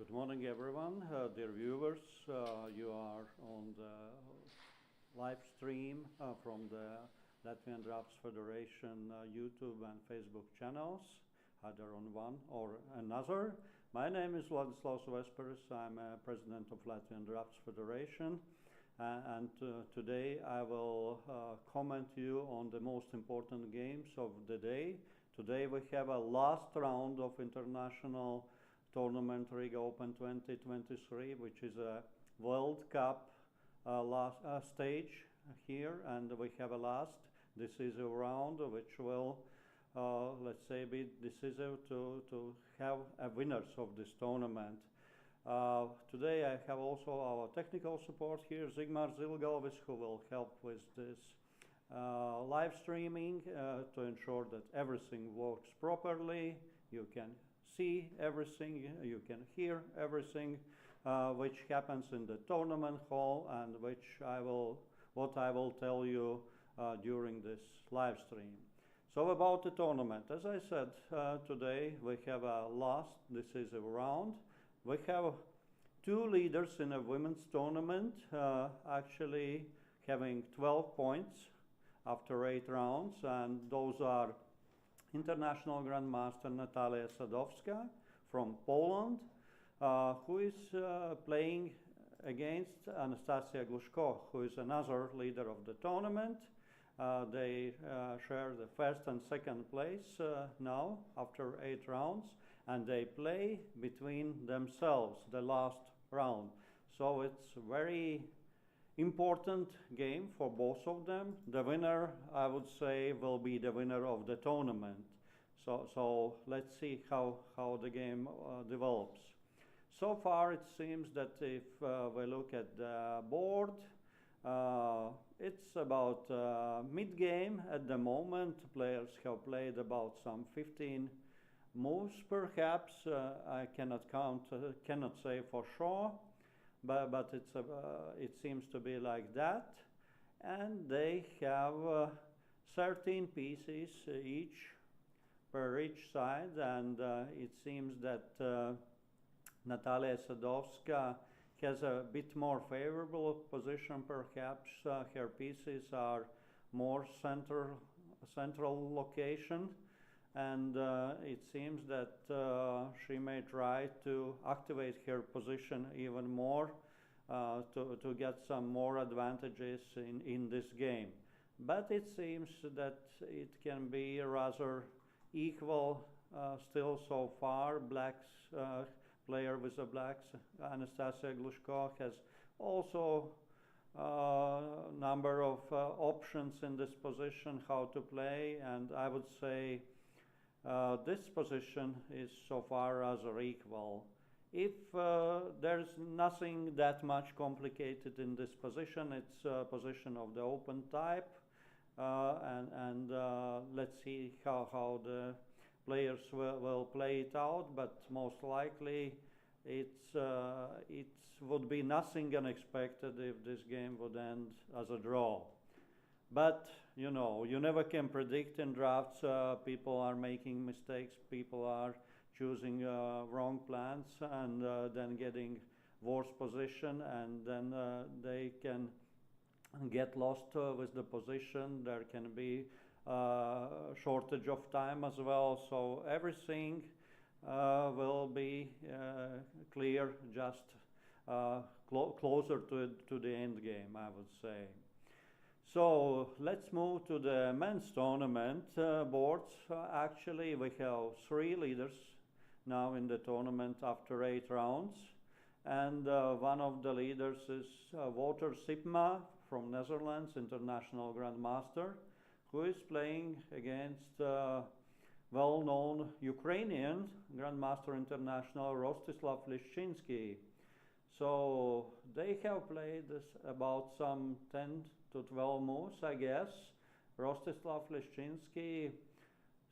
Good morning, everyone. Dear viewers, you are on the live stream from the Latvian Drafts Federation YouTube and Facebook channels, either on one or another. My name is Vladislavs Vesperis. I'm president of Latvian Drafts Federation, and today I will comment you on the most important games of the day. Today we have a last round of international tournament Riga Open 2023, which is a World Cup last stage here, and we have a last decisive round, which will, let's say, be decisive to have a winners of this tournament. Today I have also our technical support here, Zigmārs Zilgalvis, who will help with this live streaming to ensure that everything works properly. You can see everything, you can hear everything which happens in the tournament hall, and what I will tell you during this live stream. So about the tournament, as I said, today we have a last decisive round. We have two leaders in a women's tournament, actually having 12 points after 8 rounds, and those are International Grandmaster Natalia Sadowska from Poland, who is playing against Anastasia Glushko, who is another leader of the tournament. They share the first and second place now after 8 rounds, and they play between themselves the last round. So it's very important game for both of them. The winner, I would say, will be the winner of the tournament. So let's see how the game develops. So far it seems that if we look at the board, it's about mid-game at the moment. Players have played about some 15 moves perhaps. I cannot count, cannot say for sure. But it seems to be like that, and they have 13 pieces per each side, and it seems that Natalia Sadowska has a bit more favorable position perhaps. Her pieces are more central location, and it seems that she may try to activate her position even more to get some more advantages in this game. But it seems that it can be rather equal still so far. Blacks player with the blacks, Anastasia Glushko, has also number of options in this position how to play, and I would say this position is so far rather equal. If there's nothing that much complicated in this position, it's a position of the open type, and let's see how the players will play it out, but most likely it would be nothing unexpected if this game would end as a draw. But you know, you never can predict in drafts. People are making mistakes, people are choosing wrong plans, and then getting worse position, and then they can get lost with the position. There can be shortage of time as well, so everything will be clear just closer to the end game, I would say. So let's move to the men's tournament boards. Actually, we have 3 leaders now in the tournament after 8 rounds, and one of the leaders is Wouter Sipma from Netherlands, international grandmaster, who is playing against well-known Ukrainian grandmaster international Rostislav Lishchinsky. So they have played about some 10 to 12 moves, I guess. Rostislav Lishchinsky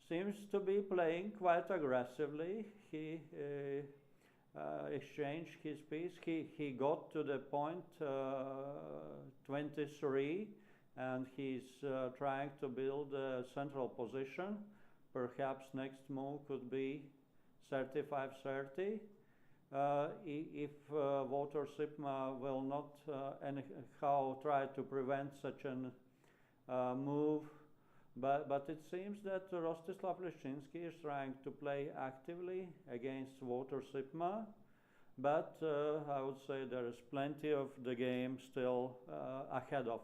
seems to be playing quite aggressively. He exchanged his piece. He got to the point 23, and he's trying to build a central position. Perhaps next move could be 35-30. if Walter Sipma will not anyhow try to prevent such a move. But it seems that Rostislav Leszczynski is trying to play actively against Walter Sipma. But I would say there is plenty of the game still ahead of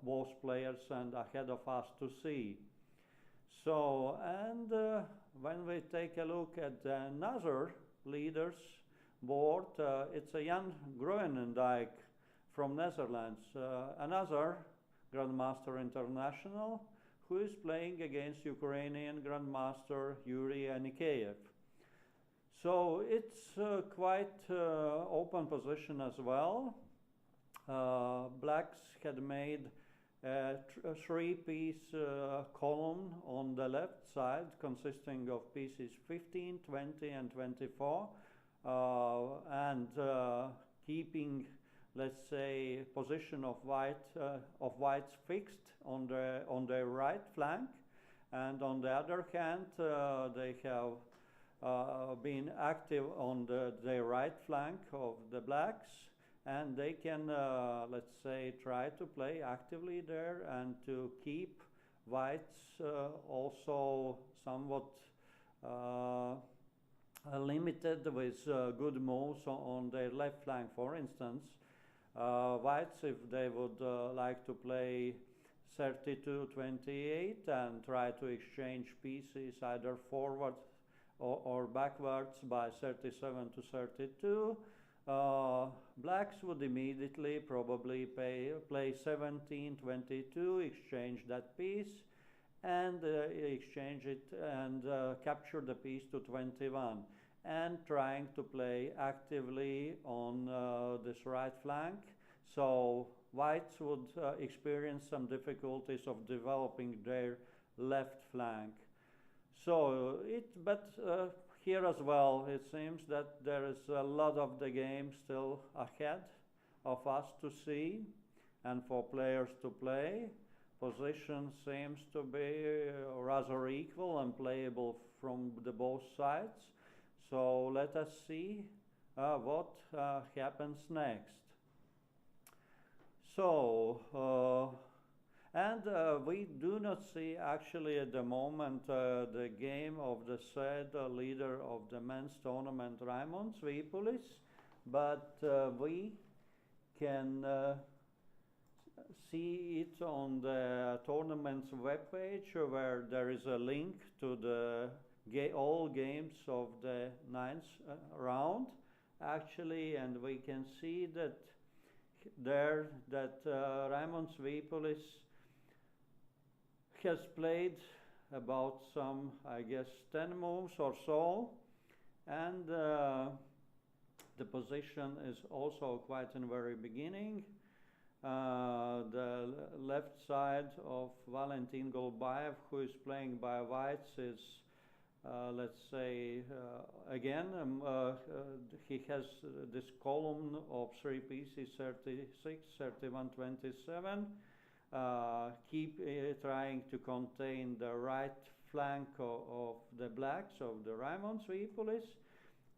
both players and ahead of us to see. So, and when we take a look at another leaders board, it's a Jan Groenendijk from Netherlands, another Grandmaster International, who is playing against Ukrainian Grandmaster Yuri Anikeyev. So it's quite open position as well. Blacks had made a three-piece column on the left side consisting of pieces 15, 20 and 24 and keeping, let's say, position of whites fixed on their right flank, and on the other hand they have been active on the right flank of the blacks, and they can, let's say, try to play actively there and to keep whites also somewhat limited with good moves on their left flank. For instance, whites, if they would like to play 32-28 and try to exchange pieces either forward or backwards by 37 to 32, blacks would immediately probably play 17-22, exchange that piece, and exchange it and capture the piece to 21, and trying to play actively on this right flank. So whites would experience some difficulties of developing their left flank. So here as well, it seems that there is a lot of the game still ahead of us to see and for players to play. Position seems to be rather equal and playable from the both sides. So let us see what happens next. So, we do not see actually at the moment the game of the said leader of the men's tournament, Raimons Vīpulis, but we can see it on the tournament's webpage, where there is a link to the all games of the ninth round actually, and we can see that there that Raimons Vīpulis has played about some, I guess, 10 moves or so, and the position is also quite in the very beginning. The left side of Valentin Golbayev, who is playing by whites, is let's say again he has this column of three pieces, 36, 31, 27. Keep trying to contain the right flank of the blacks of the Raimons Vīpulis,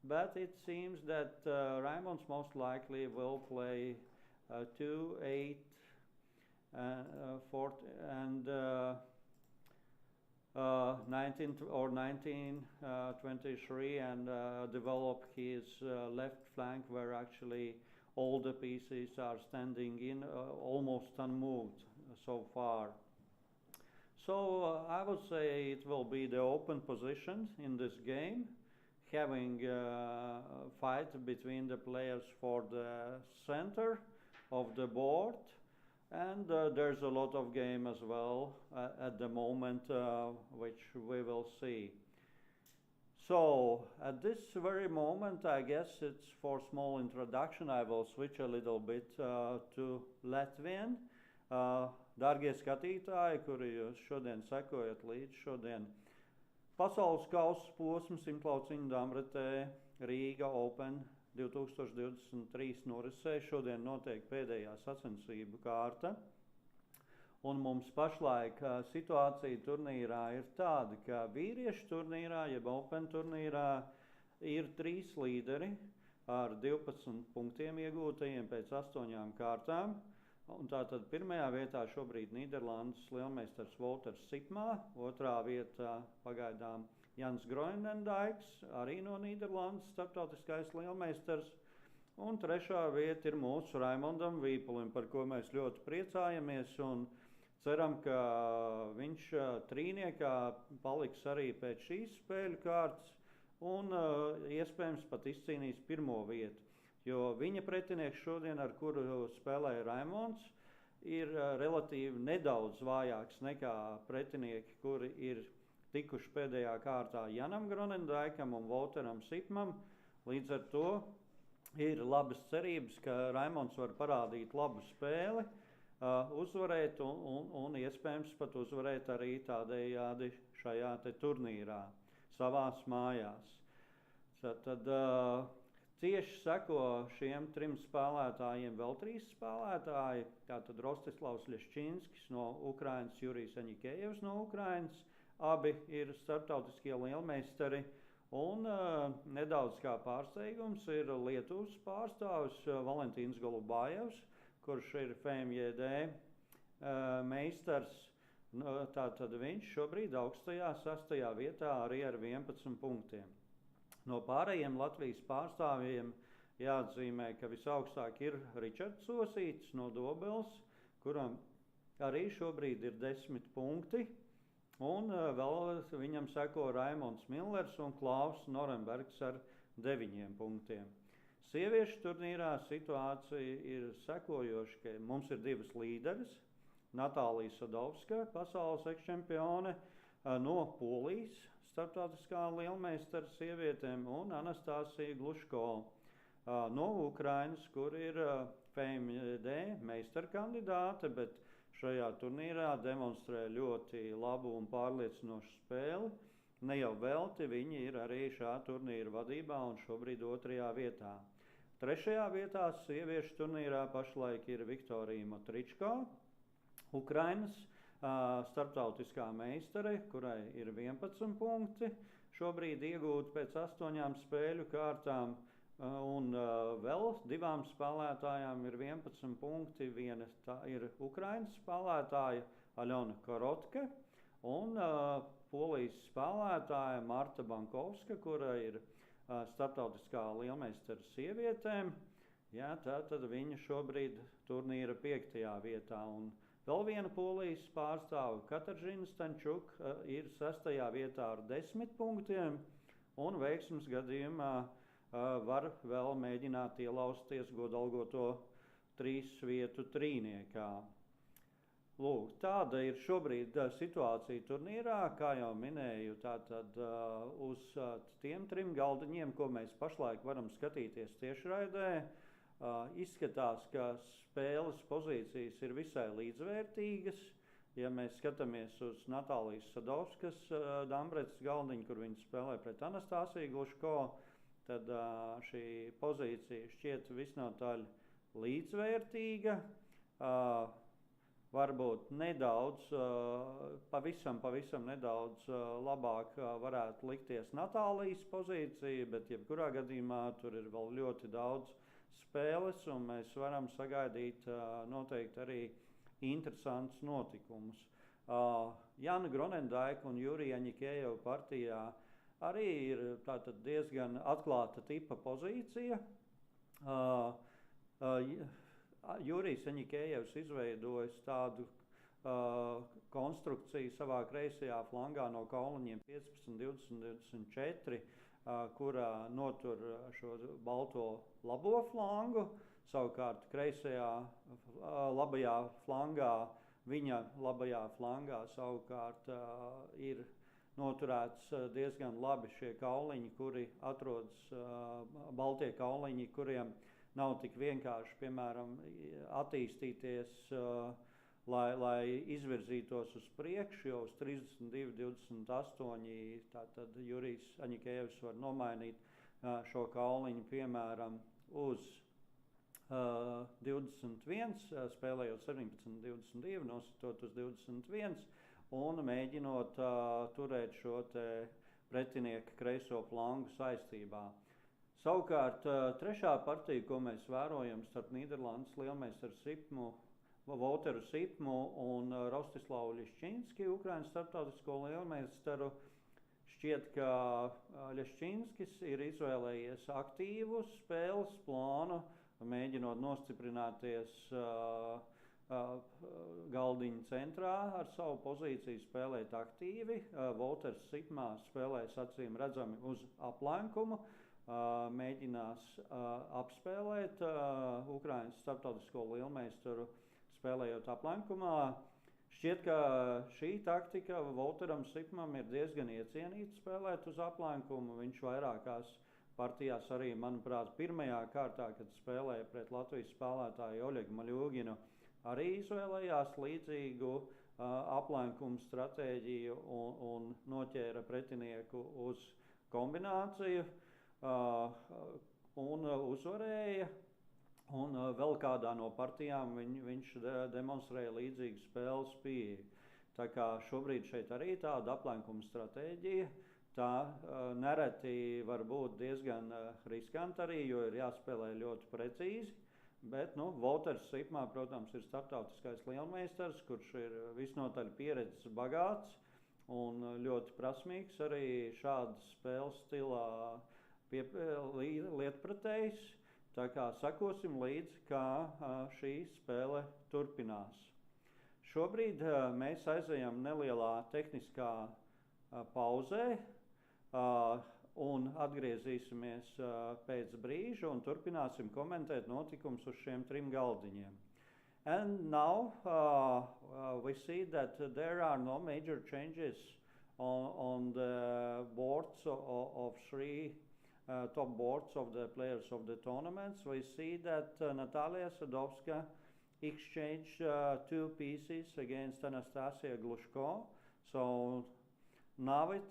but it seems that Raimons most likely will play 2, 8, 4 and 19 or 19, 23 and develop his left flank, where actually all the pieces are standing in almost unmoved so far. So I would say it will be the open position in this game, having a fight between the players for the center of the board, and there's a lot of game as well at the moment, which we will see. So at this very moment, I guess it's for small introduction, I will switch a little bit to Latvian. Dargie skatītāji, kuri jūs šodien sekojat līdz šodien Pasaules kausa posms simtlauciņu damretē Riga OPEN 2023 norisē. Šodien notiek pēdējā sacensību kārta. Un mums pašlaik situācija turnīrā ir tāda, ka vīriešu turnīrā, jeb Open turnīrā, ir 3 līderi ar 12 punktiem iegūtajiem pēc 8 kārtām. Un tātad pirmajā vietā šobrīd Nīderlandes lielmeistars Wolters Sipmā, otrā vietā pagaidām Jans Groenendijks, arī no Nīderlandes starptautiskais lielmeistars, un trešā vieta ir mūsu Raimondam Vīpulim, par ko mēs ļoti priecājamies un ceram, ka viņš trīniekā paliks arī pēc šīs spēļu kārtas un iespējams pat izcīnīs pirmo vietu. Jo viņa pretinieks šodien, ar kuru spēlēja Raimonds, ir relatīvi nedaudz vājāks nekā pretinieki, kuri ir tikuši pēdējā kārtā Janam Groenendijkam un Wolteram Sipmam. Līdz ar to ir labas cerības, ka Raimonds var parādīt labu spēli, uzvarēt un iespējams pat uzvarēt arī tādējādi šajā te turnīrā, savās mājās. Tad cieši seko šiem 3 spēlētājiem vēl 3 spēlētāji, tātad Rostislavs Ļeščinskis no Ukrainas, Jurijs Aņikējevs no Ukrainas, abi ir starptautiskie lielmeistari, un nedaudz kā pārsteigums ir Lietuvas pārstāvis Valentīns Golubājevs, kurš ir FMJD meistars, tātad viņš šobrīd augstajā 6. vietā arī ar 11 punktiem. No pārējiem Latvijas pārstāvjiem jāatzīmē, ka visaugstāk ir Ričards Osīts no Dobeles, kuram arī šobrīd ir 10 punkti, un vēl viņam seko Raimonds Millers un Klaus Norenbergs ar 9 punktiem. Sieviešu turnīrā situācija ir sekojoša, ka mums ir 2 līderes, Natālija Sadovska, pasaules ekščempione no Polijas, starptautiskā lielmeistara sievietēm, un Anastasija Gluško no Ukrainas, kur ir FMD meistarkandidāte, bet šajā turnīrā demonstrē ļoti labu un pārliecinošu spēli. Ne jau velti viņi ir arī šā turnīra vadībā un šobrīd 2. vietā. 3. vietā sieviešu turnīrā pašlaik ir Viktorija Matričko, Ukrainas starptautiskā meistare, kurai ir 11 punkti, šobrīd iegūti pēc 8 spēļu kārtām, un vēl 2 spēlētājām ir 11 punkti. Viena ir Ukrainas spēlētāja Aļona Korotke un Polijas spēlētāja Marta Bankovska, kura ir starptautiskā lielmeistara sievietēm. Jā, tātad viņa šobrīd turnīra 5. vietā. Un vēl viena Polijas pārstāve, Kataržina Stančuk, ir 6. vietā ar 10 punktiem, un veiksmes gadījumā var vēl mēģināt ielausties godalgoto 3 vietu trīniekā. Lūk, tāda ir šobrīd situācija turnīrā, kā jau minēju, tātad uz tiem 3 galdiņiem, ko mēs pašlaik varam skatīties tiešraidē, izskatās, ka spēles pozīcijas ir visai līdzvērtīgas. Ja mēs skatāmies uz Natālijas Sadovskas Dambretes galdiņu, kur viņa spēlē pret Anastasiju Gluško, tad šī pozīcija šķiet visnotaļ līdzvērtīga. Varbūt nedaudz, pavisam nedaudz labāk varētu likties Natālijas pozīcija, bet jebkurā gadījumā tur ir vēl ļoti daudz spēles, un mēs varam sagaidīt noteikti arī interesants notikumus. Jana Groenendijka un Jurija Aņikējeva partijā arī ir tātad diezgan atklāta tipa pozīcija. Jurijs Aņikējevs izveidojis tādu konstrukciju savā kreisajā flangā no kauliņiem 15, 20, 24, kurā notur šo balto labo flangu, savukārt kreisajā labajā flangā, viņa labajā flangā savukārt ir noturēts diezgan labi šie kauliņi, kuri atrodas, baltie kauliņi, kuriem nav tik vienkārši, piemēram, attīstīties, lai izvirzītos uz priekšu, jo uz 32, 28, tātad Jurijs Aņikējevs var nomainīt šo kauliņu, piemēram, uz 21, spēlējot 17, 22, nositot uz 21 un mēģinot turēt šo te pretinieka kreiso flangu saistībā. Savukārt trešā partija, ko mēs vērojam starp Nīderlandes lielmeistaru Sipmu, Volteru Sipmu un Rostislavu Ļeščinski, Ukrainas starptautisko lielmeistaru, šķiet, ka Ļeščinskis ir izvēlējies aktīvu spēles plānu, mēģinot nostiprināties galdiņa centrā ar savu pozīciju spēlēt aktīvi. Volters Sipmā spēlēs acīm redzami uz aplenkumu, mēģinās apspēlēt Ukrainas starptautisko lielmeistaru spēlējot aplenkumā. Šķiet, ka šī taktika Volteram Sipmam ir diezgan iecienīta spēlēt uz aplenkumu. Viņš vairākās partijās arī, manuprāt, pirmajā kārtā, kad spēlēja pret Latvijas spēlētāju Oļegu Maļūginu, arī izvēlējās līdzīgu aplenkumu stratēģiju un noķēra pretinieku uz kombināciju un uzvarēja. Un vēl kādā no partijām viņš demonstrēja līdzīgu spēles pieeju. Tā kā šobrīd šeit arī tāda aplenkuma stratēģija, tā nereti var būt diezgan riskanti arī, jo ir jāspēlē ļoti precīzi. Bet, Volters Sipmā, protams, ir starptautiskais lielmeistars, kurš ir visnotaļ pieredzes bagāts un ļoti prasmīgs arī šādas spēles stilā lietpratējs. Tā kā sakosim līdzi, kā šī spēle turpinās. Šobrīd mēs aizejam nelielā tehniskā pauzē un atgriezīsimies pēc brīža un turpināsim komentēt notikumus uz šiem trim galdiņiem. And now we see that there are no major changes on the boards of three top boards of the players of the tournaments. We see that Natalia Sadovska exchanged 2 pieces against Anastasia Glushko. So now it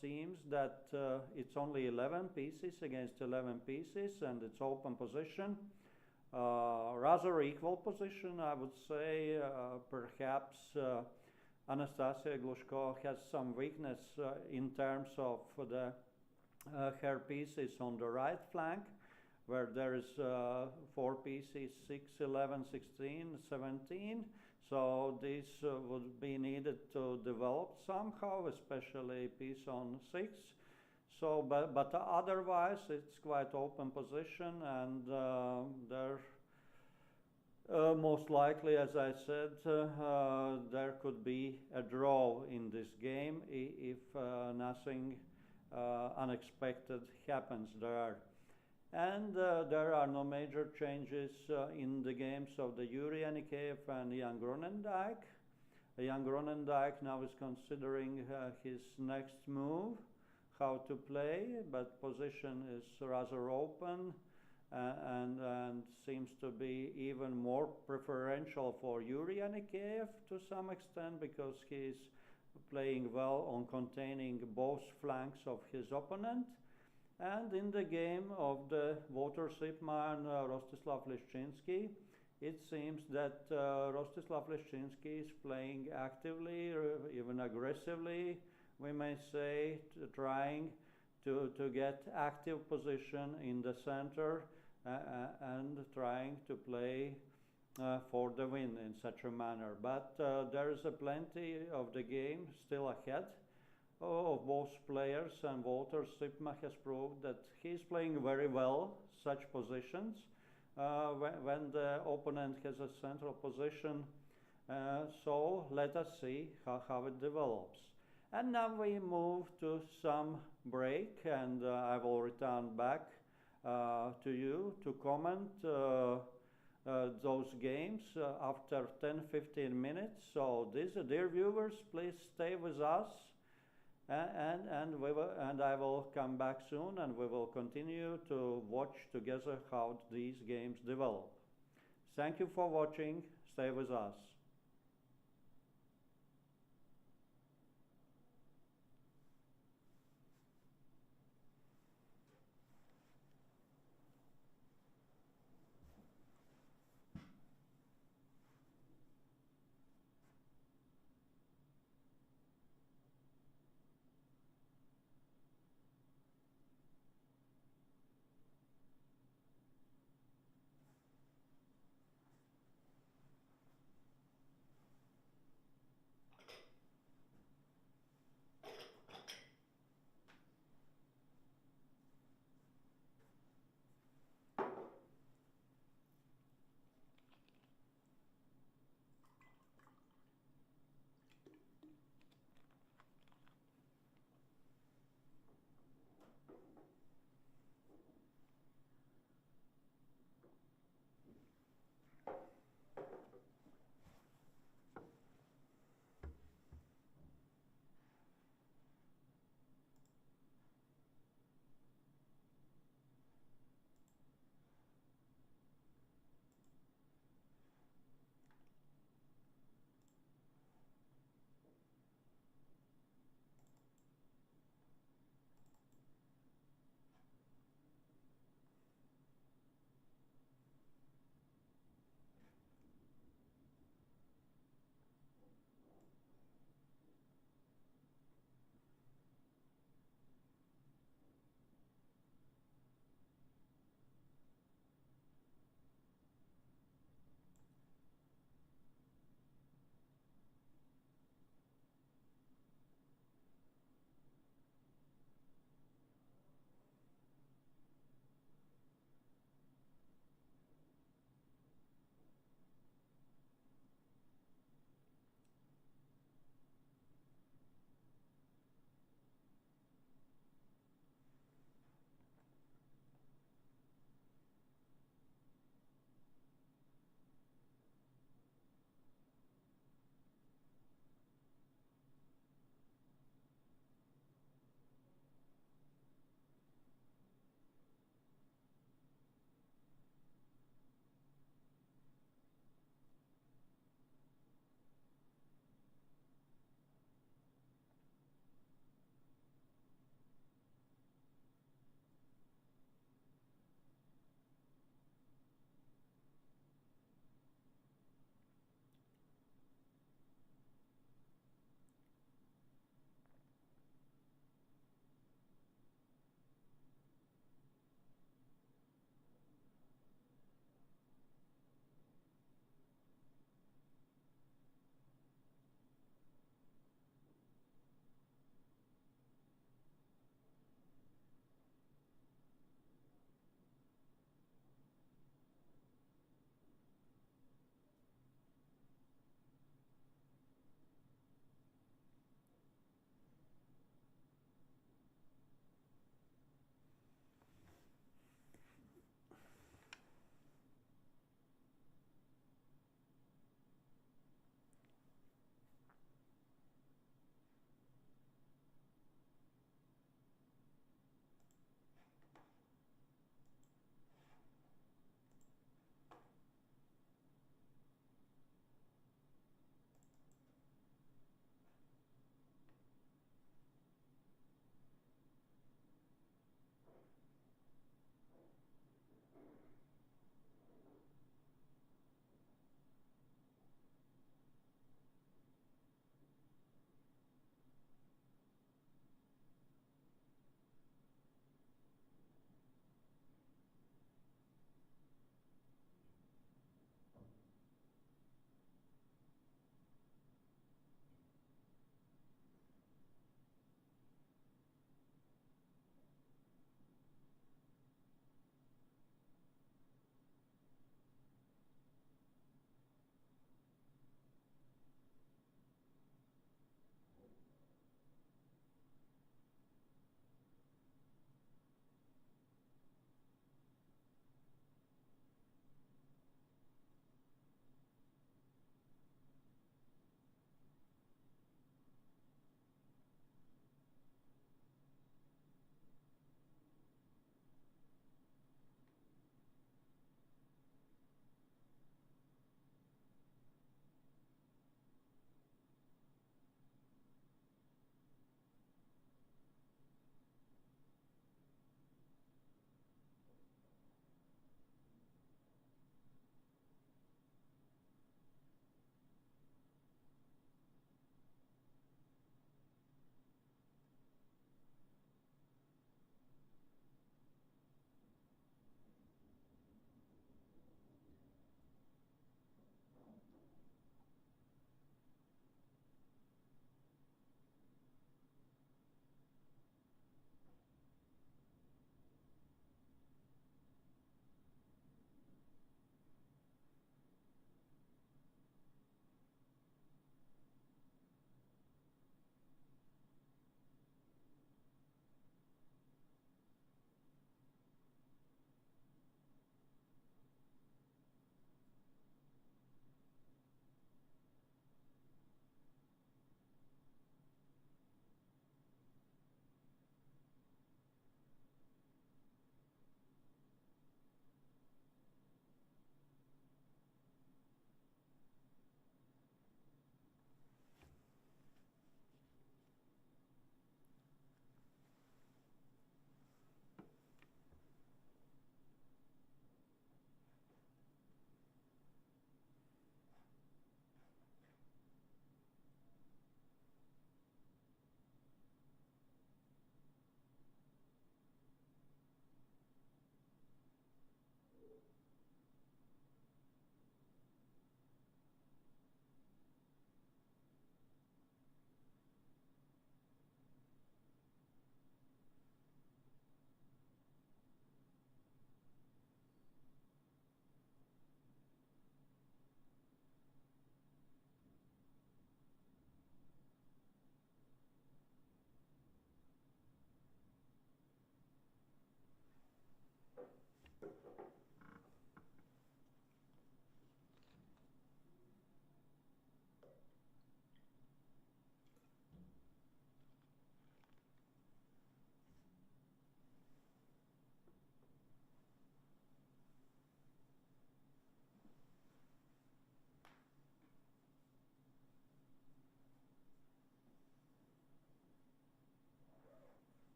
seems that it's only 11 pieces against 11 pieces, and it's open position. Rather equal position, I would say. Perhaps Anastasia Glushko has some weakness in terms of her pieces on the right flank, where there is 4 pieces, 6, 11, 16, 17. So this would be needed to develop somehow, especially piece on 6. So, but otherwise it's quite open position, and there most likely, as I said, there could be a draw in this game if nothing unexpected happens there. And there are no major changes in the games of the Yuri Anikeyev and Jan Gronendijk. Jan Gronendijk now is considering his next move, how to play, but position is rather open and seems to be even more preferential for Yuri Anikeyev to some extent, because he is playing well on containing both flanks of his opponent. And in the game of the Volter Sipma and Rostislav Ļeščinski, it seems that Rostislav Ļeščinski is playing actively, even aggressively, we may say, trying to get active position in the center and trying to play for the win in such a manner. But there is plenty of the game still ahead of both players, and Volter Sipma has proved that he's playing very well such positions when the opponent has a central position. So let us see how it develops. And now we move to some break, and I will return back to you to comment those games after 10-15 minutes. So dear viewers, please stay with us, and I will come back soon, and we will continue to watch together how these games develop. Thank you for watching. Stay with us.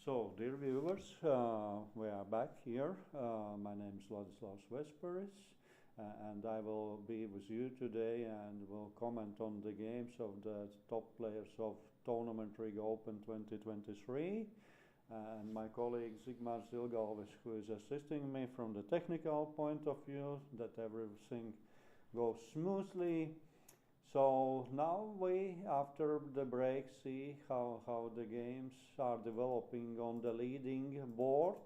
So, dear viewers, we are back here. My name is Ladislaus Vesperis, and I will be with you today and will comment on the games of the top players of tournament Riga Open 2023. And my colleague Zigmārs Ilgalvis, who is assisting me from the technical point of view, that everything goes smoothly. So now we, after the break, see how the games are developing on the leading boards,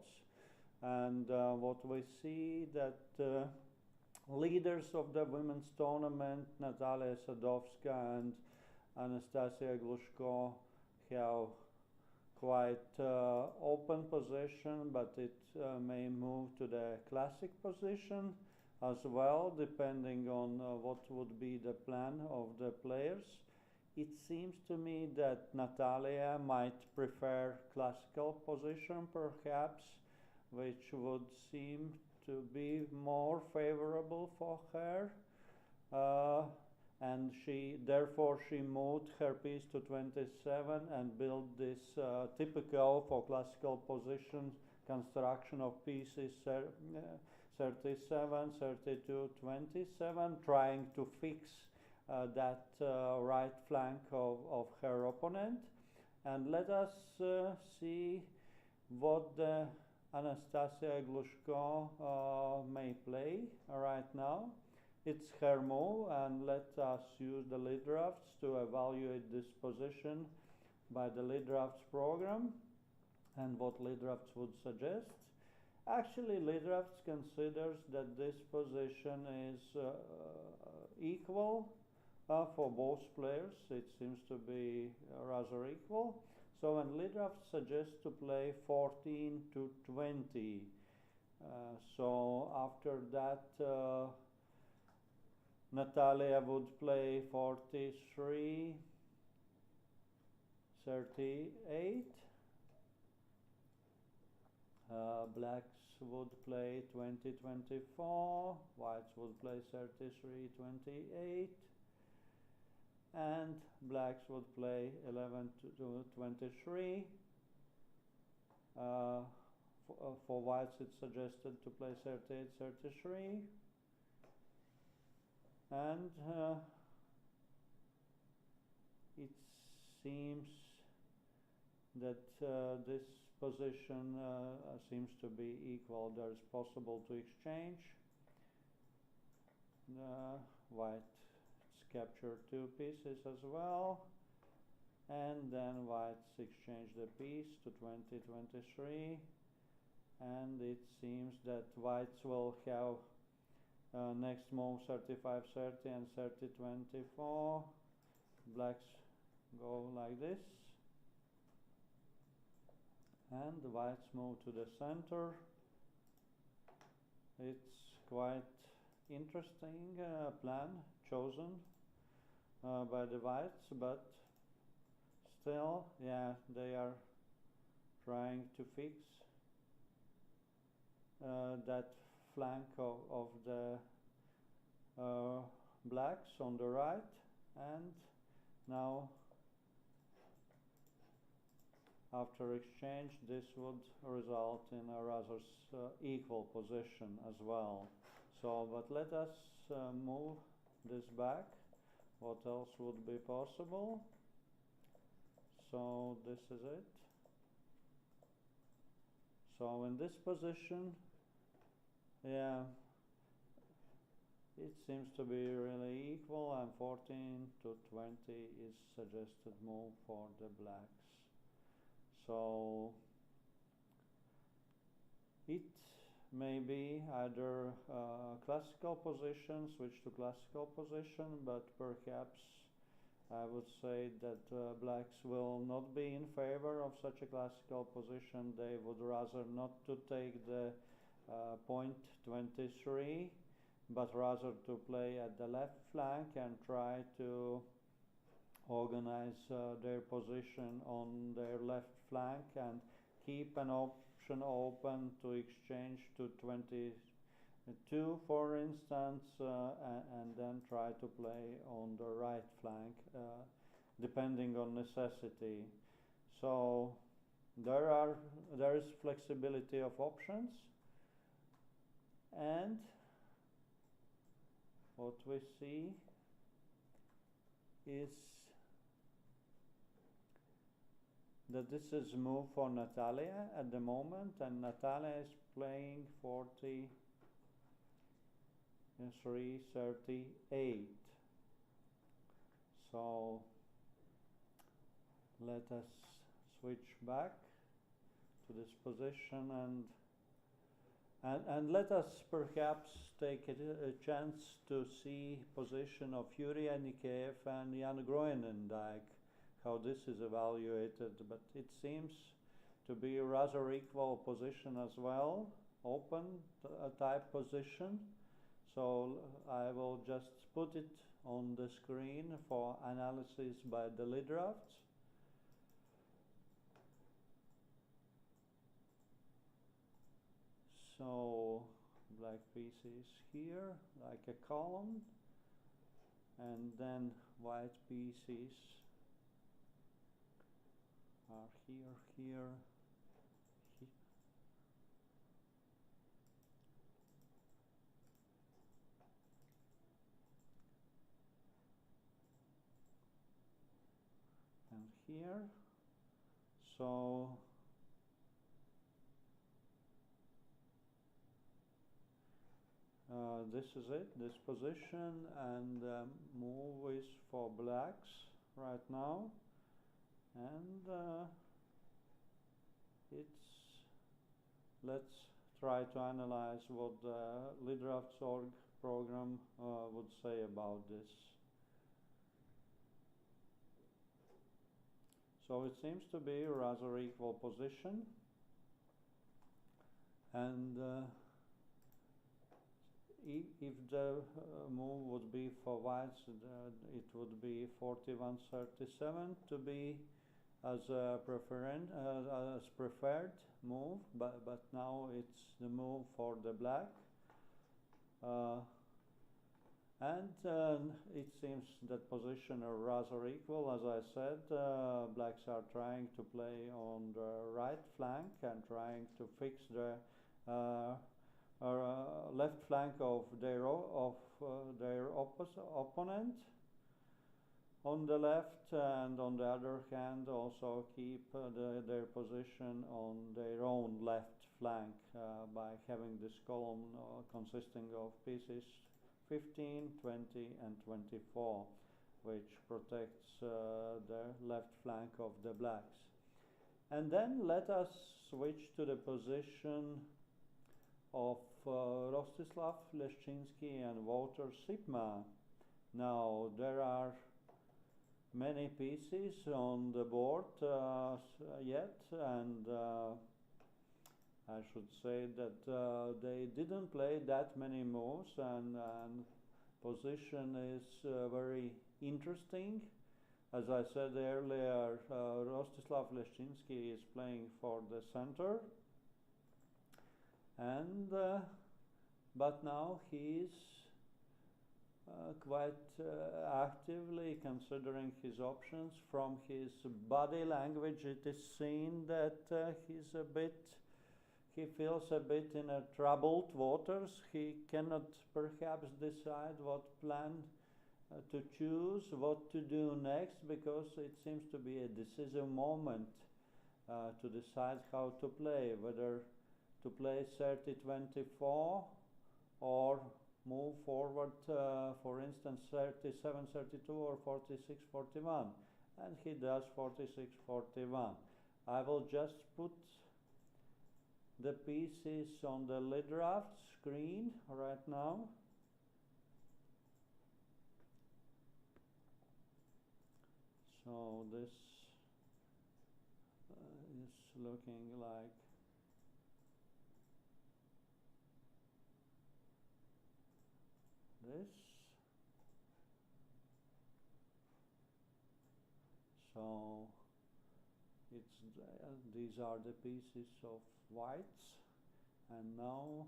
and what we see that leaders of the women's tournament, Natalia Sadovska and Anastasia Glushko, have quite open position, but it may move to the classic position as well, depending on what would be the plan of the players. It seems to me that Natalia might prefer classical position perhaps, which would seem to be more favorable for her. And therefore she moved her piece to 27 and built this typical for classical positions construction of pieces 37, 32, 27, trying to fix that right flank of her opponent. And let us see what the Anastasia Glushko may play right now. It's her move, and let us use the lead drafts to evaluate this position by the lead drafts program and what lead drafts would suggest. Actually, lead drafts considers that this position is equal for both players. It seems to be rather equal. So when lead drafts suggests to play 14 to 20, so after that Natalia would play 43, 38. Blacks would play 20, 24. Whites would play 33, 28. And blacks would play 11 to 23. For whites it's suggested to play 38, 33. And it seems that this position seems to be equal. There is possible to exchange. White capture two pieces as well, and then whites exchange the piece to 20, 23, and it seems that whites will have next move 35, 30 and 30, 24. Blacks go like this, and the whites move to the center. It's quite interesting plan chosen by the whites, but still, yeah, they are trying to fix that flank of the blacks on the right, and now after exchange this would result in a rather equal position as well. So, but let us move this back. What else would be possible? So this is it. So in this position, yeah, it seems to be really equal, and 14 to 20 is suggested move for the blacks. So it may be either classical position, switch to classical position, but perhaps I would say that blacks will not be in favor of such a classical position. They would rather not to take the point 23, but rather to play at the left flank and try to organize their position on their left flank and keep an option open to exchange to 22, for instance, and then try to play on the right flank depending on necessity. So there is flexibility of options, and what we see is that this is a move for Natalia at the moment, and Natalia is playing 43-38. So let us switch back to this position, and let us perhaps take a chance to see position of Yuri Anikeev and Jan Groenendijk, how this is evaluated, but it seems to be a rather equal position as well, open type position. So I will just put it on the screen for analysis by the lead drafts. So black piece is here, like a column, and then white pieces are here, here, and here. So this is it, this position, and move is for blacks right now, and let's try to analyze what the LeadDrafts.org program would say about this. So it seems to be a rather equal position, and if the move would be for whites, it would be 41-37 to be as a preferred move, but now it's the move for the black, and it seems that position are rather equal. As I said, blacks are trying to play on the right flank and trying to fix the left flank of their opponent on the left, and on the other hand also keep their position on their own left flank by having this column consisting of pieces 15, 20 and 24, which protects the left flank of the blacks. And then let us switch to the position of Rostislav Leszczynski and Walter Sipma. Now there are many pieces on the board yet, and I should say that they didn't play that many moves, and position is very interesting. As I said earlier, Rostislav Leszczynski is playing for the center, and but now he is quite actively considering his options. From his body language it is seen that he feels a bit in a troubled waters. He cannot perhaps decide what plan to choose, what to do next, because it seems to be a decisive moment to decide how to play, whether to play 30-24 or move forward, for instance 37-32 or 46-41, and he does 46-41. I will just put the pieces on the lead draft screen right now. So this is looking like this. So these are the pieces of whites, and now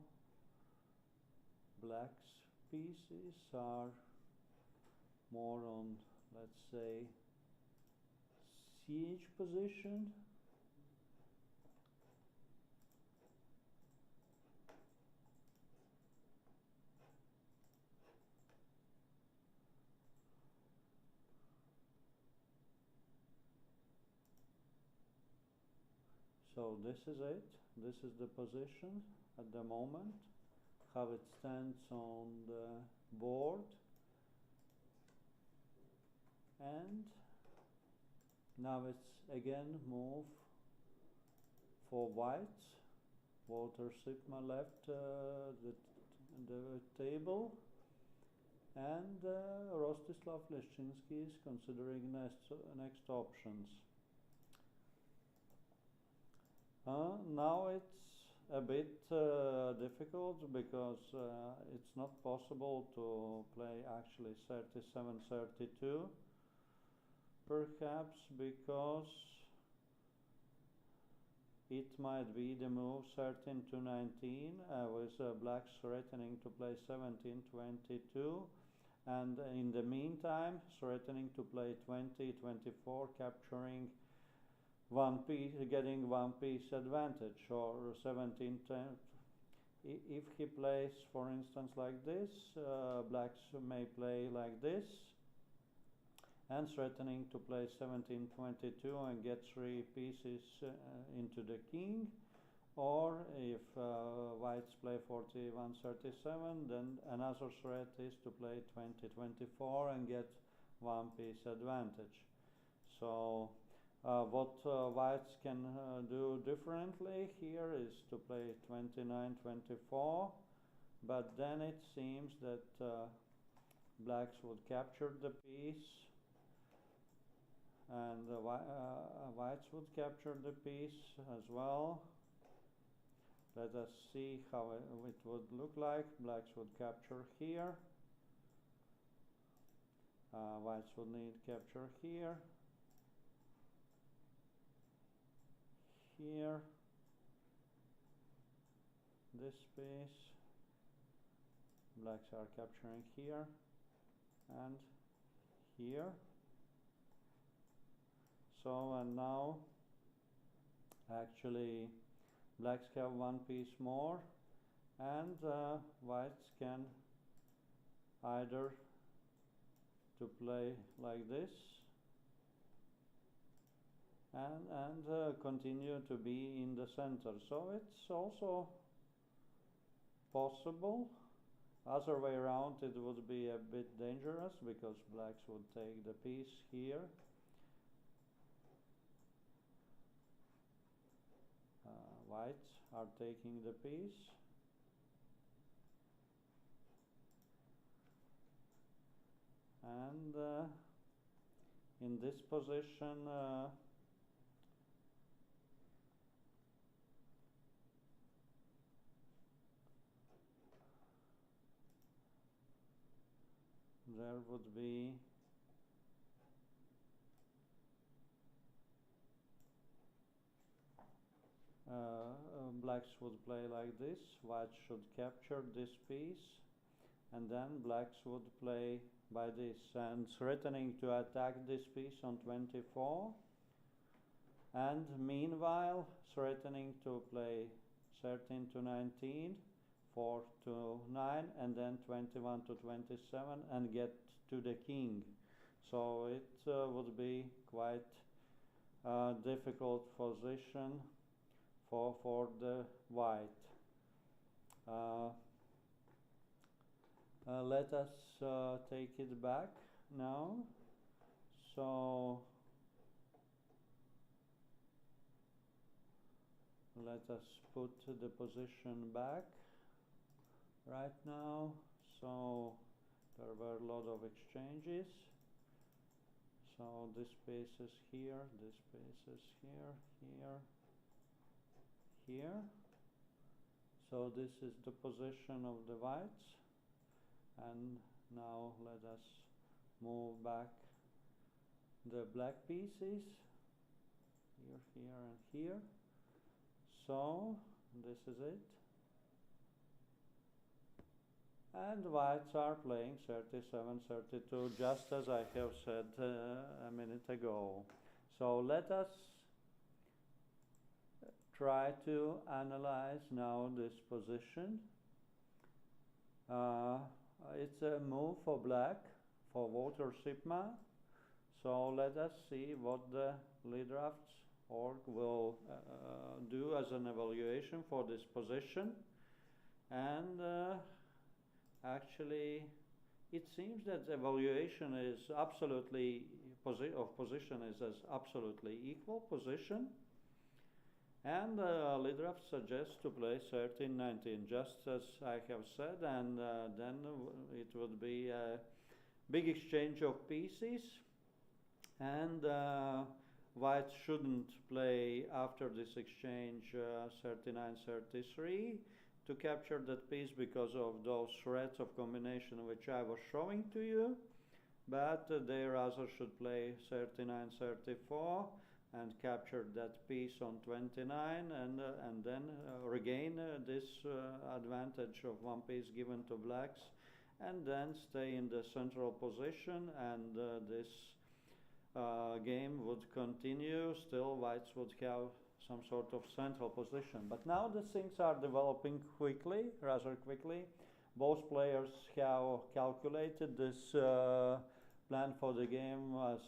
blacks pieces are more on, let's say, siege position, So this is it. This is the position at the moment, how it stands on the board. And now it's again move for whites. Walter Sipma left the table, and Rostislav Leszczynski is considering next options. Now it's a bit difficult because it's not possible to play actually 37-32, perhaps because it might be the move 13 to 19 with blacks threatening to play 17-22, and in the meantime threatening to play 20-24, capturing one piece, getting one piece advantage, or 17-10. If he plays, for instance, like this, blacks may play like this, and threatening to play 17-22 and get three pieces into the king. Or if whites play 41-37, then another threat is to play 20-24 and get one piece advantage. So what whites can do differently here is to play 29-24, but then it seems that blacks would capture the piece, and whites would capture the piece as well. Let us see how it would look like. Blacks would capture here. Whites would need capture here. Here. This piece. Blacks are capturing here and here. So, and now actually blacks have one piece more, and whites can either to play like this and continue to be in the center. So it's also possible. Other way around it would be a bit dangerous because blacks would take the piece here. Whites are taking the piece, and in this position there would be blacks would play like this, whites should capture this piece, and then blacks would play by this and threatening to attack this piece on 24, and meanwhile threatening to play 13 to 19, 4 to 9, and then 21 to 27 and get to the king. So it would be quite a difficult position for the white. Let us take it back now. So let us put the position back right now. So there were a lot of exchanges. So this piece is here, this piece is here, here, here. So this is the position of the whites, and now let us move back the black pieces here, here, and here. So this is it, and whites are playing 37-32, just as I have said a minute ago. So let us try to analyze now this position. It's a move for black, for Walter Sipma. So let us see what the lead drafts org will do as an evaluation for this position. And actually, it seems that evaluation is absolutely position is as absolutely equal position. And Lidraft suggests to play 13-19, just as I have said, and then it would be a big exchange of pieces, and White shouldn't play after this exchange 39-33 to capture that piece because of those threats of combination which I was showing to you, but they rather should play 39-34 and capture that piece on 29 and then regain this advantage of one piece given to blacks, and then stay in the central position, and this game would continue. Still whites would have some sort of central position. But now the things are developing quickly, rather quickly. Both players have calculated this plan for the game as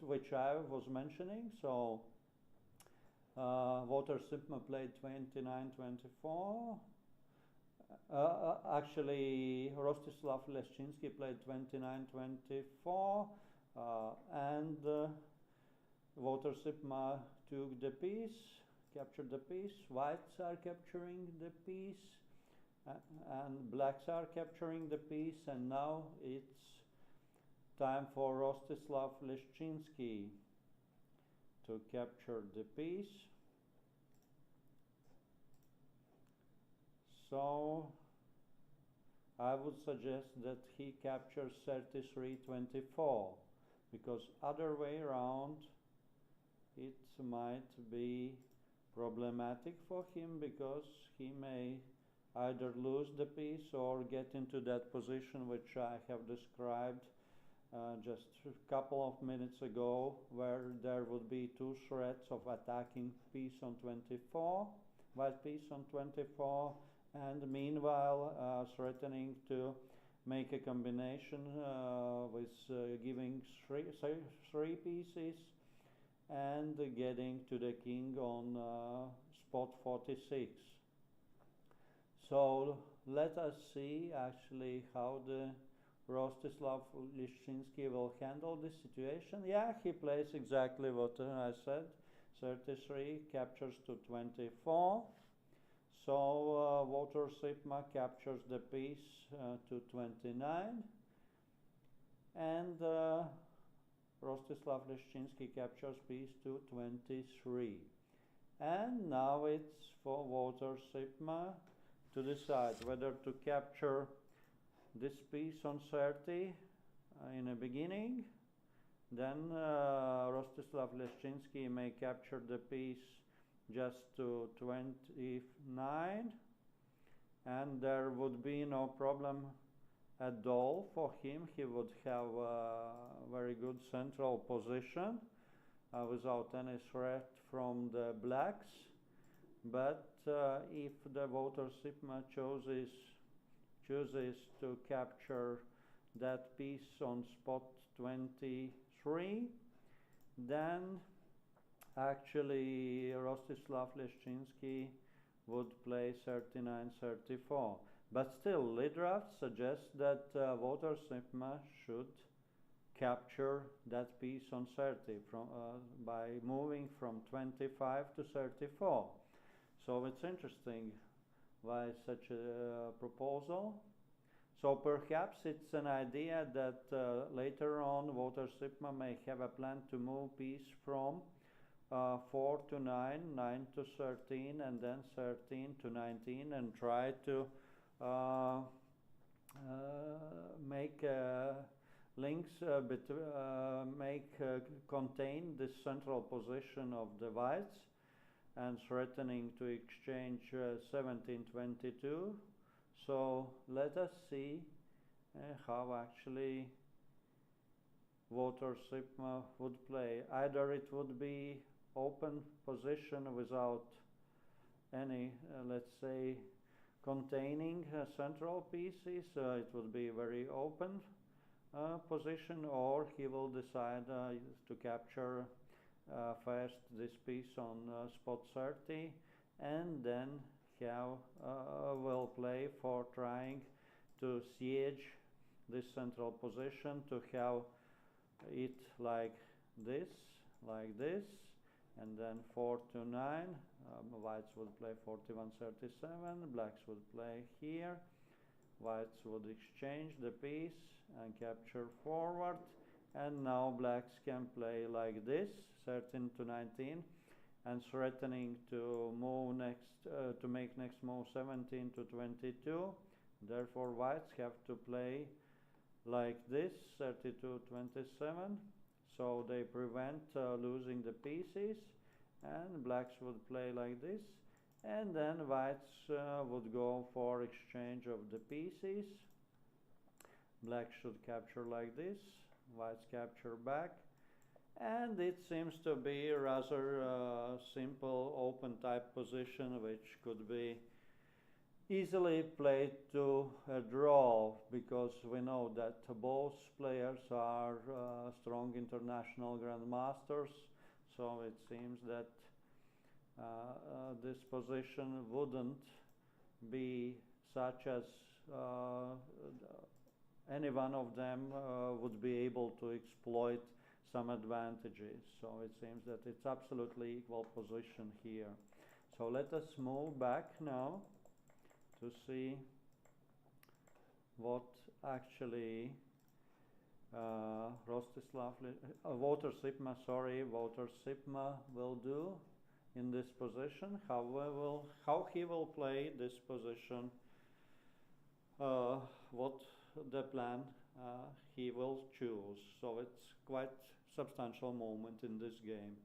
which I was mentioning. So Walter Sipma played 29-24. Actually, Rostislav Leszczynski played 29-24, and Walter Sipma took the piece, captured the piece. Whites are capturing the piece, and blacks are capturing the piece, and now it's time for Rostislav Leszczynski to capture the piece. So I would suggest that he captures 33-24, because other way around it might be problematic for him, because he may either lose the piece or get into that position which I have described just a couple of minutes ago, where there would be two threats of attacking piece on 24, white piece on 24, and meanwhile threatening to make a combination with giving three pieces and getting to the king on spot 46. So let us see actually how the Rostislav Leszczynski will handle this situation. Yeah, he plays exactly what I said. 33 captures to 24. So Walter Sipma captures the piece to 29, and Rostislav Leszczynski captures piece to 23. And now it's for Walter Sipma to decide whether to capture this piece on 30 in the beginning. Then Rostislav Leszczynski may capture the piece just to 29, and there would be no problem at all for him. He would have a very good central position without any threat from the blacks. But if the Walter Sipma chooses to capture that piece on spot 23, then actually Rostislav Leszczynski would play 39-34. But still, Lidraft suggests that Walter Sipma should capture that piece on 30 by moving from 25 to 34. So it's interesting why such a proposal. So perhaps it's an idea that later on Walter Sipma may have a plan to move piece from 4 to 9, 9 to 13, and then 13 to 19, and try to make links contain this central position of the whites, and threatening to exchange 17-22. So let us see how actually Walter Sipma would play. Either it would be open position without any, let's say, containing central pieces. It would be very open position, or he will decide to capture first this piece on spot 30, and then have will play for trying to siege this central position, to have it like this, and then 4 to 9. Whites would play 41-37, blacks would play here, whites would exchange the piece and capture forward, and now blacks can play like this, 13 to 19, and threatening to move next, to make next move 17 to 22. Therefore whites have to play like this, 32-27, so they prevent losing the pieces, and blacks would play like this, and then whites would go for exchange of the pieces. Black should capture like this, whites capture back, and it seems to be a rather simple open type position, which could be easily played to a draw, because we know that both players are strong international grandmasters, so it seems that this position wouldn't be such as any one of them would be able to exploit some advantages. So it seems that it's absolutely equal position here. So let us move back now to see what actually Walter Sipma will do in this position, how he will play this position, what the plan he will choose. So it's quite substantial moment in this game.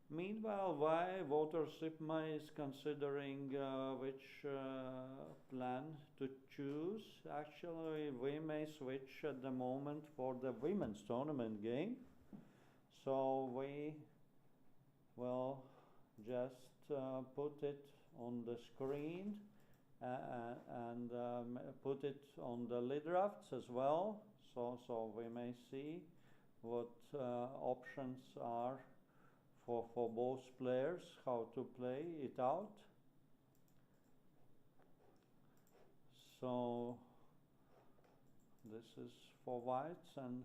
Meanwhile, why Walter Sipma is considering which plan to choose, actually we may switch at the moment for the women's tournament game. So we will just put it on the screen and put it on the lead drafts as well, so we may see what options are for both players, how to play it out. So this is for whites, and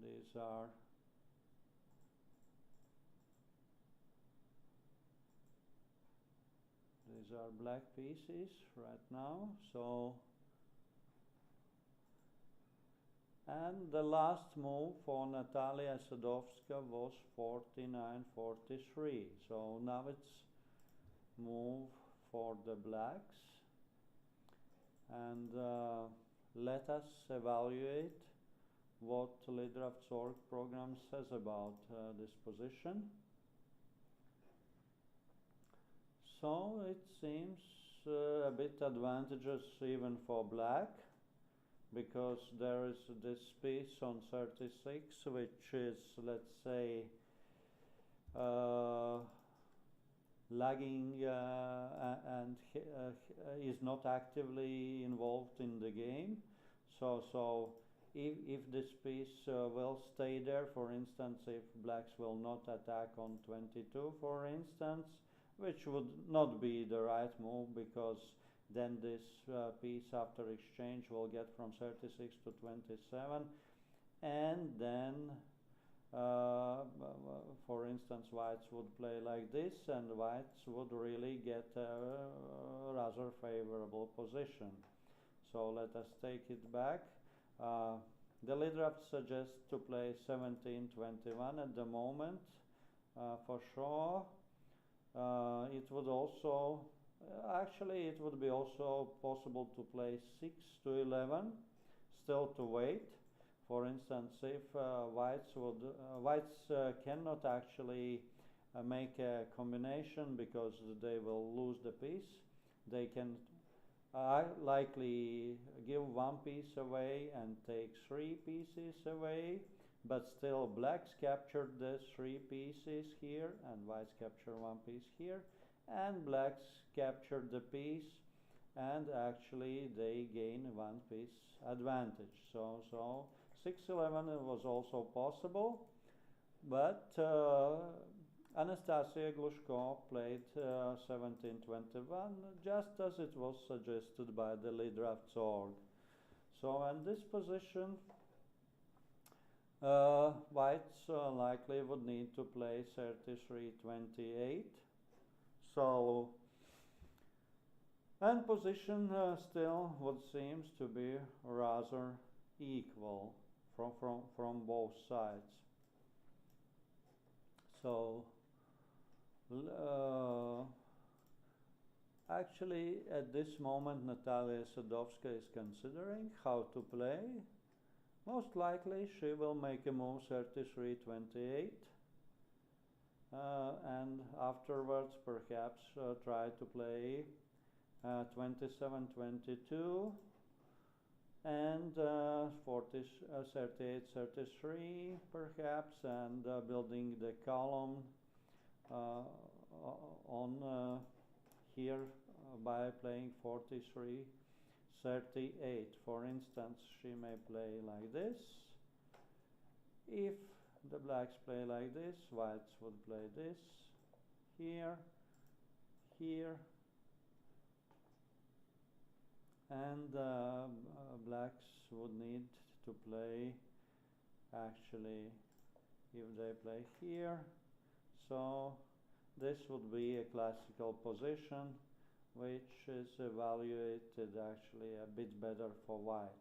these are black pieces right now. So, and the last move for Natalia Sadowska was 49-43. So now it's move for the blacks, and let us evaluate what LeadDrafts.org program says about this position. So it seems a bit advantageous even for black, because there is this piece on 36, which is, let's say, lagging and is not actively involved in the game. So if this piece will stay there, for instance, if blacks will not attack on 22, for instance, which would not be the right move, because then this piece after exchange will get from 36 to 27, and then for instance whites would play like this, and whites would really get a rather favorable position. So let us take it back. The lead draft suggests to play 17-21 at the moment, for sure. It would also actually it would be also possible to play 6-11, still to wait. For instance, if whites cannot actually make a combination, because they will lose the piece, they can likely give one piece away and take three pieces away, but still blacks captured the 3 pieces here and whites capture 1 piece here, and blacks captured the piece and actually they gain 1 piece advantage. So 6-11 was also possible, but Anastasia Glushko played 17-21 just as it was suggested by the LeadDrafts.org. So in this position, whites likely would need to play 33-28. So, and position still would seems to be rather equal from both sides. So actually at this moment Natalia Sadovska is considering how to play. Most likely she will make a move 33-28 and afterwards perhaps try to play 27-22 and 38-33 perhaps, and building the column on here by playing 43-38. For instance, she may play like this. If the blacks play like this, whites would play this here, here, and blacks would need to play actually if they play here. So this would be a classical position which is evaluated actually a bit better for white.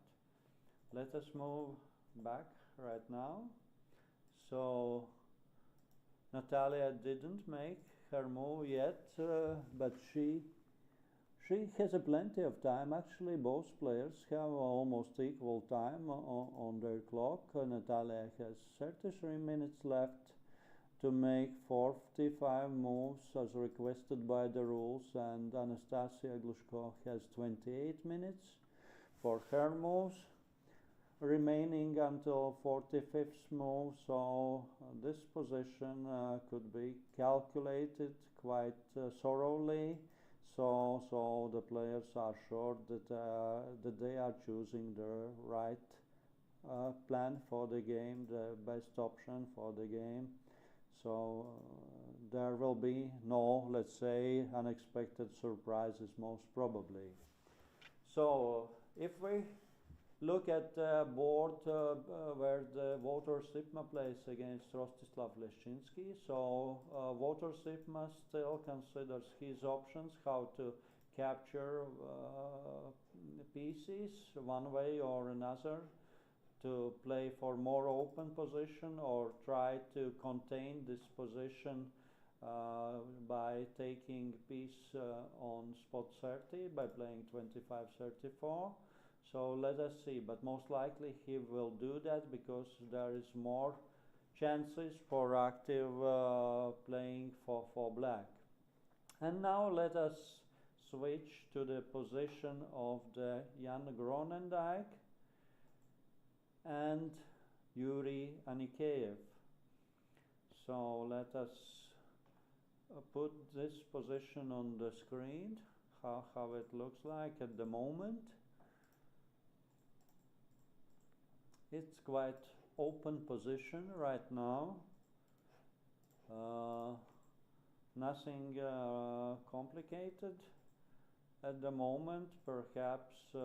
Let us move back right now. So Natalia didn't make her move yet, but she has a plenty of time. Actually, both players have almost equal time on their clock. Natalia has 33 minutes left to make 45 moves as requested by the rules, and Anastasia Glushko has 28 minutes for her moves, remaining until 45th move. So this position could be calculated quite thoroughly. So the players are sure that they are choosing the right plan for the game, the best option for the game. So there will be no, let's say, unexpected surprises most probably. So if we look at the board where the Wouter Sipma plays against Rostislav Leszczynski. So Wouter Sipma still considers his options how to capture pieces one way or another, to play for more open position or try to contain this position by taking piece on spot 30 by playing 25-34. So let us see, but most likely he will do that because there is more chances for active playing for black. And now let us switch to the position of the Jan Gronendijk and Yuri Anikeyev. So let us put this position on the screen, how it looks like at the moment. It's quite open position right now. Nothing complicated at the moment. Perhaps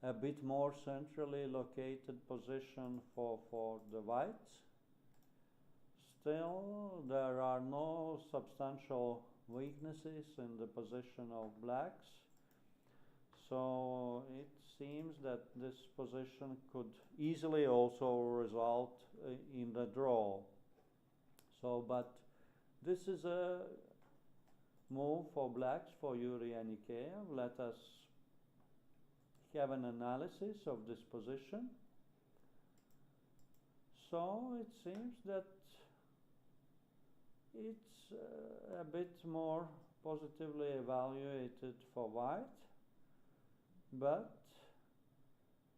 a bit more centrally located position for the whites. Still, there are no substantial weaknesses in the position of blacks. So it seems that this position could easily also result in the draw. So, but this is a move for blacks for Yuri Anikeyev. Let us have an analysis of this position. So it seems that it's a bit more positively evaluated for white, but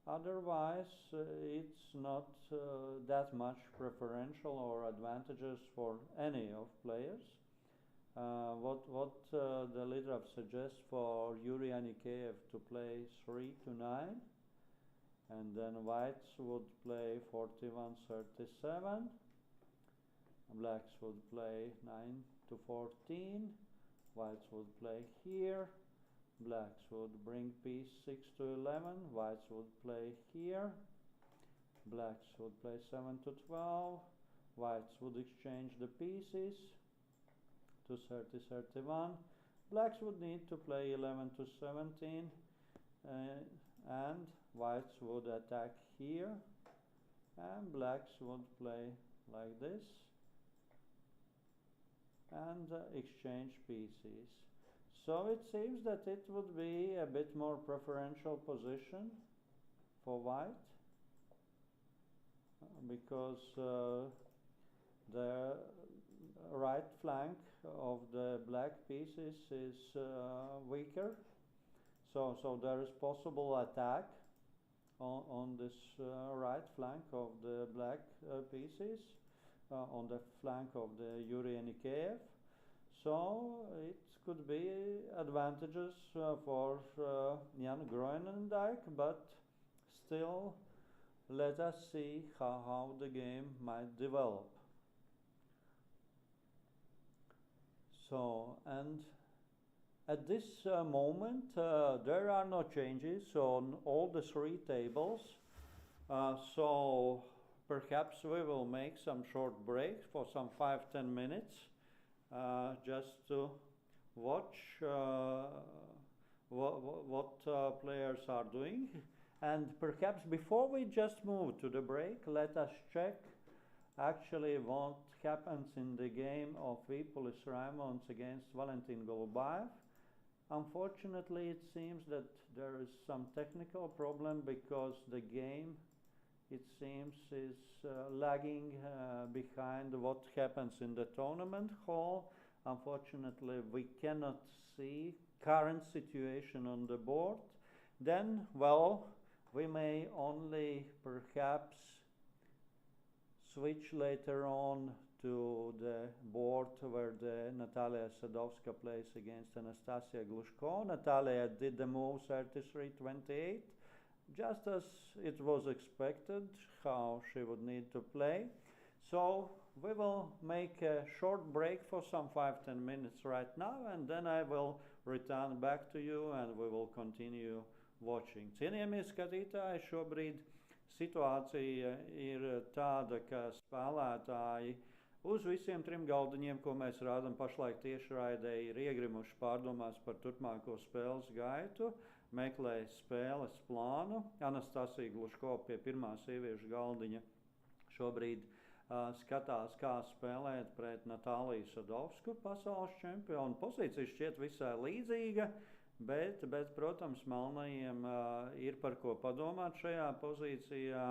Otherwise, it's not that much preferential or advantageous for any of players. What the leader suggests for Yuri Anikeyev to play 3 to 9, and then whites would play 41-37, blacks would play 9 to 14, whites would play here, blacks would bring piece 6 to 11, whites would play here, blacks would play 7 to 12, whites would exchange the pieces to 30-31, blacks would need to play 11 to 17, and whites would attack here, and blacks would play like this and exchange pieces. So it seems that it would be a bit more preferential position for white, because the right flank of the black pieces is weaker. So there is possible attack on this right flank of the black pieces, on the flank of the Yuri Anikeyev. So it could be advantageous for Jan Groenendijk, but still let us see how the game might develop. So, and at this moment there are no changes on all the 3 tables, so perhaps we will make some short break for some 5-10 minutes just to watch what players are doing. And perhaps before we just move to the break, let us check actually what happens in the game of Vipulis Raimonds against Valentin Golubayev. Unfortunately, it seems that there is some technical problem, because the game, it seems, is lagging behind what happens in the tournament hall. Unfortunately, we cannot see current situation on the board. Then, well, we may only perhaps switch later on to the board where the Natalia Sadovska plays against Anastasia Glushko. Natalia did the move 33-28, just as it was expected how she would need to play. So we will make a short break for some 5-10 minutes right now, and then I will return back to you and we will continue watching. Cienījamie skatītāji, šobrīd situācija ir tāda, ka spēlētāji uz visiem 3 galdiņiem, ko mēs rādam pašlaik tiešraidē, ir iegrimuši pārdomās par turpmāko spēles gaitu, meklē spēles plānu. Anastasija Gluško pie pirmā sieviešu galdiņa šobrīd skatās, kā spēlēt pret Natāliju Sadovsku, pasaules čempionu. Pozīcija šķiet visai līdzīga, bet protams, melnajiem ir par ko padomāt šajā pozīcijā,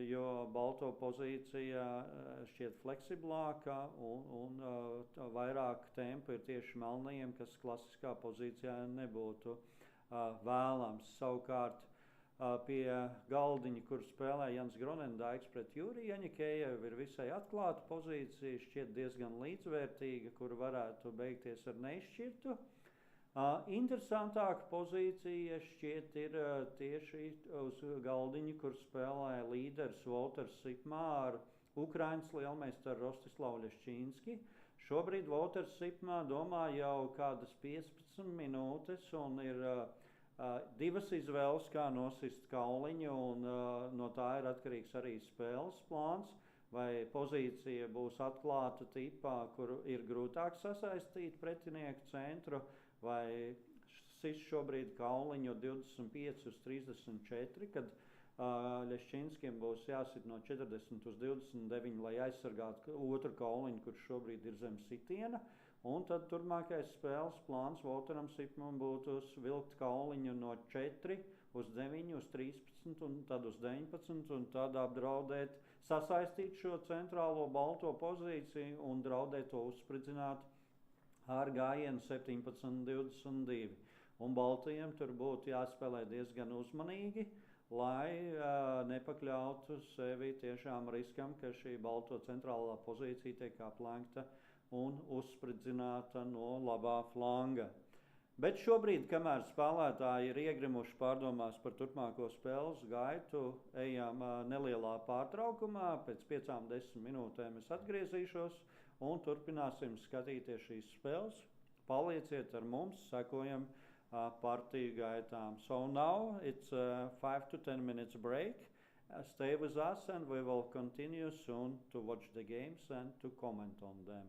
jo balto pozīcija šķiet fleksiblāka un vairāk tempu ir tieši melnajiem, kas klasiskā pozīcijā nebūtu vēlams. Savukārt pie galdiņa, kur spēlē Jans Groenendijks pret Juriju Anikejevu, ir visai atklāta pozīcija, šķiet diezgan līdzvērtīga, kur varētu beigties ar neizšķirtu. Interesantāka pozīcija šķiet ir tieši uz galdiņa, kur spēlē līderis Walters Sipmā ar Ukrainas lielmeistaru Rostislavu Ļeščīnski. Šobrīd Walters Sipmā domā jau kādas 15 minūtes un ir 2 izvēles, kā nosist kauliņu, un no tā ir atkarīgs arī spēles plāns, vai pozīcija būs atklāta tipā, kur ir grūtāk sasaistīt pretinieku centru, vai sis šobrīd kauliņu 25-34, kad Ļeščīnskim būs jāsit no 40 uz 29, lai aizsargātu otru kauliņu, kurš šobrīd ir zem sitiena. Un tad turpmākais spēles plāns Walteram Sipmam būtu vilkt kauliņu no 4 uz 9, uz 13 un tad uz 19 un tad apdraudēt, sasaistīt šo centrālo balto pozīciju un draudēt to uzspridzināt ar gājienu 17-22. Un baltajiem tur būtu jāspēlē diezgan uzmanīgi, lai nepakļautu sevi tiešām riskam, ka šī balto centrālā pozīcija tiek aplenkta un uzspridzināta no labā flanga. Bet šobrīd, kamēr spēlētāji ir iegrimuši pārdomās par turpmāko spēles gaitu, ejam nelielā pārtraukumā, pēc 5-10 minūtēm es atgriezīšos un turpināsim skatīties šīs spēles. Palieciet ar mums, sekojam partiju gaitām. So now it's a 5 to 10 minutes break. Stay with us and we will continue soon to watch the games and to comment on them.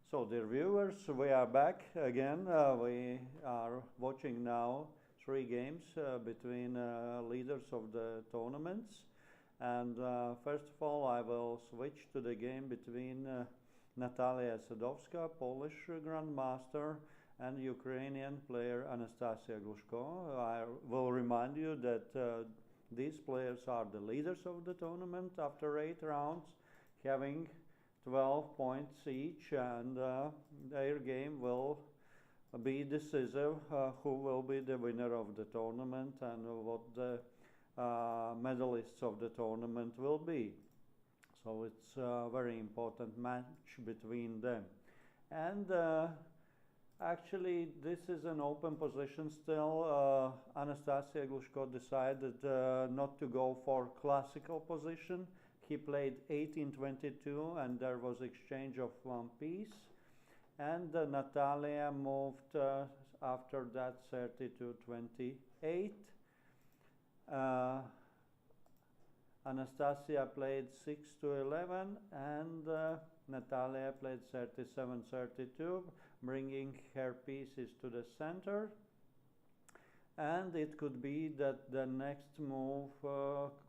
So, dear viewers, we are back again. We are watching now 3 games between leaders of the tournaments. And first of all, I will switch to the game between Natalia Sadovska, Polish Grandmaster, and Ukrainian player Anastasia Glushko. I will remind you that these players are the leaders of the tournament after 8 rounds, having 12 points each, and their game will be decisive, who will be the winner of the tournament and what the medalists of the tournament will be. So it's a very important match between them. And actually this is an open position still. Anastasia Glushko decided not to go for classical position. He played 18-22 and there was exchange of 1 piece. And Natalia moved after that 30-28. Anastasia played 6-11 and Natalia played 37-32, bringing her pieces to the center. And it could be that the next move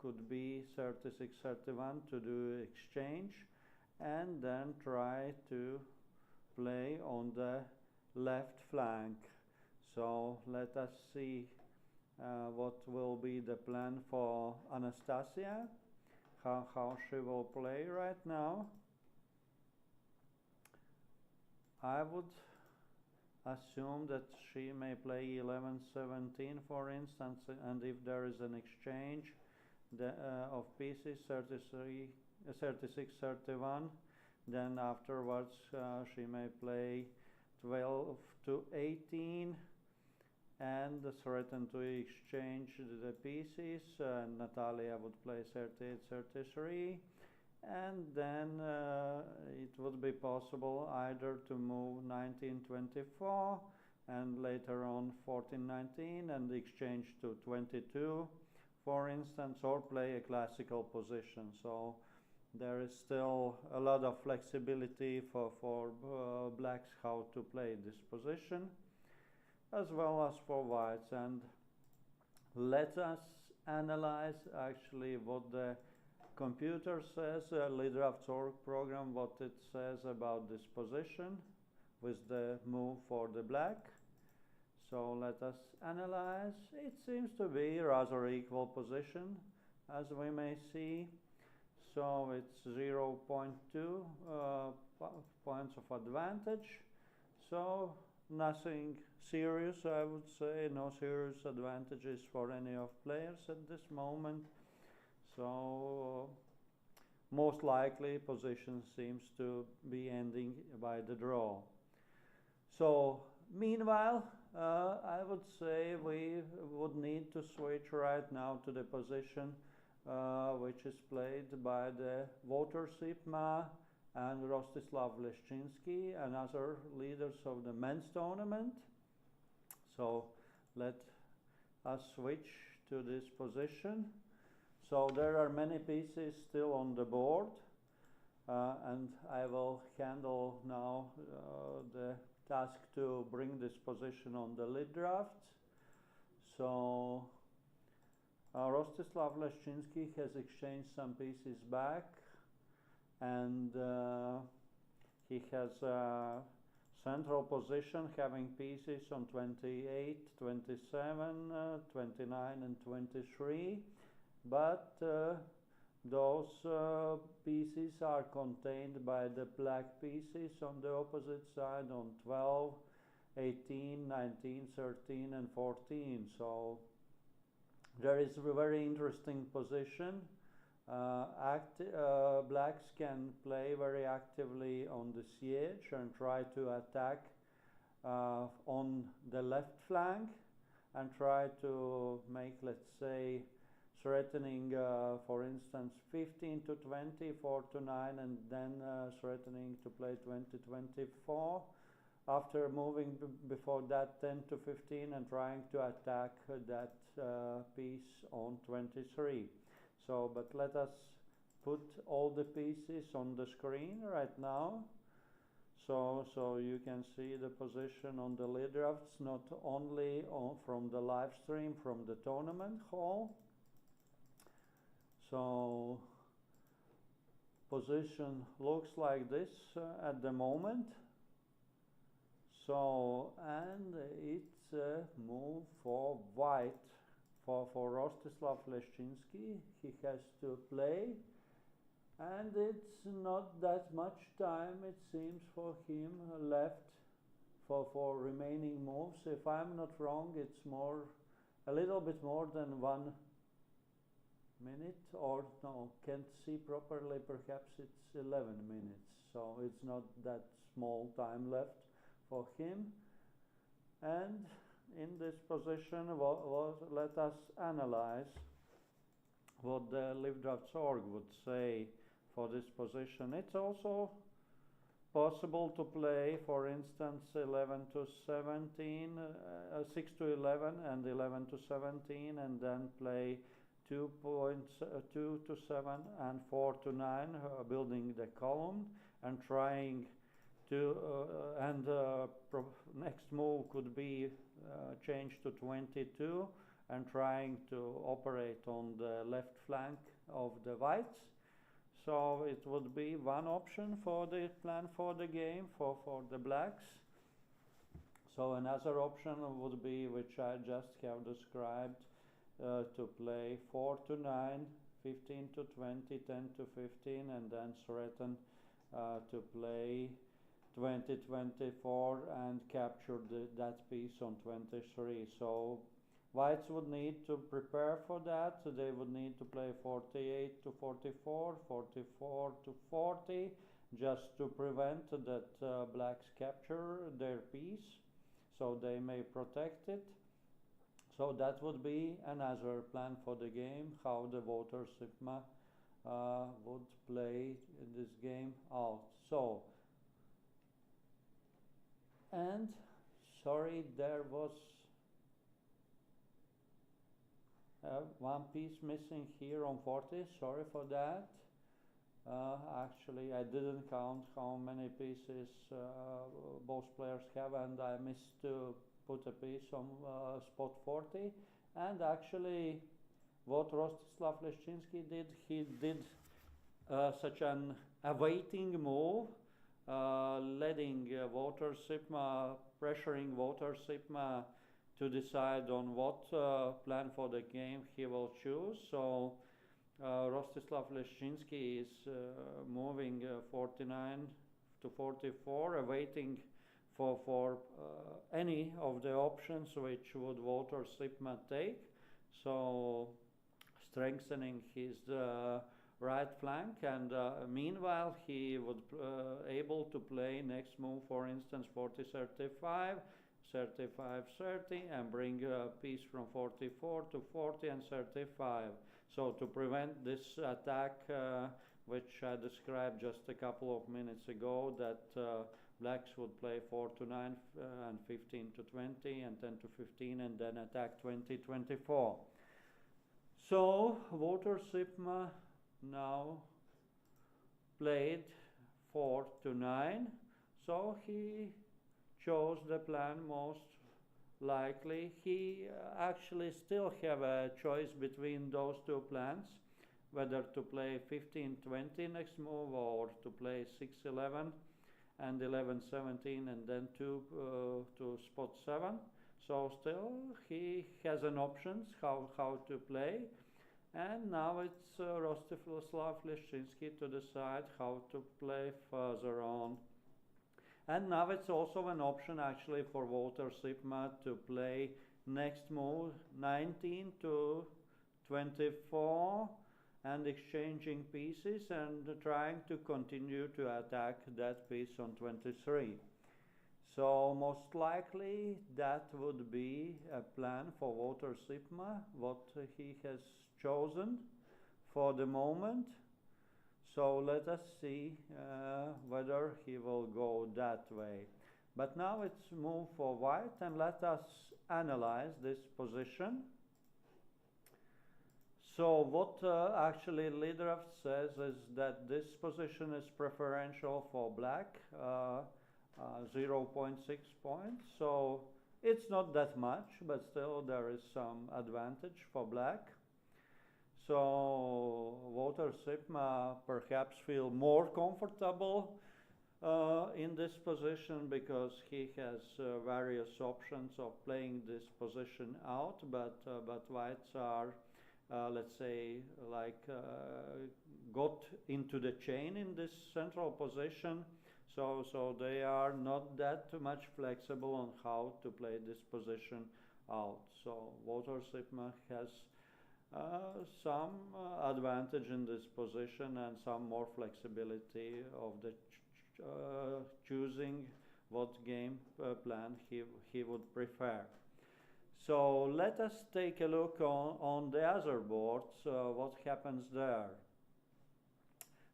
could be 36-31 to do exchange and then try to play on the left flank. So let us see what will be the plan for Anastasia, how she will play right now. I would assume that she may play 11-17 for instance, and if there is an exchange of pieces 36-31, then afterwards she may play 12-18 and threaten to exchange the pieces. Natalia would play 38-33. And then it would be possible either to move 19-24 and later on 14-19 and exchange to 22, for instance, or play a classical position. So there is still a lot of flexibility for blacks how to play this position, as well as for whites. And let us analyze actually what the computer says, Leadrafts.org program, what it says about this position with the move for the black. So let us analyze. It seems to be rather equal position, as we may see. So it's 0.2 points of advantage. So nothing serious, I would say, no serious advantages for any of players at this moment. So most likely position seems to be ending by the draw. So meanwhile, I would say we would need to switch right now to the position which is played by the Walter Sipma and Rostislav Leszczynski and other leaders of the men's tournament. So let us switch to this position. So there are many pieces still on the board, and I will handle now the task to bring this position on the lead drafts. So Rostislav Leszczynski has exchanged some pieces back, and he has a central position having pieces on 28, 27, 29 and 23. But those pieces are contained by the black pieces on the opposite side on 12, 18, 19, 13 and 14. So there is a very interesting position. Blacks can play very actively on the siege and try to attack on the left flank and try to make, let's say, threatening, for instance, 15-20, 4-9, and then threatening to play 20-24. After moving before that 10-15 and trying to attack that piece on 23. So, but let us put all the pieces on the screen right now. So you can see the position on the lead drafts not only from the live stream from the tournament hall. So position looks like this at the moment. So, and it's a move for white for Rostislav Leszczynski. He has to play, and it's not that much time, it seems, for him left for remaining moves. If I'm not wrong, it's a little bit more than 1 minute, or no, can't see properly, perhaps it's 11 minutes, so it's not that small time left for him. And in this position, let us analyze what the LiveDrafts.org would say for this position. It's also possible to play, for instance, 11 to 17, 6 to 11 and 11 to 17, and then play 2 to 7 and 4 to 9, building the column and trying to, next move could be changed to 22 and trying to operate on the left flank of the whites. So it would be one option for the plan for the game for the blacks. So another option would be, which I just have described, to play 4 to 9, 15 to 20, 10 to 15, and then threaten to play 20, 24 and capture that piece on 23. So whites would need to prepare for that. So they would need to play 48 to 44, 44 to 40, just to prevent that blacks capture their piece, so they may protect it. So that would be another plan for the game, how the voter Sigma would play this game out. So, and sorry, there was one piece missing here on 40, sorry for that. Actually, I didn't count how many pieces both players have, and I missed to put a piece on spot 40. And actually, what Rostislav Leszczynski did, he did such an awaiting move, letting voter Sigma, pressuring voter Sigma to decide on what plan for the game he will choose. So Rostislav Leszczynski is moving 49 to 44, awaiting for any of the options which would voter Sigma take. So strengthening his right flank, and meanwhile he would able to play next move, for instance 40 35, 35 30, and bring a piece from 44 to 40 and 35. So to prevent this attack which I described just a couple of minutes ago, that blacks would play 4 to 9 and 15 to 20 and 10 to 15 and then attack 20 24. So voter Sigma now played 4 to 9, so he chose the plan most likely. He actually still have a choice between those two plans, whether to play 15-20 next move or to play 6-11 and 11-17 and then to spot 7. So still he has an options how to play, and now it's Rostislav Leszczynski to decide how to play further on. And now it's also an option actually for voter Sigma to play next move 19 to 24 and exchanging pieces and trying to continue to attack that piece on 23. So most likely that would be a plan for voter Sigma, what he has chosen for the moment. So let us see whether he will go that way. But now it's move for white, and let us analyze this position. So what actually LiveDrafts says is that this position is preferential for black. 0.6 points. So it's not that much, but still there is some advantage for black. So Walter Sipma perhaps feel more comfortable in this position because he has various options of playing this position out, but whites are, let's say, like got into the chain in this central position, so they are not that much flexible on how to play this position out. So Walter Sipma has some advantage in this position and some more flexibility of the choosing what game plan he would prefer. So let us take a look on the other boards, what happens there.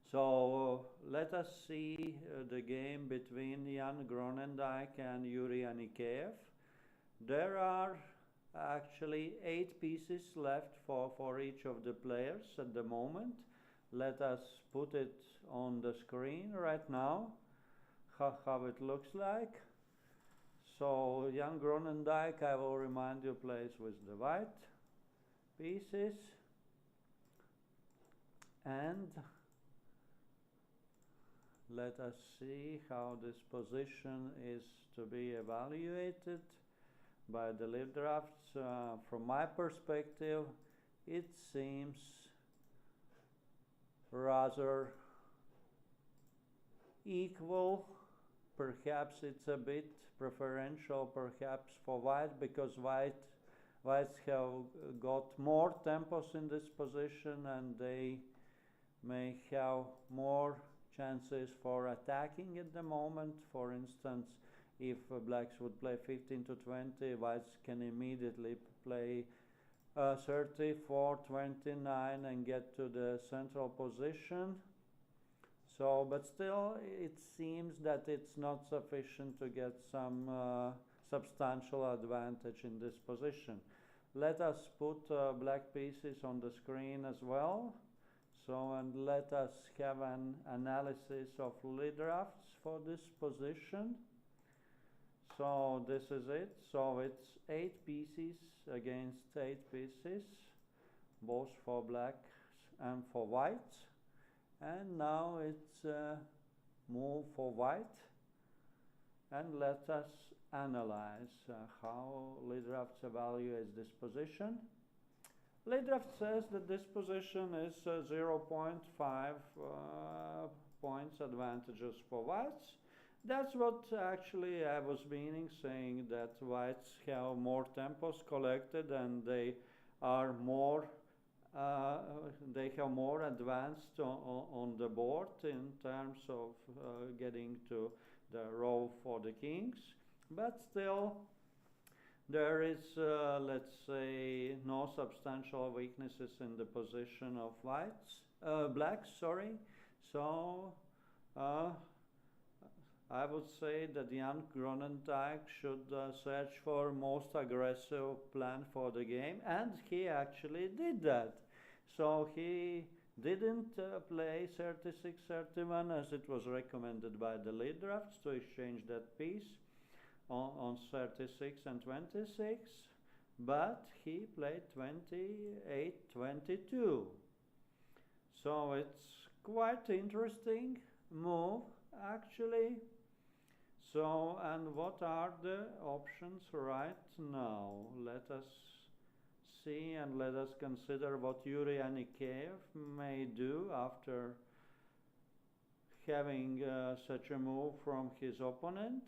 So let us see the game between Jan Groenendijk and Yuri Anikeev. There are actually 8 pieces left for each of the players at the moment. Let us put it on the screen right now, how it looks like. So Jan Groenendijk, I will remind you, plays with the white pieces, and let us see how this position is to be evaluated by the lead drafts. From my perspective, it seems rather equal. Perhaps it's a bit preferential perhaps for white, because whites have got more tempos in this position and they may have more chances for attacking at the moment. For instance, if blacks would play 15 to 20, whites can immediately play 34, 29 and get to the central position. So, but still, it seems that it's not sufficient to get some substantial advantage in this position. Let us put black pieces on the screen as well. So, and let us have an analysis of lead drafts for this position. So this is it. So it's 8 pieces against 8 pieces, both for blacks and for whites. And now it's move for white. And let us analyze how lead drafts evaluates this position. Lead draft says that this position is 0.5 points advantages for whites. That's what actually I was meaning, saying that whites have more tempos collected and they are more, they have more advanced on the board in terms of getting to the row for the kings. But still, there is, let's say, no substantial weaknesses in the position of blacks. Sorry. So I would say that Jan Groenendijk should search for most aggressive plan for the game, and he actually did that. So he didn't play 36-31 as it was recommended by the lead drafts to exchange that piece on 36 and 26, but he played 28-22. So it's quite interesting move actually. So, and what are the options right now? Let us see and let us consider what Yuri Anikeev may do after having such a move from his opponent.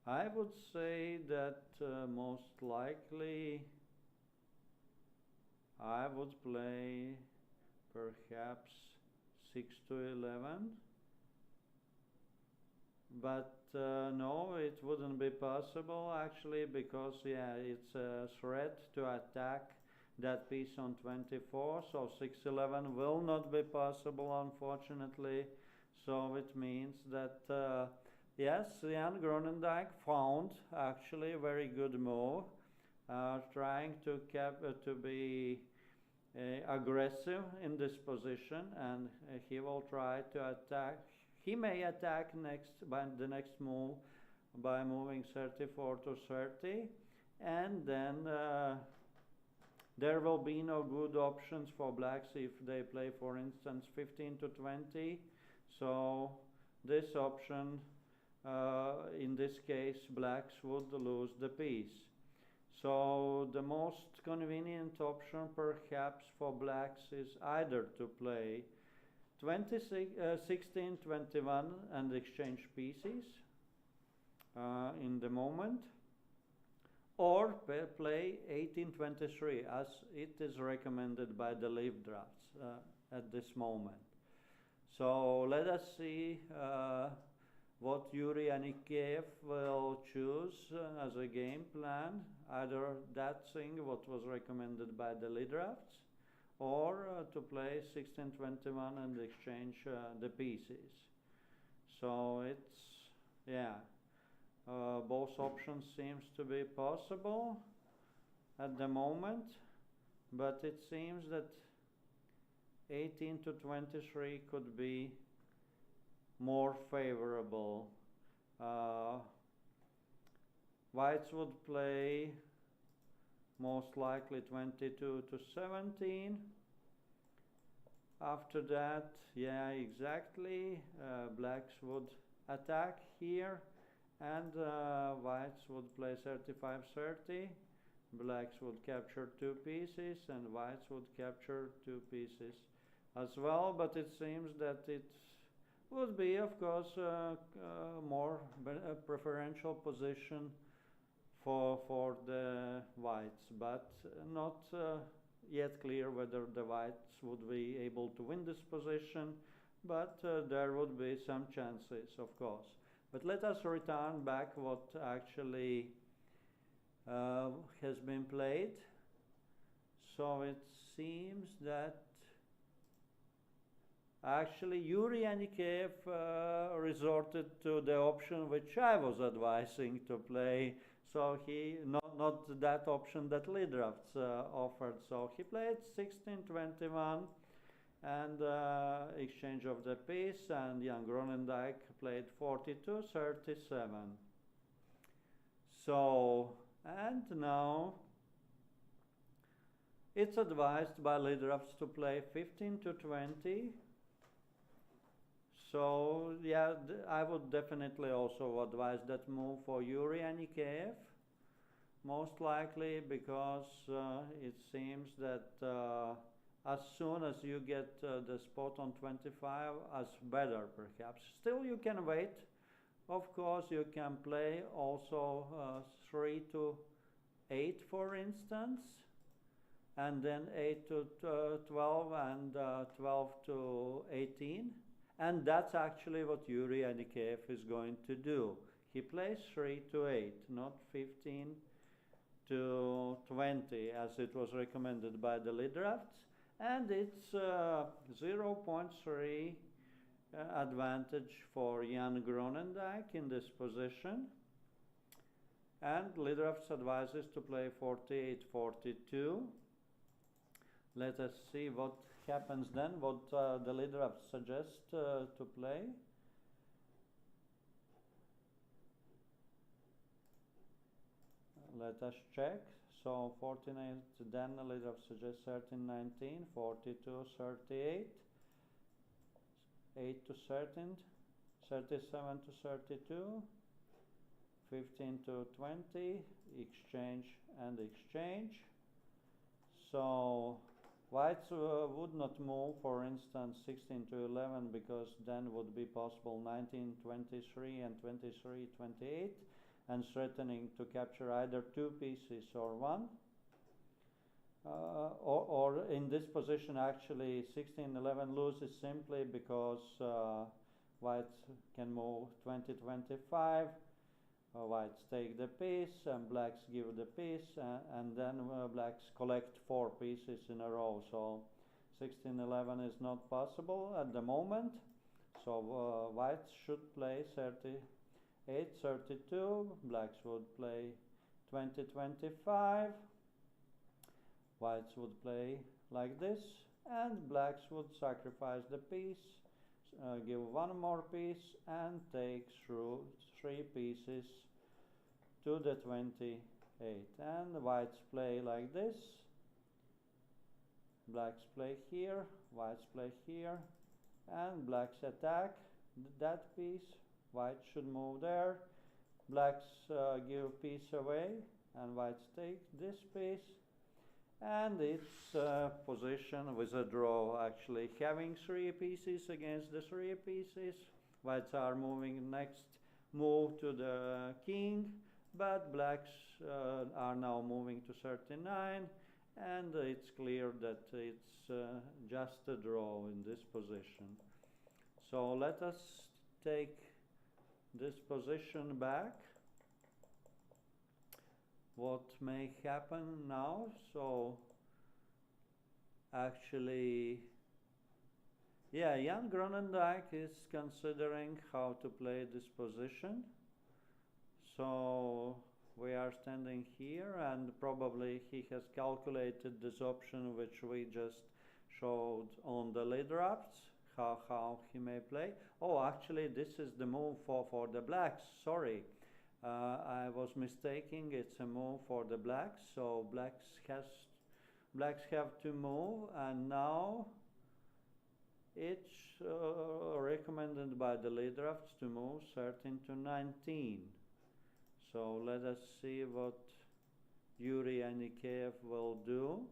I would say that most likely I would play perhaps 6-11. But no, it wouldn't be possible actually, because it's a threat to attack that piece on 24, so 6-11 will not be possible unfortunately. So it means that yes, Jan Groenendijk found actually a very good move, trying to be aggressive in this position, and he will try to attack. he may attack by the next move by moving 34 to 30, and then there will be no good options for blacks if they play, for instance, 15 to 20. So this option, in this case, blacks would lose the piece. So the most convenient option perhaps for blacks is either to play 16, 21 and exchange pieces in the moment, or play 18-23 as it is recommended by the live drafts at this moment. So let us see what Yuri Anikiev will choose as a game plan, either that thing what was recommended by the lead drafts, or to play 16-21 and exchange the pieces. So it's, yeah, both options seems to be possible at the moment, but it seems that 18 to 23 could be more favorable. Whites would play most likely 22 to 17. After that, yeah, exactly, blacks would attack here, and whites would play 35-30. Blacks would capture 2 pieces, and whites would capture 2 pieces as well, but it seems that it would be, of course, more preferential position for the whites, but not yet clear whether the whites would be able to win this position, but there would be some chances, of course. But let us return back what actually has been played. So it seems that actually Yuri Anikiev resorted to the option which I was advising to play. So he, not that option that lead drafts offered. So he played 16-21 and exchange of the piece, and Jan Gronendijk played 42-37. So, and now it's advised by lead drafts to play 15-20. So yeah, I would definitely also advise that move for Yuri Anikiev, most likely because it seems that as soon as you get the spot on 25, as better perhaps. Still you can wait. Of course you can play also 3-8 for instance, and then 8-12 and 12-18. And that's actually what Yuri Anikiev is going to do. He plays 3-8, not 15-20 as it was recommended by the lead drafts. And it's 0.3 advantage for Jan Gronendijk in this position. And lead drafts advises to play 48-42. Let us see what happens then, what the lead drafts suggest to play. Let us check. So 49, then the lead draft suggests 13-19, 42-38, 8-13, 37-32, 15-20, exchange and exchange. So whites would not move, for instance, 16-11, because then would be possible 19-23 and 23-28, and threatening to capture either 2 pieces or 1. Or in this position, actually, 16-11 loses simply because whites can move 20-25. Whites take the piece and blacks give the piece, and then blacks collect 4 pieces in a row. So 16-11 is not possible at the moment. So whites should play 38-32. Blacks would play 20-25. Whites would play like this, and blacks would sacrifice the piece. give one more piece and take through 3 pieces to the 28. And whites play like this. Blacks play here, whites play here, and blacks attack that piece. Whites should move there. Blacks give piece away, and whites take this piece. And it's position with a draw, actually having 3 pieces against the 3 pieces. Whites are moving next move to the king, but blacks are now moving to 39, and it's clear that it's just a draw in this position. So let us take this position back. What may happen now? So actually, yeah, Jan Gronendijk is considering how to play this position. So we are standing here, and probably he has calculated this option which we just showed on the lead drafts, how he may play. Oh, actually this is the move for the blacks, sorry. I was mistaken, it's a move for the blacks, so blacks have to move, and now it's recommended by the lead drafts to move 13 to 19. So let us see what Yuri Anikeyev will do.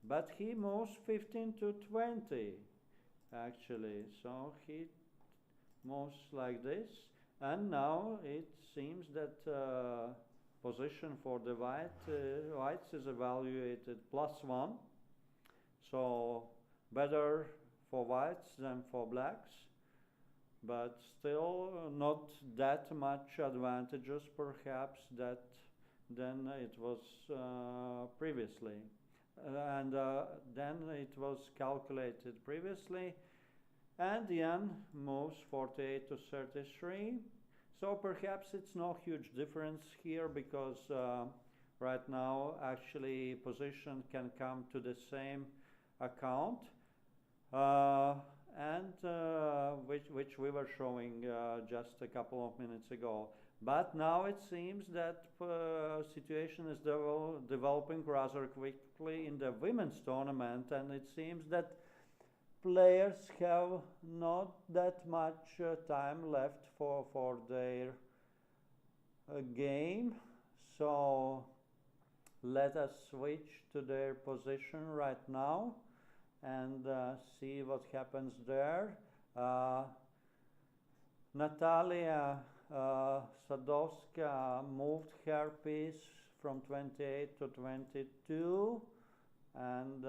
But he moves 15 to 20, actually, so he moves like this. And now it seems that position for the whites is evaluated +1. So better for whites than for blacks, but still not that much advantageous perhaps than it was previously. And then it was calculated previously. And Jan moves 48 to 33. So perhaps it's no huge difference here, because right now actually position can come to the same account, which we were showing just a couple of minutes ago. But now it seems that situation is developing rather quickly in the women's tournament, and it seems that players have not that much time left for their game. So let us switch to their position right now and see what happens there. Natalia Sadowska moved her piece from 28 to 22, and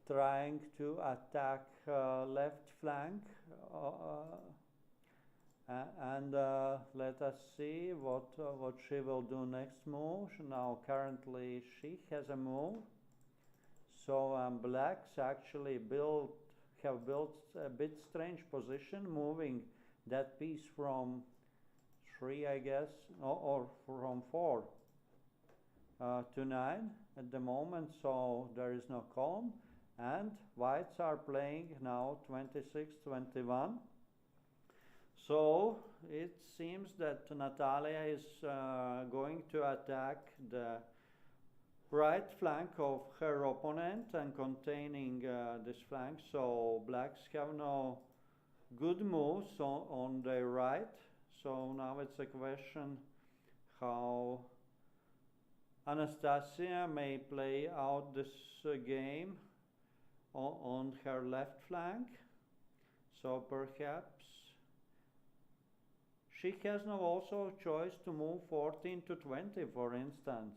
trying to attack left flank, and let us see what she will do next move. Now currently she has a move, so blacks actually have built a bit strange position, moving that piece from 3, I guess, or from 4 to 9 at the moment, so there is no column, and whites are playing now 26-21. So it seems that Natalia is going to attack the right flank of her opponent and containing this flank. So blacks have no good moves on their right. So now it's a question how Anastasia may play out this game on her left flank. So perhaps she has now also choice to move 14 to 20, for instance.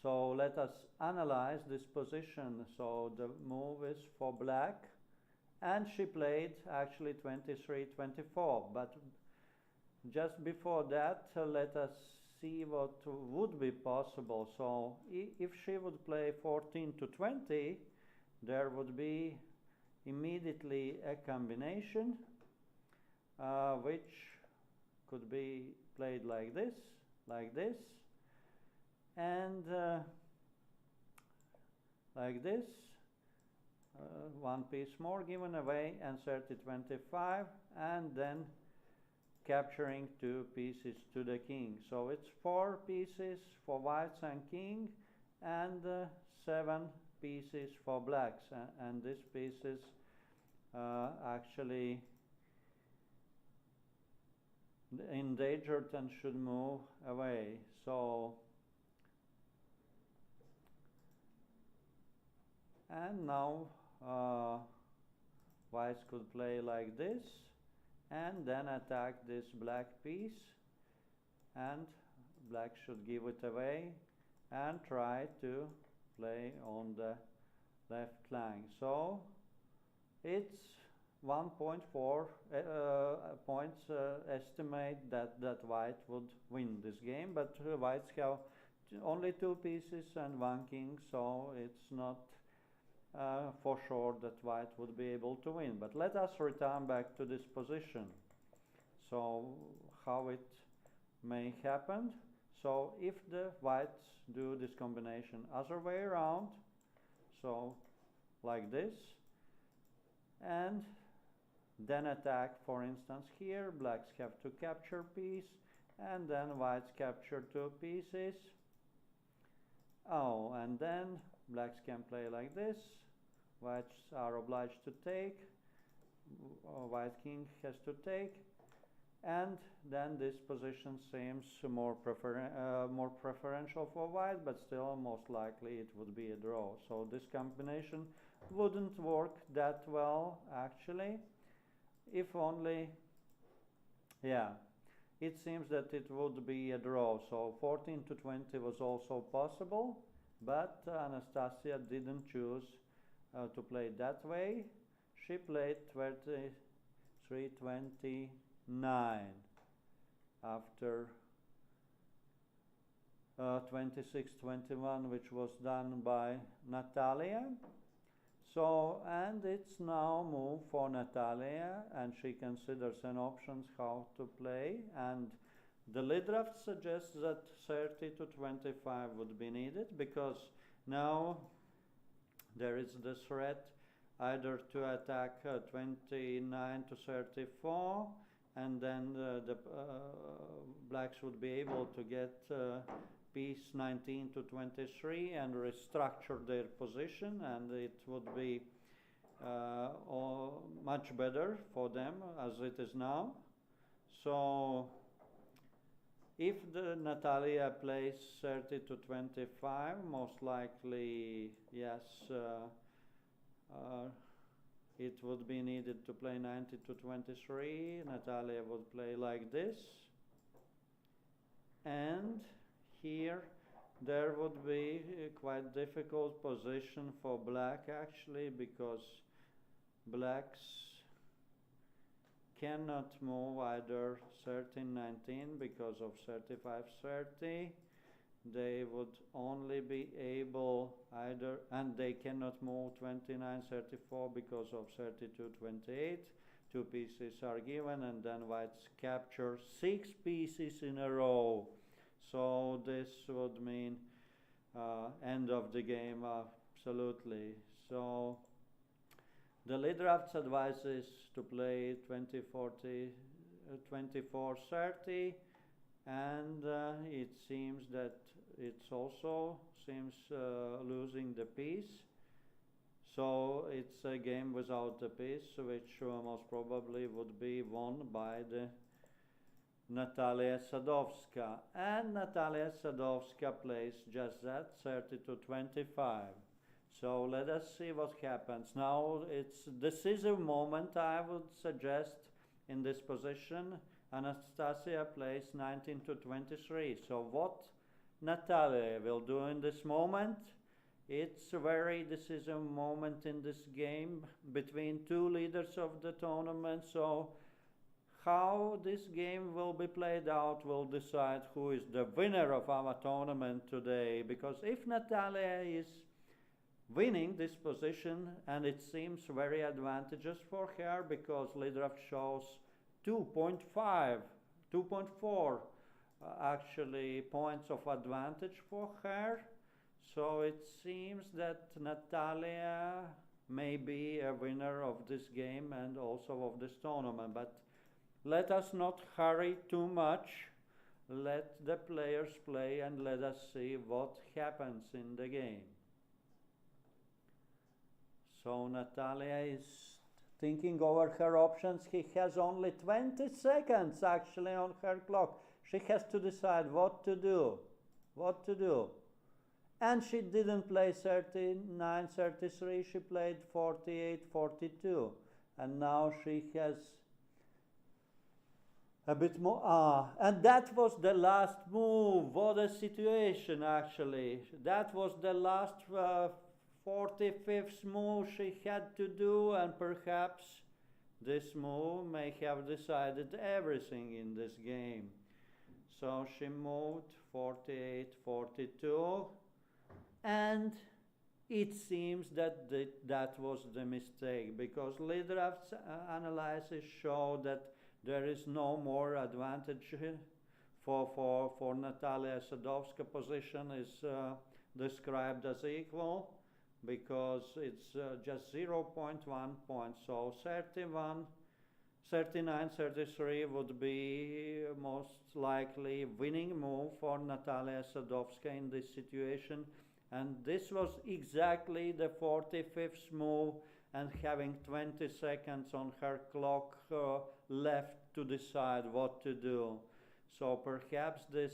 So let us analyze this position. So the move is for black, and she played actually 23-24. But just before that, let us see what would be possible. So if she would play 14 to 20, there would be immediately a combination which could be played like this, and like this. One piece more given away, and 30-25, and then capturing two pieces to the king. So it's 4 pieces for whites and king, and 7 pieces for blacks, and these pieces actually endangered and should move away. So, and now whites could play like this and then attack this black piece, and black should give it away and try to play on the left flank. So it's 1.4 points estimate that white would win this game, but whites have only 2 pieces and 1 king, so it's not for sure that white would be able to win. But let us return back to this position. So how it may happen. So if the whites do this combination other way around, so like this, and then attack, for instance, here, blacks have to capture piece, and then whites capture 2 pieces. Oh, and then blacks can play like this, whites are obliged to take, white king has to take, and then this position seems more preferential for white, but still most likely it would be a draw. So this combination wouldn't work that well actually, if only, yeah, it seems that it would be a draw. So 14-20 was also possible, but Anastasia didn't choose to play that way. She played 23-29 after 26-21, which was done by Natalia. So, and it's now move for Natalia, and she considers an options how to play, and the lead draft suggests that 30-25 would be needed, because now there is the threat either to attack 29-34, and then the blacks would be able to get piece 19-23 and restructure their position, and it would be much better for them as it is now. So if the Natalia plays 30-25, most likely, yes, it would be needed to play 90-23. Natalia would play like this, and here there would be a quite difficult position for black actually, because blacks cannot move either 13-19 because of 35-30. They would only be able either, and they cannot move 29-34 because of 32-28. 2 pieces are given, and then whites capture 6 pieces in a row. So this would mean end of the game, absolutely. So the lead drafts advises to play 24-30, and it seems that it's also seems losing the piece. So it's a game without the piece, which most probably would be won by the Natalia Sadowska, and Natalia Sadowska plays just that, 30-25. So let us see what happens. Now it's decisive moment, I would suggest, in this position. Anastasia plays 19-23. So what Natalia will do in this moment? It's a very decisive moment in this game between 2 leaders of the tournament. So how this game will be played out will decide who is the winner of our tournament today. Because if Natalia is winning this position, and it seems very advantageous for her, because lead draft shows 2.4 actually points of advantage for her. So it seems that Natalia may be a winner of this game and also of this tournament, but let us not hurry too much. Let the players play and let us see what happens in the game. So Natalia is thinking over her options. He has only 20 seconds actually on her clock. She has to decide what to do. What to do. And she didn't play 39-33, she played 48-42. And now she has a bit more. And that was the last move. What a situation, actually. That was the last 45th move she had to do, and perhaps this move may have decided everything in this game. So she moved 48-42, and it seems that that was the mistake, because Lidrav's analysis showed that there is no more advantage for Natalia Sadovska. Position is described as equal because it's just 0.1 points. So 39-33 would be most likely winning move for Natalia Sadovska in this situation. And this was exactly the 45th move, and having 20 seconds on her clock left to decide what to do. So perhaps this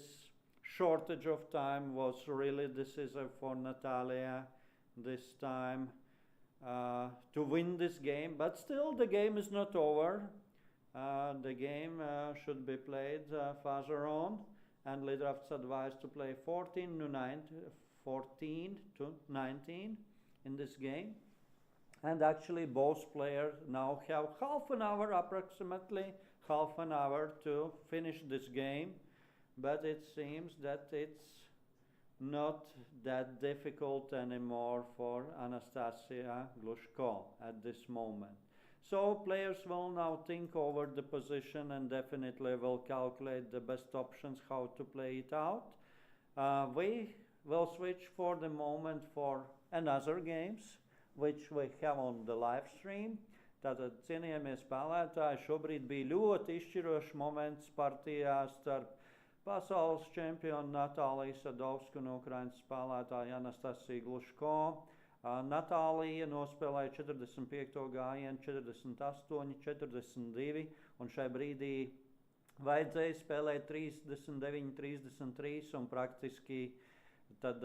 shortage of time was really decisive for Natalia this time to win this game. But still, the game is not over. The game should be played further on, and Lidrav's advised to play 14 to 19 in this game. And actually both players now have approximately half an hour to finish this game, but it seems that it's not that difficult anymore for Anastasia Glushko at this moment. So players will now think over the position and definitely will calculate the best options how to play it out. We will switch for the moment for another games which we have on the live stream. Tātad, cienījamie spēlētāji, šobrīd bija ļoti izšķirošs moments partijā starp pasaules čempionu Natāliju Sadovsku un Ukrainas spēlētāju Anastasiju Gluško. Natālija nospēlēja 45. gājienu 48-42, un šai brīdī vajadzēja spēlēt 39-33, un praktiski tad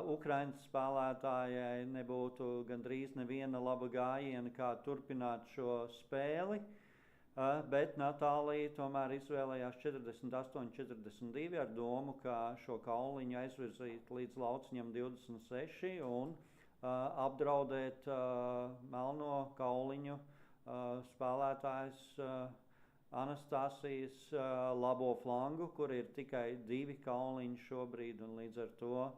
Ukrainas spēlētājai nebūtu gandrīz neviena laba gājiena, kā turpināt šo spēli, bet Natālija tomēr izvēlējās 48-42 ar domu, ka šo kauliņu aizvirzīt līdz lauciņam 26 un apdraudēt melno kauliņu spēlētājs Anastasijas labo flangu, kur ir tikai 2 kauliņi šobrīd, un līdz ar to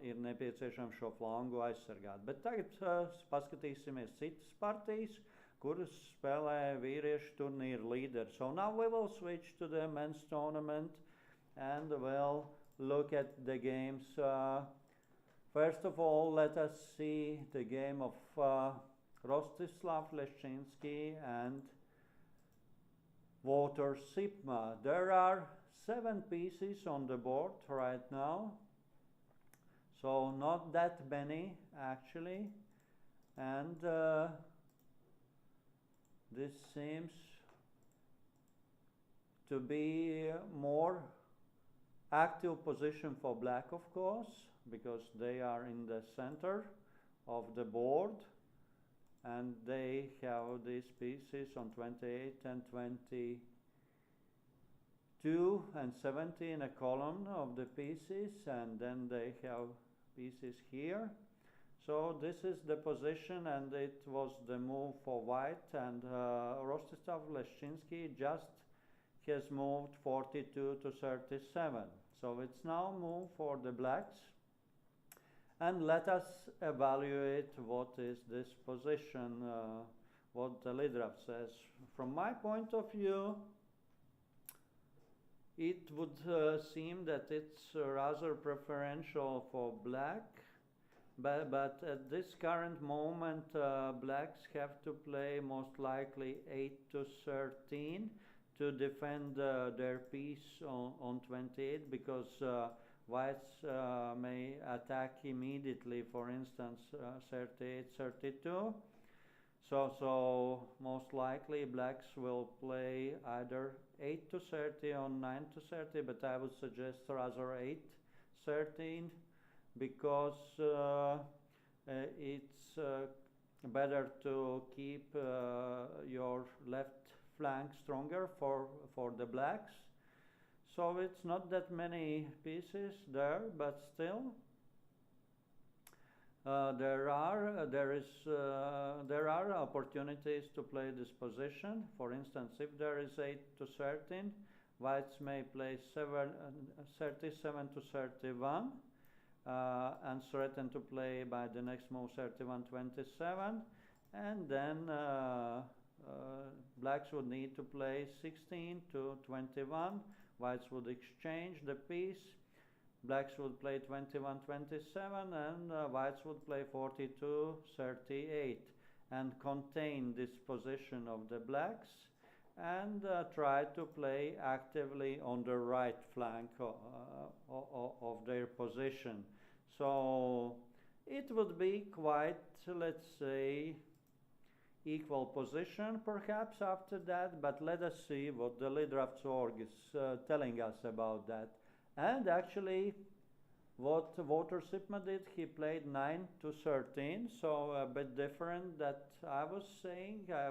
ir nepieciešams šo flangu aizsargāt. Bet tagad paskatīsimies citas partijas, kuras spēlē vīriešu turnīru līderi. So now we will switch to the men's tournament and we'll look at the games. First of all, let us see the game of Rostislav Leszczynski and Walter Sipma. There are 7 pieces on the board right now, so not that many actually, and this seems to be more active position for black, of course, because they are in the center of the board. And they have these pieces on 28 and 22 and 70 in a column of the pieces, and then they have pieces here. So this is the position, and it was the move for white, and Rostislav Leszczynski just has moved 42-37. So it's now move for the blacks. And let us evaluate what is this position, what the Lidrav says. From my point of view, it would seem that it's rather preferential for black, but at this current moment, blacks have to play most likely 8 to 13 to defend their piece on 28, because whites may attack immediately, for instance, 38, 32. So most likely blacks will play either 8 to 30 or 9 to 30, but I would suggest rather 8 13, because it's better to keep your left flank stronger for the blacks. So it's not that many pieces there, but still there are opportunities to play this position. For instance, if there is 8 to 13, whites may play 37 to 31 and threaten to play by the next move 31-27, and then blacks would need to play 16 to 21. Whites would exchange the piece. Blacks would play 21-27, and whites would play 42-38 and contain this position of the blacks, and try to play actively on the right flank of their position. So it would be quite, let's say, equal position perhaps after that, but let us see what the Leadrafts.org is telling us about that. And actually, what Walter Sipma did, he played 9 to 13, so a bit different that I was saying. I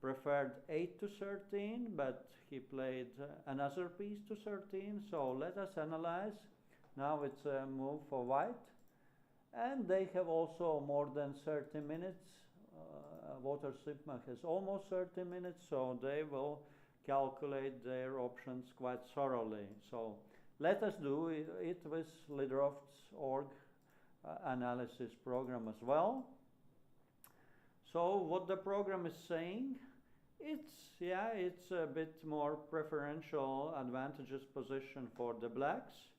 preferred 8 to 13, but he played another piece to 13. So let us analyze. Now it's a move for white, and they have also more than 30 minutes. Walter Sipma has almost 30 minutes, so they will calculate their options quite thoroughly. So let us do it with Leadrafts.org analysis program as well. So what the program is saying, it's a bit more preferential, advantageous position for the blacks,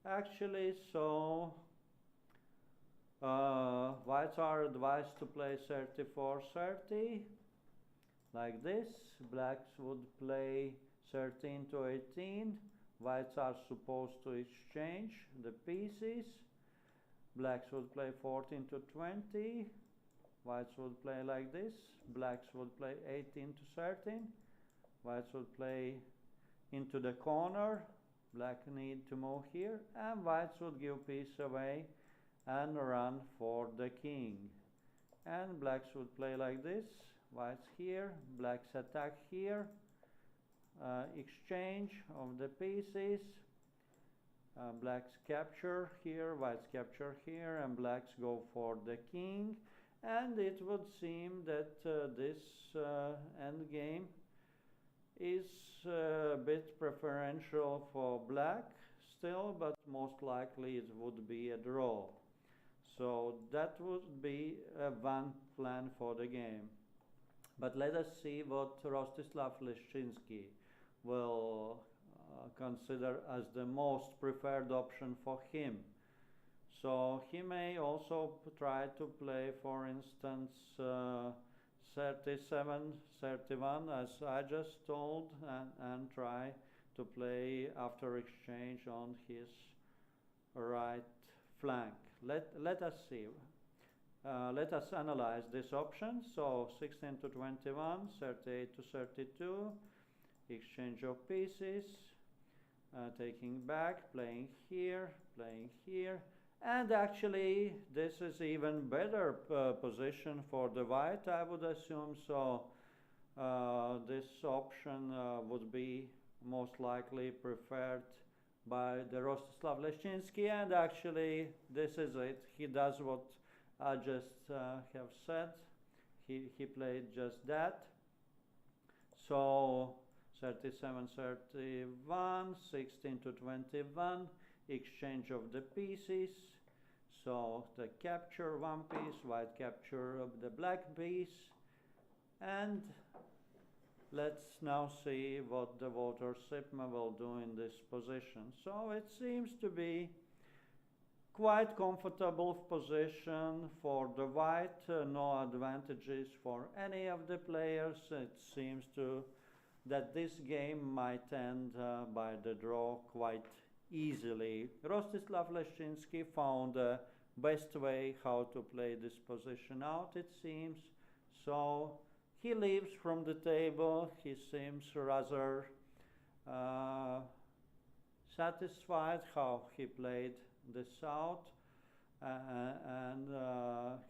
actually. So whites are advised to play 34-30, like this. Blacks would play 13 to 18. Whites are supposed to exchange the pieces. Blacks would play 14 to 20. Whites would play like this. Blacks would play 18 to 13. Whites would play into the corner. Black need to move here, and whites would give piece away and run for the king. And blacks would play like this. Whites here, blacks attack here. Exchange of the pieces. Blacks capture here, whites capture here, and blacks go for the king. And it would seem that this endgame is a bit preferential for black still, but most likely it would be a draw. So that would be one plan for the game. But let us see what Rostislav Leszczynski will consider as the most preferred option for him. So he may also try to play, for instance, 37-31, as I just told, and try to play after exchange on his right flank. Let us see. Let us analyze this option. So 16 to 21, 38 to 32, exchange of pieces, taking back, playing here, and actually this is even better position for the white, I would assume. So this option would be most likely preferred by the Rostislav Leszczynski, and actually this is it. He does what I just have said. He played just that. So 37-31, 16 to 21, exchange of the pieces. So the capture one piece, white capture of the black piece, and Let's now see what the water Sipma will do in this position. So it seems to be quite comfortable position for the white, no advantages for any of the players. It seems to that this game might end by the draw quite easily. Rostislav Leszczynski found the best way how to play this position out, it seems. So he leaves from the table. He seems rather satisfied how he played this out, and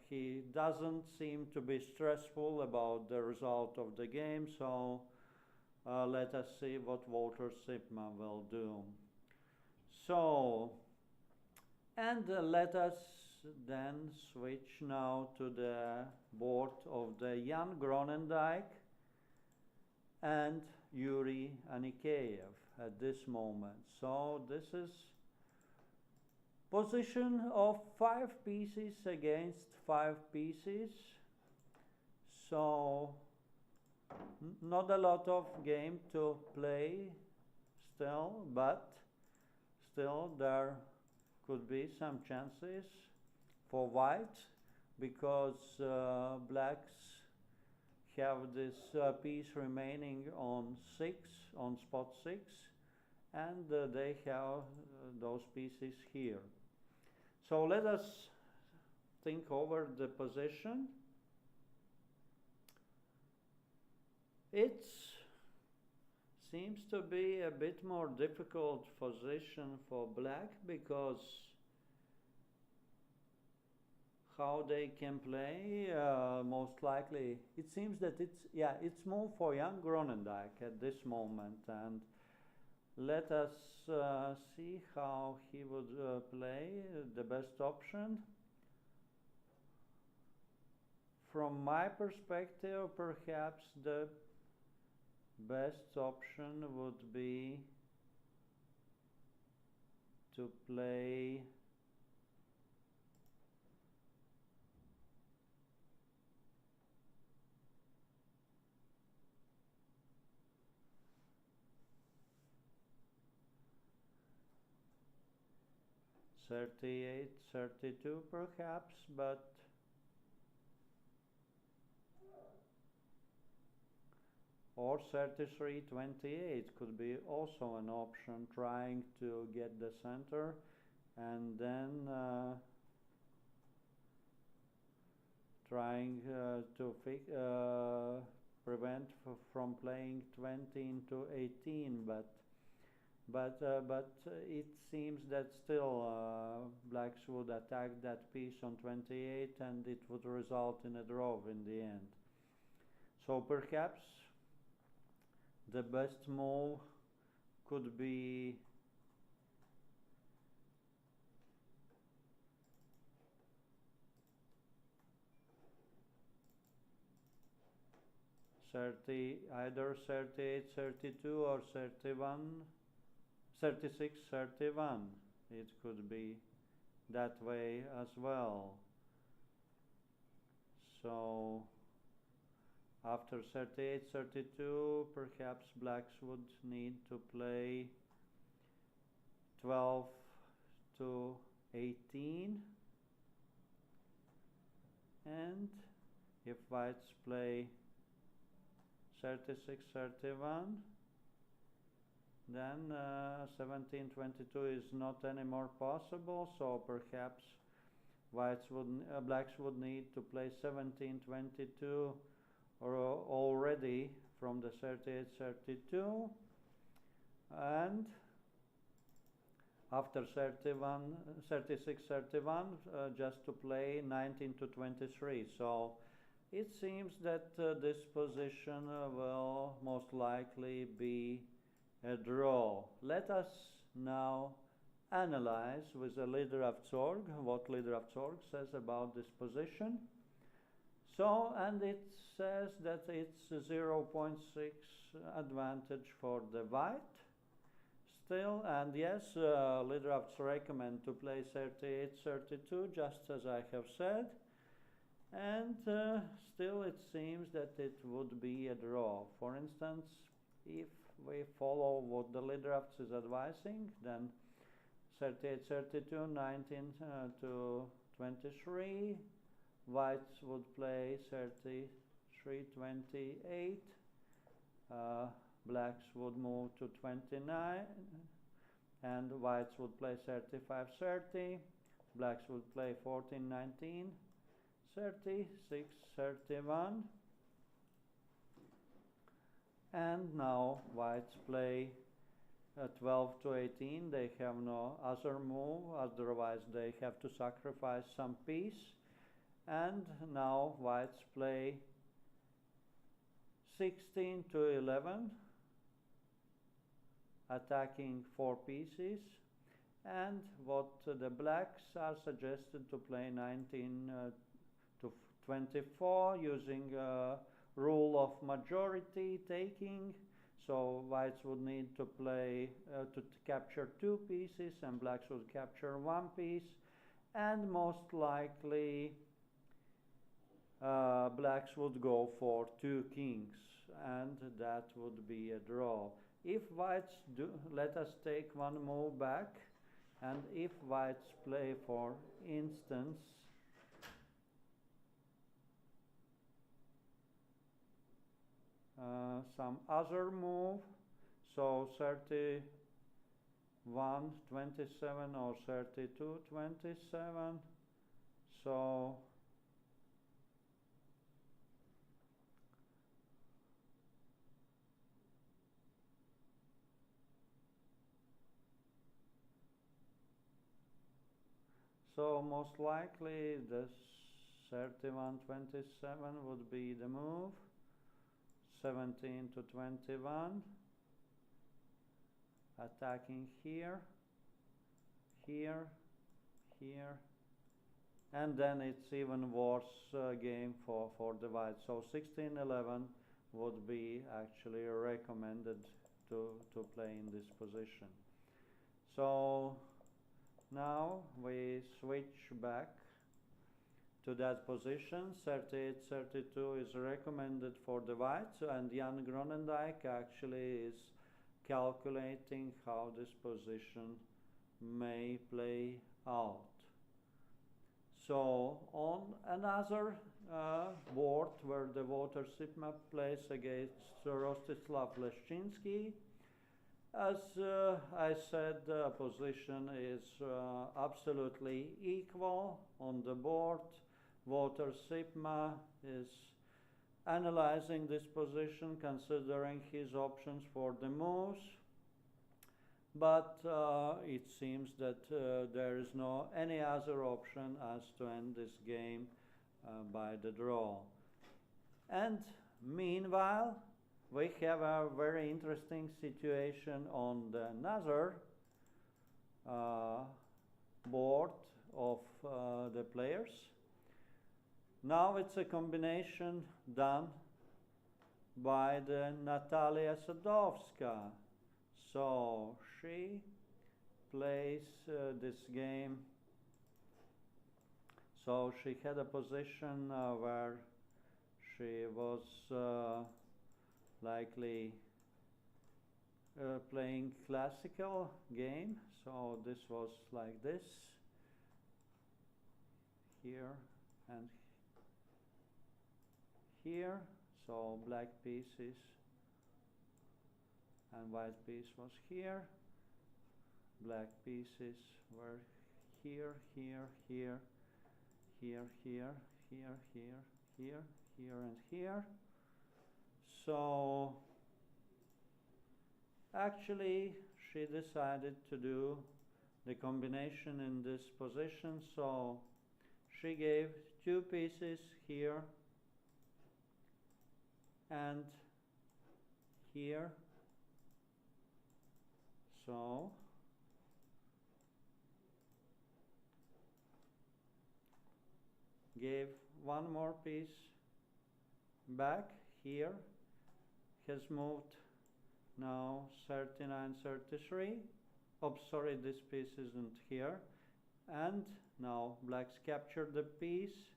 he doesn't seem to be stressful about the result of the game. So let us see what Walter Sipma will do. So, and let us then switch now to the board of the Jan Gronendijk and Yuri Anikeyev at this moment. So this is position of 5 pieces against 5 pieces. So not a lot of game to play still, but still there could be some chances for white, because blacks have this piece remaining on spot 6, and they have those pieces here. So let us think over the position. It seems to be a bit more difficult position for black, because how they can play, most likely it seems that it's more for Jan Gronendijk at this moment, and let us see how he would play the best option. From my perspective, perhaps the best option would be to play (38, 32) perhaps, but or 33, 28 could be also an option, trying to get the center and then trying to prevent from playing 20 into 18, but it seems that still blacks would attack that piece on 28, and it would result in a draw in the end. So perhaps the best move could be either 38, 32 or 31, 36, 31. It could be that way as well. So after 38, 32, perhaps blacks would need to play 12 to 18. And if whites play 36, 31, then 17, 22 is not anymore possible. So perhaps blacks would need to play 17, 22 or already from the 38, 32, and after 31, 36, 31, just to play 19 to 23. So it seems that this position will most likely be a draw. Let us now analyze with the leader of Zorg what leader of Zorg says about this position. So, and it says that it's 0.6 advantage for the white still, and yes, Liderovs recommend to play 38, 32, just as I have said. And still it seems that it would be a draw. For instance, if we follow what the lead drafts is advising, then 38-32, 19 to 23. Whites would play 33-28. Blacks would move to 29, and whites would play 35-30. Blacks would play 14-19, 36-31. And now whites play 12-18. They have no other move, otherwise they have to sacrifice some piece. And now whites play 16-11, attacking 4 pieces. And what the blacks are suggested to play 19 to 24 using rule of majority taking. So whites would need to play to capture 2 pieces, and blacks would capture 1 piece, and most likely blacks would go for 2 kings, and that would be a draw. If whites do, let us take one move back, and if whites play, for instance, some other move, so 31-27 or 32-27, so most likely this 31-27 would be the move. 17-21, attacking here, here, here, and then it's even worse game for the whites. So 16-11 would be actually recommended to play in this position. So now we switch back to that position. 38-32 is recommended for the whites, and Jan Gronendijk actually is calculating how this position may play out. So on another board where the Walter Sipma plays against Rostislav Leszczynski, as I said, the position is absolutely equal on the board. Walter Sipma is analyzing this position, considering his options for the moves, but it seems that there is no any other option as to end this game by the draw. And meanwhile, we have a very interesting situation on another board of the players. Now it's a combination done by the Natalia Sadowska. So she plays this game. So she had a position where she was likely playing classical game. So this was like this, here and here. So black pieces and white piece was here. Black pieces were here, here, here, here, here, here, here, here, here, and here. So actually she decided to do the combination in this position. So she gave 2 pieces here and here. So gave 1 more piece back here, has moved now 39-33. Oh, sorry, this piece isn't here. And now blacks captured the piece,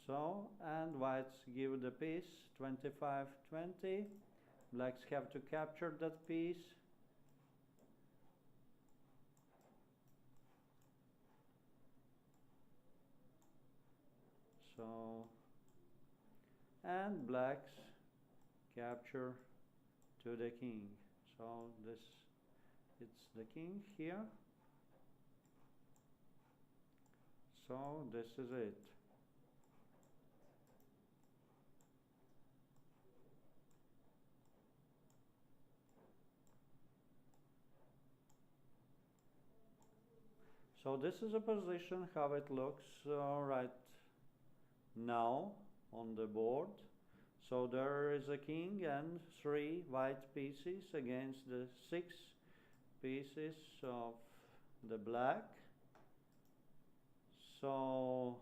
So, and whites give the piece 25-20. Blacks have to capture that piece. So, and blacks capture to the king. So this, it's the king here. So this is it. So this is a position how it looks right now on the board. So there is a king and 3 white pieces against the 6 pieces of the black. So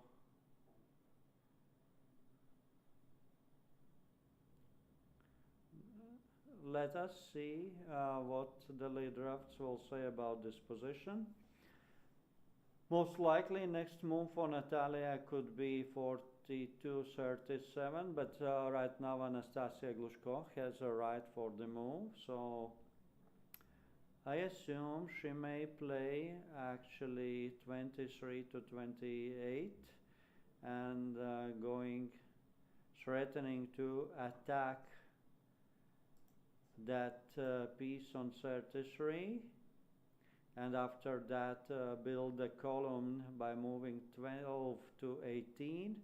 let us see what the lead drafts will say about this position. Most likely next move for Natalia could be 42-37, but right now Anastasia Glushko has a right for the move, so I assume she may play actually 23-28 and threatening to attack that piece on 33, and after that build a column by moving 12-18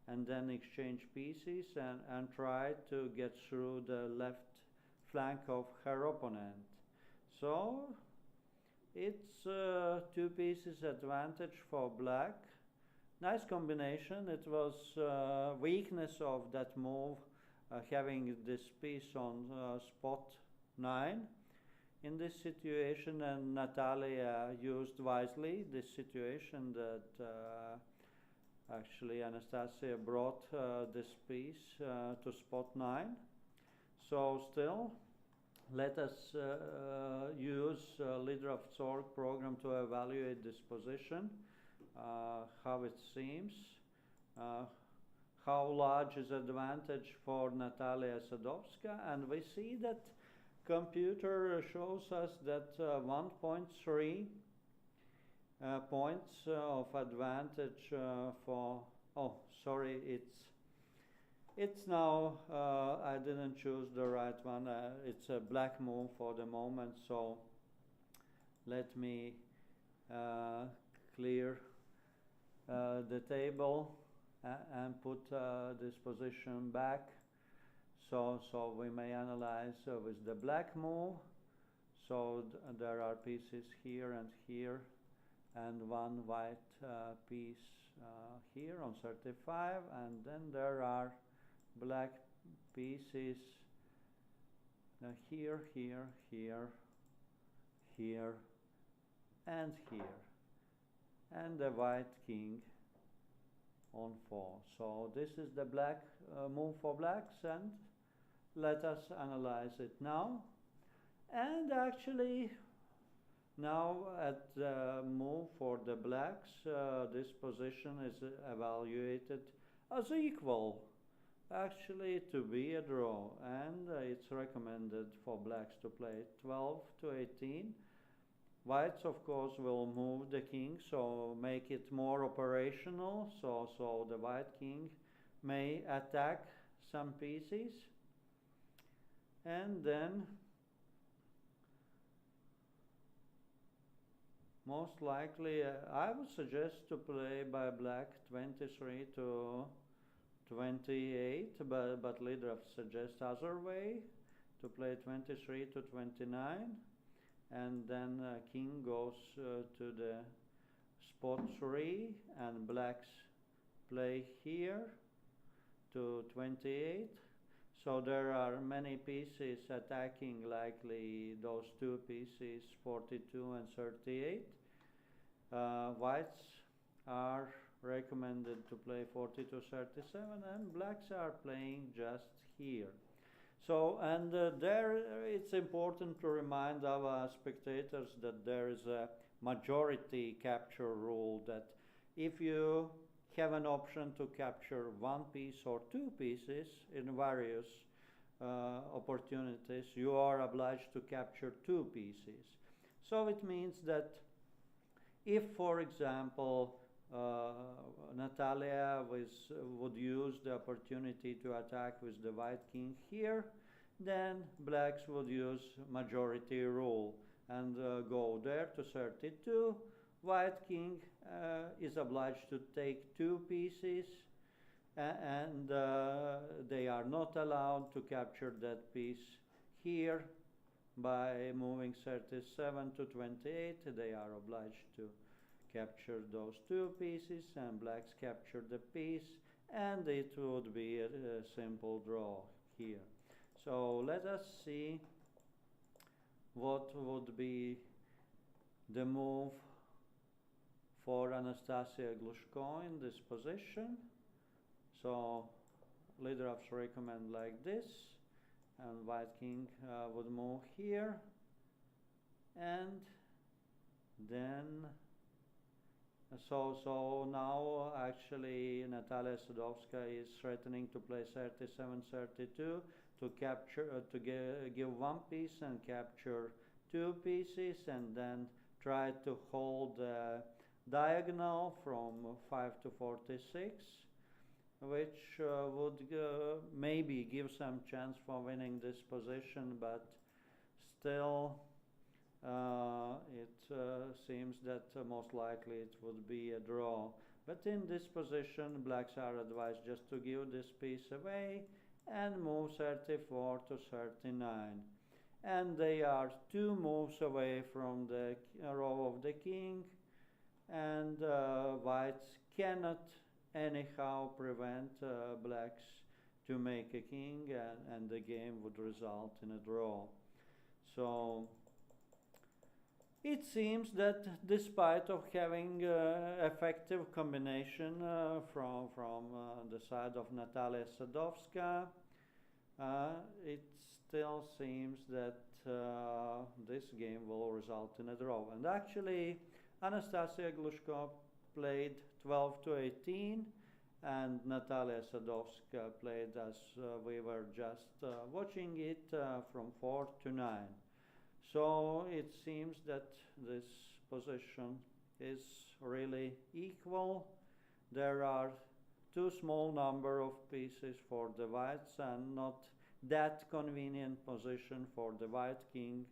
and then exchange pieces and try to get through the left flank of her opponent. So it's 2 pieces advantage for black. Nice combination. It was weakness of that move, having this piece on spot 9 in this situation, and Natalia used wisely this situation that actually Anastasia brought this piece to spot 9. So still, let us use Leader of Zorg program to evaluate this position, how it seems, how large is advantage for Natalia Sadovska, and we see that computer shows us that 1.3 points of advantage for, oh sorry, it's now, I didn't choose the right one, it's a black move for the moment, so let me clear the table and put this position back, so we may analyze with the black move. So there are pieces here and here, and 1 white piece here on 35, and then there are black pieces here, here, here, here, and here, and the white king on 4. So this is the black move for blacks, and let us analyze it now. And actually now at the move for the blacks, this position is evaluated as equal, actually to be a draw, and it's recommended for blacks to play 12-18. Whites of course will move the king, so make it more operational, so the white king may attack some pieces, and then most likely I would suggest to play by black 23-28, but leader suggests other way, to play 23-29, and then king goes to the spot 3, and blacks play here to 28. So there are many pieces attacking, likely those 2 pieces, 42 and 38. Whites are recommended to play 40-37, and blacks are playing just here. So, and there it's important to remind our spectators that there is a majority capture rule, that if you have an option to capture one piece or two pieces in various opportunities. You are obliged to capture two pieces. So it means that if, for example, Natalia would use the opportunity to attack with the white king here, then blacks would use majority rule and go there to 32. White king is obliged to take two pieces, and they are not allowed to capture that piece here. By moving 37 to 28, they are obliged to capture those two pieces, and blacks capture the piece, and it would be a simple draw here. So let us see what would be the move for Anastasia Glushko in this position. So leader ups recommend like this, and white king would move here, and then so now actually Natalia Sadovska is threatening to play 37-32 to capture to give one piece and capture two pieces, and then try to hold the diagonal from 5 to 46, which would maybe give some chance for winning this position, but still it seems that most likely it would be a draw. But in this position, blacks are advised just to give this piece away and move 34 to 39. And they are two moves away from the row of the king, and whites cannot anyhow prevent blacks to make a king, and the game would result in a draw. So it seems that despite of having effective combination from the side of Natalia Sadovska, it still seems that this game will result in a draw. And actually, Anastasia Glushko played 12 to 18, and Natalia Sadovska played, as we were just watching it, from 4 to 9. So it seems that this position is really equal. There are too small number of pieces for the whites, and not that convenient position for the white king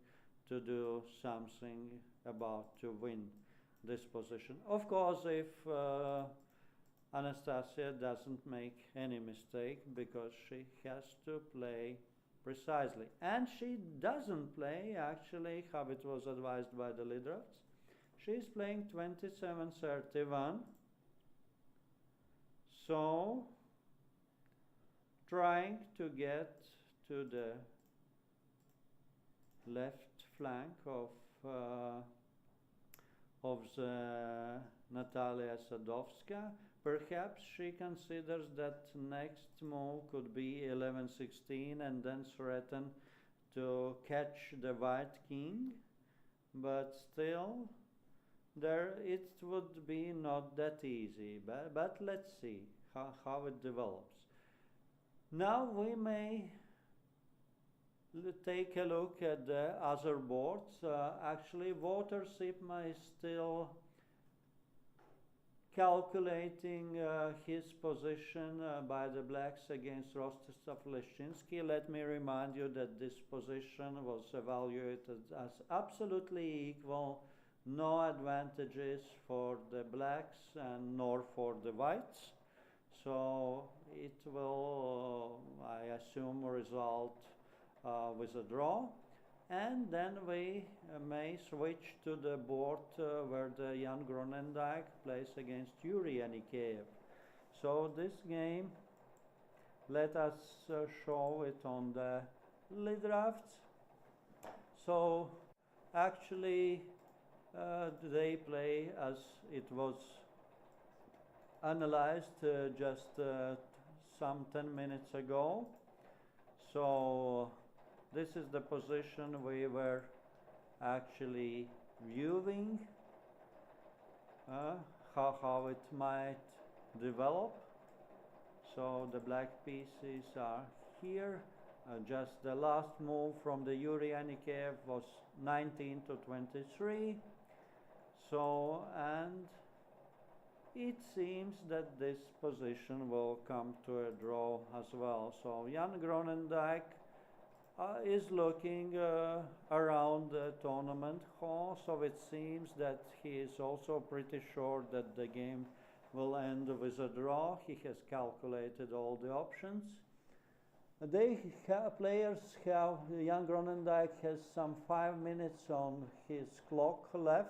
to do something about to win this position. Of course, if Anastasia doesn't make any mistake, because she has to play precisely. And she doesn't play actually how it was advised by the leaders. She's playing 27-31. So trying to get to the left flank of the Natalia Sadovska. Perhaps she considers that next move could be 11-16 and then threaten to catch the white king, but still there it would be not that easy, but let's see how it develops. Now we may take a look at the other boards. Actually, Walter Sipma is still calculating his position by the blacks against Rostislav Leszczynski. Let me remind you that this position was evaluated as absolutely equal, no advantages for the blacks and nor for the whites. So it will, I assume, result with a draw. And then we may switch to the board where the Jan Gronendijk plays against Yuri Anikeyev. So this game, let us show it on the lead drafts. So actually they play as it was analyzed just some 10 minutes ago. So this is the position we were actually viewing, how it might develop. So the black pieces are here. Just the last move from the Yuri Anikeev was 19 to 23. So, and it seems that this position will come to a draw as well. So Jan Groenendijk is looking around the tournament hall, so it seems that he is also pretty sure that the game will end with a draw. He has calculated all the options. Players have, Jan Groenendijk has some 5 minutes on his clock left.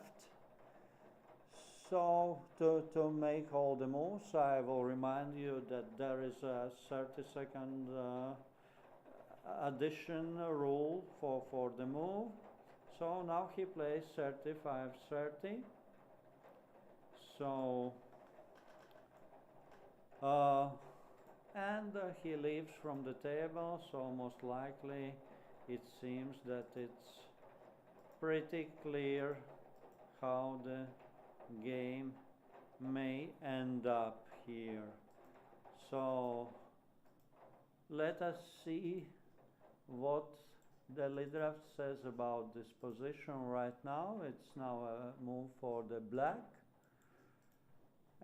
So to make all the moves, I will remind you that there is a 30-second addition rule for the move. So now he plays 35-30. So and he leaves from the table, so most likely it seems that it's pretty clear how the game may end up here. So let us see what the lead draft says about this position right now. It's now a move for the black,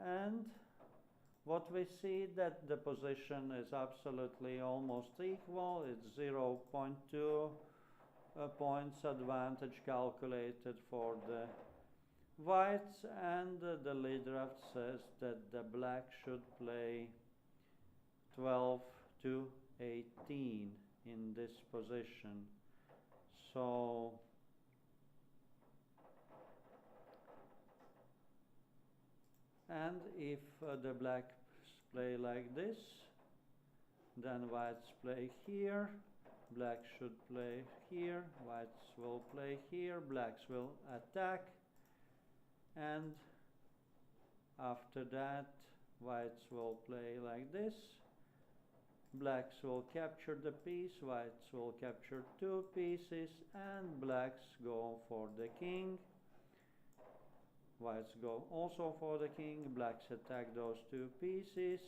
and what we see that the position is absolutely almost equal. It's 0.2 points advantage calculated for the whites, and the lead draft says that the black should play 12 to 18 in this position. So and if the blacks play like this, then whites play here, blacks should play here, whites will play here, blacks will attack, and after that whites will play like this, blacks will capture the piece, whites will capture 2 pieces, and blacks go for the king. Whites go also for the king, blacks attack those 2 pieces,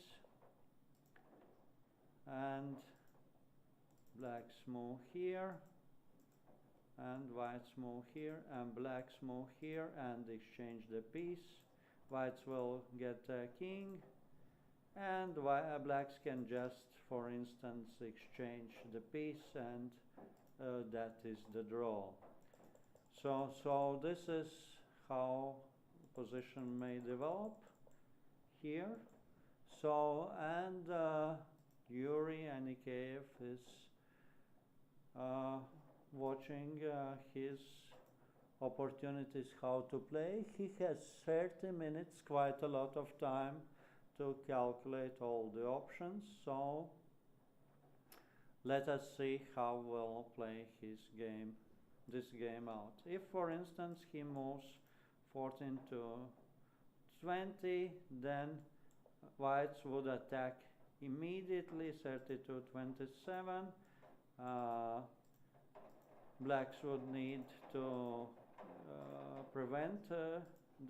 and blacks move here, and whites move here, and blacks move here and exchange the piece. Whites will get a king, and blacks can just, for instance, exchange the piece, and that is the draw. So this is how position may develop here. So, and Yuri Anikeev is watching his opportunities how to play. He has 30 minutes, quite a lot of time to calculate all the options. So let us see how we'll play this game out. If, for instance, he moves 14 to 20, then whites would attack immediately, 32-27. Blacks would need to prevent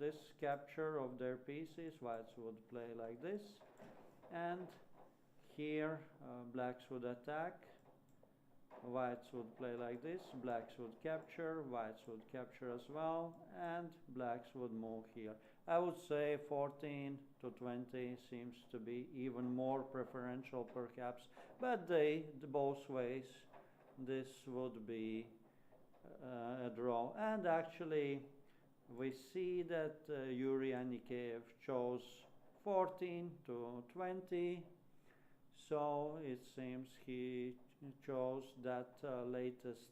this capture of their pieces. Whites would play like this, and here blacks would attack, whites would play like this, blacks would capture, whites would capture as well, and blacks would move here. I would say 14 to 20 seems to be even more preferential perhaps, but both ways this would be a draw. And actually we see that Yuri Anikeev chose 14 to 20, so it seems he chose that latest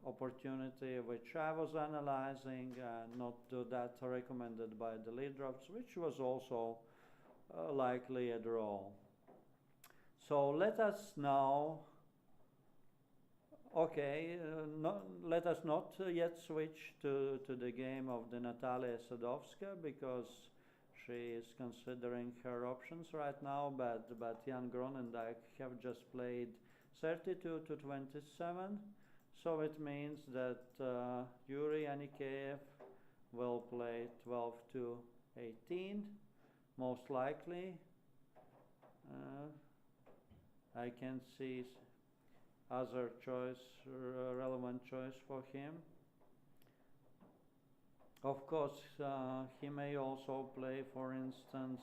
opportunity which I was analyzing, not that recommended by the lead drafts, which was also likely a draw. So let us now, let us not yet switch to the game of the Natalia Sadovska, because she is considering her options right now, but Jan Groenendijk have just played 32 to 27, so it means that Yuri Anikeev will play 12 to 18. most likely. I can see other choice, relevant choice for him. Of course, he may also play, for instance,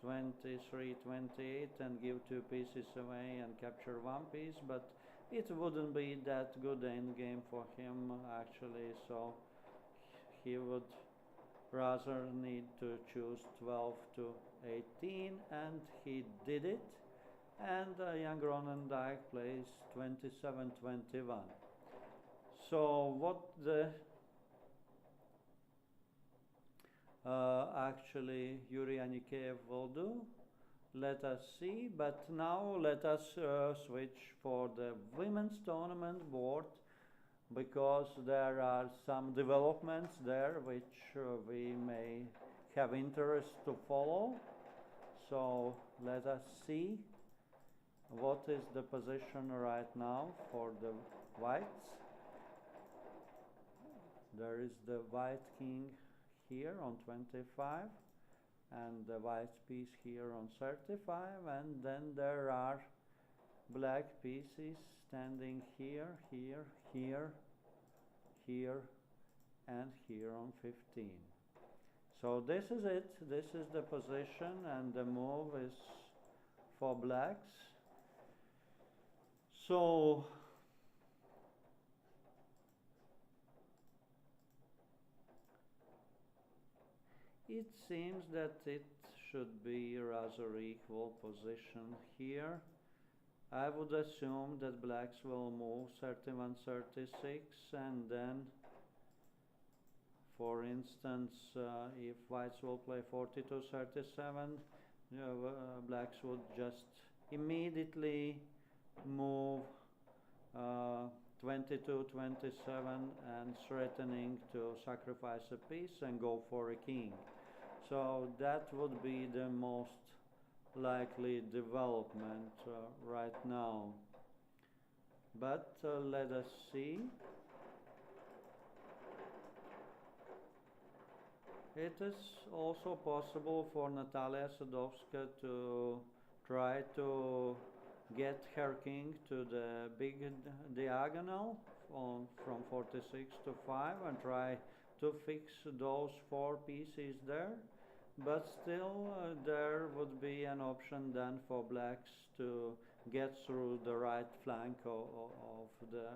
23, 28 and give two pieces away and capture one piece, but it wouldn't be that good endgame for him actually, so he would rather need to choose 12 to 18, and he did it. And young Ronendijk plays 27-21. So what the actually Yuri Anikeev will do, let us see. But now let us switch for the women's tournament board, because there are some developments there which we may have interest to follow. So let us see what is the position right now for the whites. There is the white king here on 25 and the white piece here on 35, and then there are black pieces standing here, here, here, here, and here on 15. So this is it. This is the position, and the move is for blacks. So it seems that it should be a rather equal position here. I would assume that blacks will move 31-36, and then, for instance, if whites will play 42-37, blacks would just immediately move 22-27 and threatening to sacrifice a piece and go for a king. So that would be the most likely development right now. But let us see. It is also possible for Natalia Sadovska to try to get her king to the big diagonal from 46 to 5 and try to fix those four pieces there. But still there would be an option then for blacks to get through the right flank of the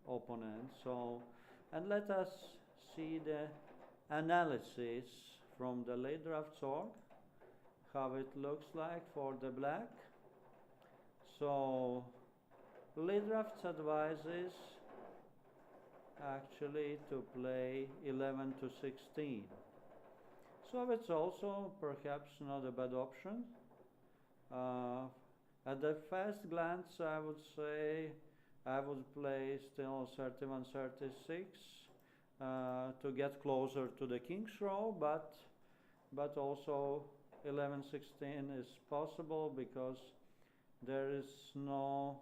opponent. So, and let us see the analysis from the late drafts.org, how it looks like for the black. So late drafts advises actually to play 11-16. So it's also perhaps not a bad option. At the first glance, I would say I would play still 31-36 to get closer to the king's row, but also 11-16 is possible because there is no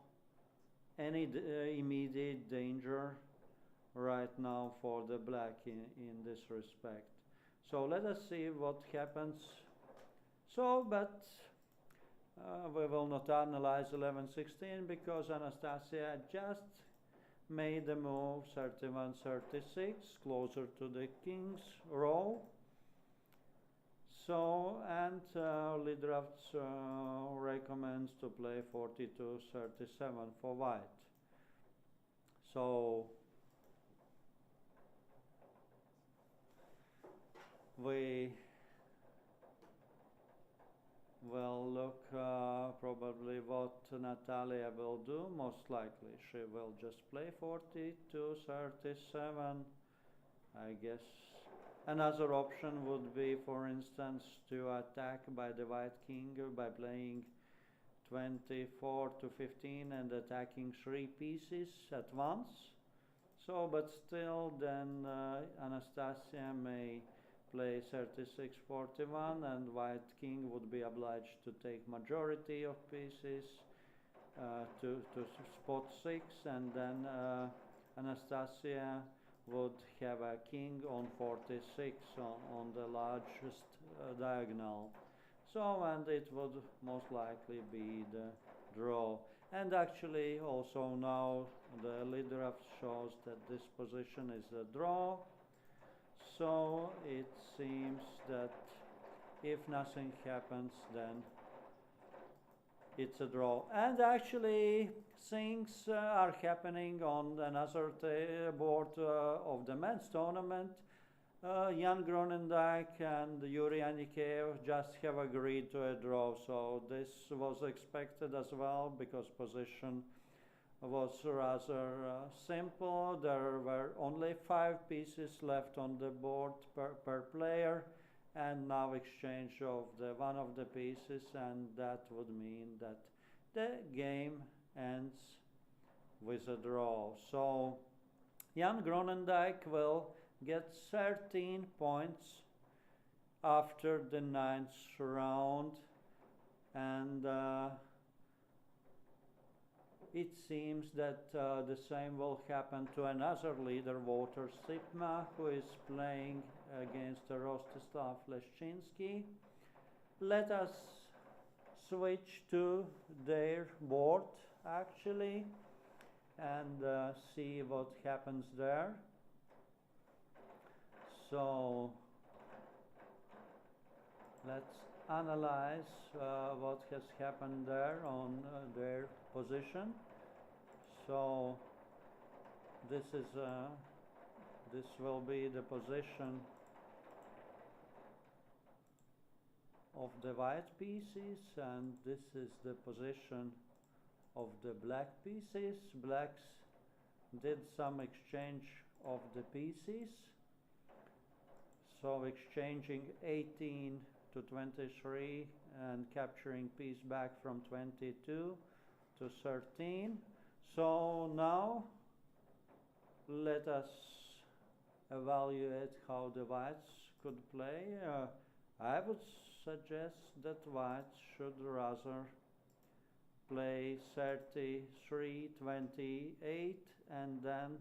any immediate danger right now for the black in this respect. So let us see what happens. So, but we will not analyze 11-16 because Anastasia just made the move 31-36 closer to the king's row. So, and lead drafts recommends to play 42-37 for white. So we will look probably what Natalia will do. Most likely she will just play 42-37. I guess another option would be, for instance, to attack by the white king by playing 24-15 and attacking three pieces at once. So, but still then Anastasia may play 36-41 and white king would be obliged to take majority of pieces to spot 6, and then Anastasia would have a king on 46 on the largest diagonal. So, and it would most likely be the draw. And actually, also now the lead draft shows that this position is a draw. So it seems that if nothing happens, then it's a draw. And actually, things are happening on another board of the men's tournament. Jan Gronendijk and Yuri Anikeev just have agreed to a draw, so this was expected as well because position was rather simple. There were only 5 pieces left on the board per player, and now exchange of one of the pieces, and that would mean that the game ends with a draw. So Jan Gronendijk will get 13 points after the 9th round, and it seems that the same will happen to another leader, Walter Sipma, who is playing against Rostislav Leszczynski. Let us switch to their board actually and see what happens there. So let's analyze what has happened there on their position. So this will be the position of the white pieces, and this is the position of the black pieces. Blacks did some exchange of the pieces, so exchanging 18 to 23 and capturing piece back from 22 to 13. So now let us evaluate how the whites could play. I would suggest that whites should rather play 33-28 and then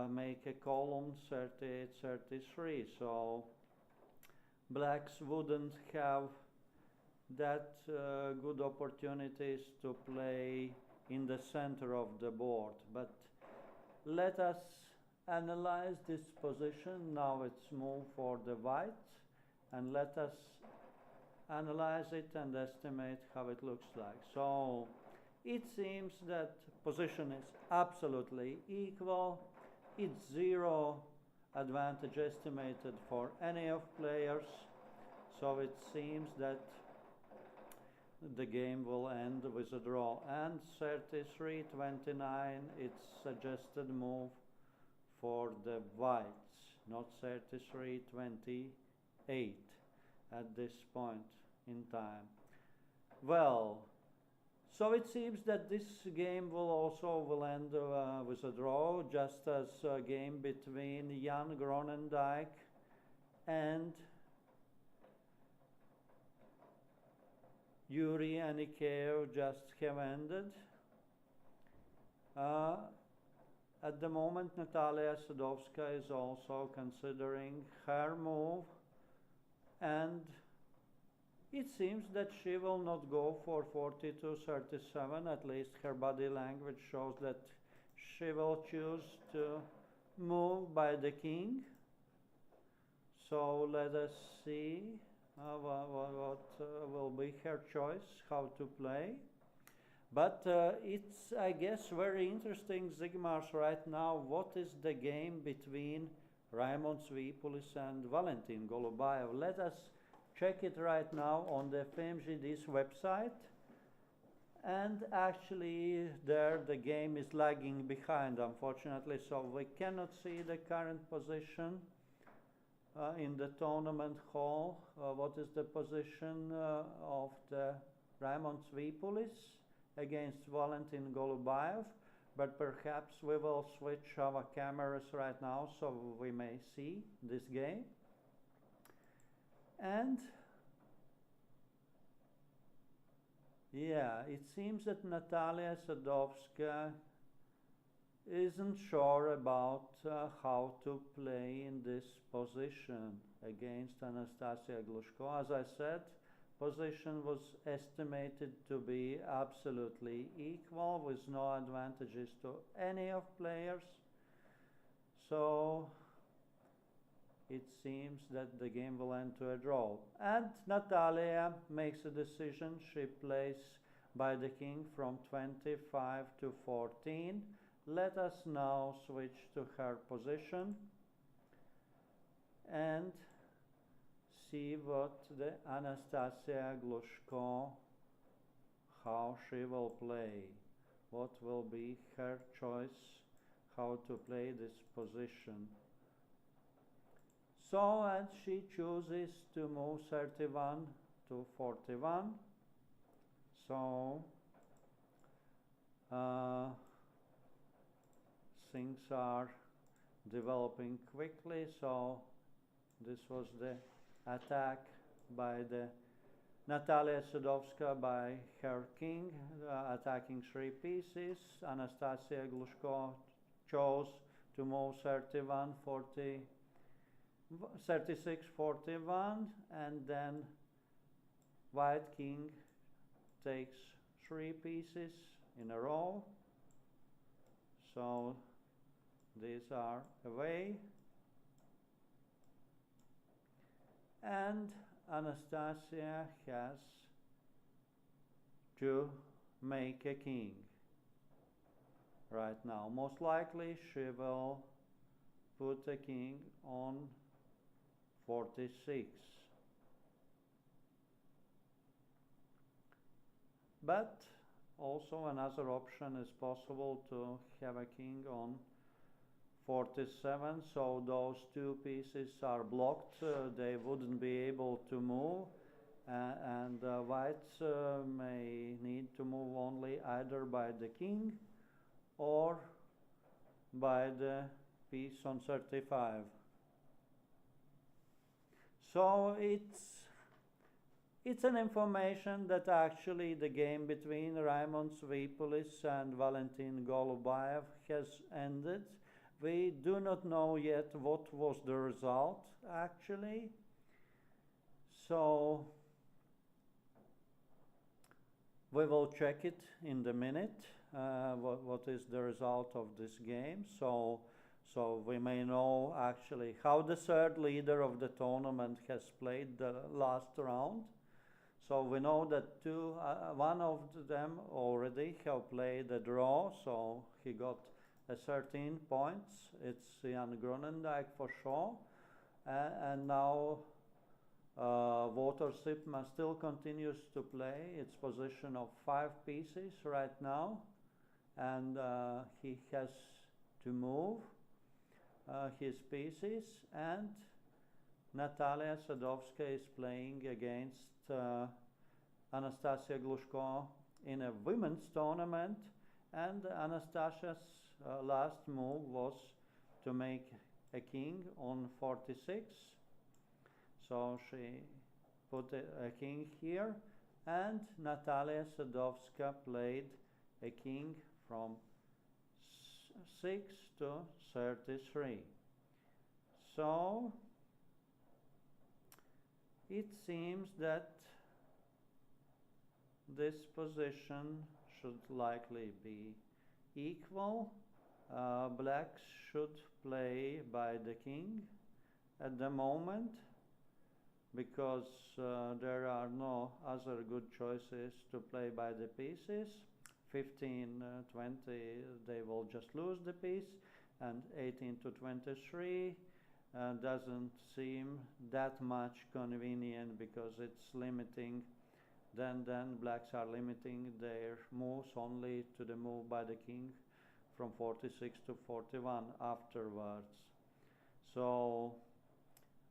make a column 38-33. So blacks wouldn't have that good opportunities to play in the center of the board. But let us analyze this position. Now it's move for the whites, and let us analyze it and estimate how it looks like. So it seems that position is absolutely equal. It's 0 advantage estimated for any of players. So it seems that the game will end with a draw. And 33-29, it's suggested move for the whites, not 33-28 at this point in time. Well, so it seems that this game will end with a draw, just as a game between Jan Gronendijk and Yuri Anikeev just have ended. At the moment, Natalia Sadovska is also considering her move, and it seems that she will not go for 42-37. At least her body language shows that she will choose to move by the king. So let us see what will be her choice, how to play. But it's, I guess, very interesting, Zigmars, right now. What is the game between Raimond Svipulis and Valentin Golubayev? Let us check it right now on the FMGD's website. And actually, there the game is lagging behind, unfortunately, so we cannot see the current position in the tournament hall. What is the position of the Raimond Svipulis against Valentin Golubayev? But perhaps we will switch our cameras right now so we may see this game. And yeah, it seems that Natalia Sadovska isn't sure about how to play in this position against Anastasia Glushko. As I said, position was estimated to be absolutely equal with no advantages to any of players. So it seems that the game will end to a draw. And Natalia makes a decision. She plays by the king from 25 to 14. Let us now switch to her position and see what the Anastasia Glushko, how she will play. What will be her choice, how to play this position. So, and she chooses to move 31 to 41. So, things are developing quickly. So, this was the attack by the Natalia Sadovska by her king, attacking 3 pieces. Anastasia Glushko chose to move 36, 41, and then white king takes 3 pieces in a row. So these are away. And Anastasia has to make a king right now. Most likely she will put a king on 46. But also another option is possible to have a king on 47, so those 2 pieces are blocked, they wouldn't be able to move, and whites may need to move only either by the king or by the piece on 35. So it's an information that actually the game between Raimond Svipulis and Valentin Golubayev has ended. We do not know yet what was the result actually. So we will check it in the minute, what is the result of this game. So we may know actually how the third leader of the tournament has played the last round. So we know that one of them already have played a draw, so he got 13 points. It's Jan Grunendijk for sure. And now Walter Sipma still continues to play its position of 5 pieces right now. And he has to move his pieces. And Natalia Sadovska is playing against Anastasia Glushko in a women's tournament. And Anastasia's last move was to make a king on 46. So she put a king here, and Natalia Sadovska played a king from 6 to 33. So it seems that this position should likely be equal. Blacks should play by the king at the moment, because there are no other good choices to play by the pieces. 15, 20, they will just lose the piece, and 18 to 23 doesn't seem that much convenient because it's limiting. Then blacks are limiting their moves only to the move by the king from 46 to 41 afterwards. So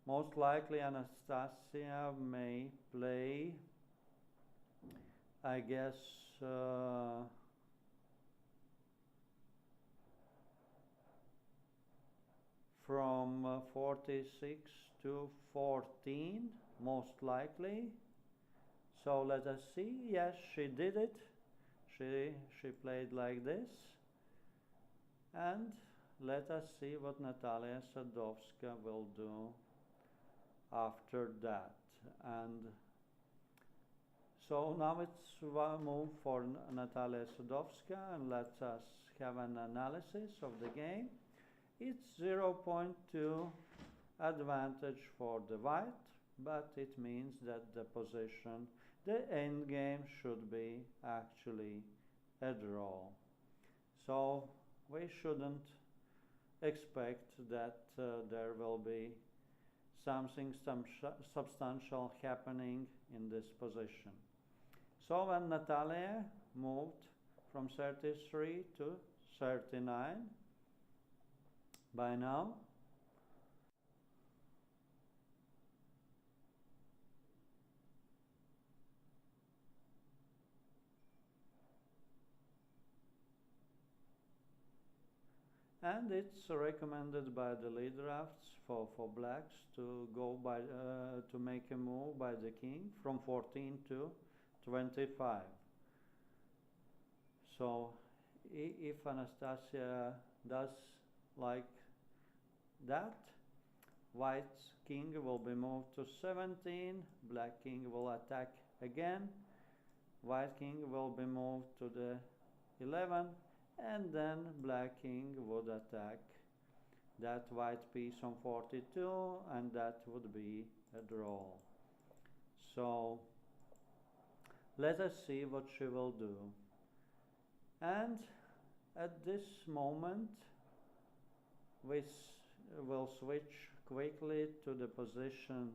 most likely Anastasia may play, I guess, from 46 to 14, most likely. So let us see. Yes, she did it. She played like this. And let us see what Natalia Sadovska will do after that. And So now it's one move for Natalia Sadovska, and let us have an analysis of the game. It's 0.2 advantage for the white, but it means that the position, the end game should be actually a draw. So we shouldn't expect that there will be something substantial happening in this position. So when Natalia moved from 33 to 39, by now and it's recommended by the lead drafts for blacks to go by to make a move by the king from 14 to 25. So if Anastasia does like that, white's king will be moved to 17, black king will attack again, white king will be moved to the 11, and then black king would attack that white piece on 42, and that would be a draw. So let us see what she will do. And at this moment we will switch quickly to the position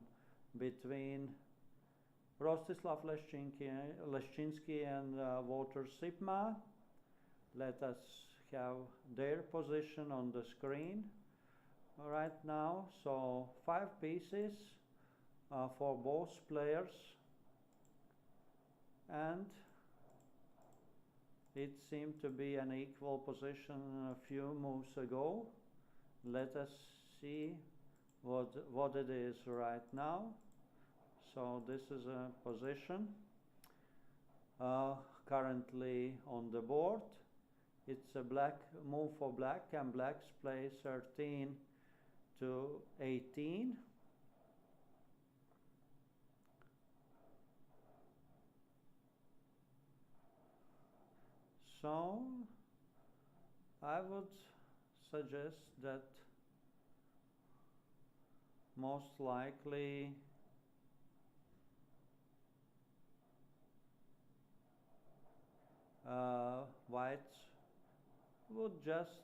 between Rostislav Leszczynski and Walter Sipma. Let us have their position on the screen right now. So 5 pieces for both players, and it seemed to be an equal position a few moves ago. Let us see what it is right now. So this is a position currently on the board. It's a black move for black, and blacks play 13 to 18. So I would suggest that most likely whites would just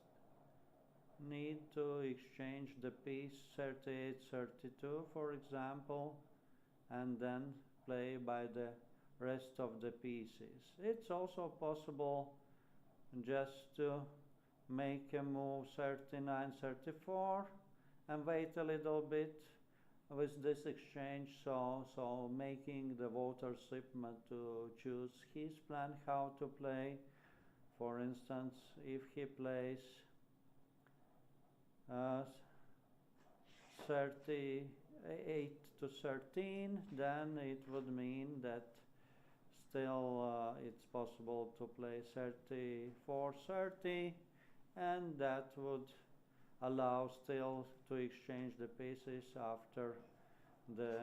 need to exchange the piece 38-32, for example, and then play by the rest of the pieces. It's also possible just to make a move 39-34 and wait a little bit with this exchange, so making the Walter Sipma to choose his plan how to play. For instance, if he plays 38 to 13, then it would mean that still it's possible to play 34-30, and that would allow still to exchange the pieces after the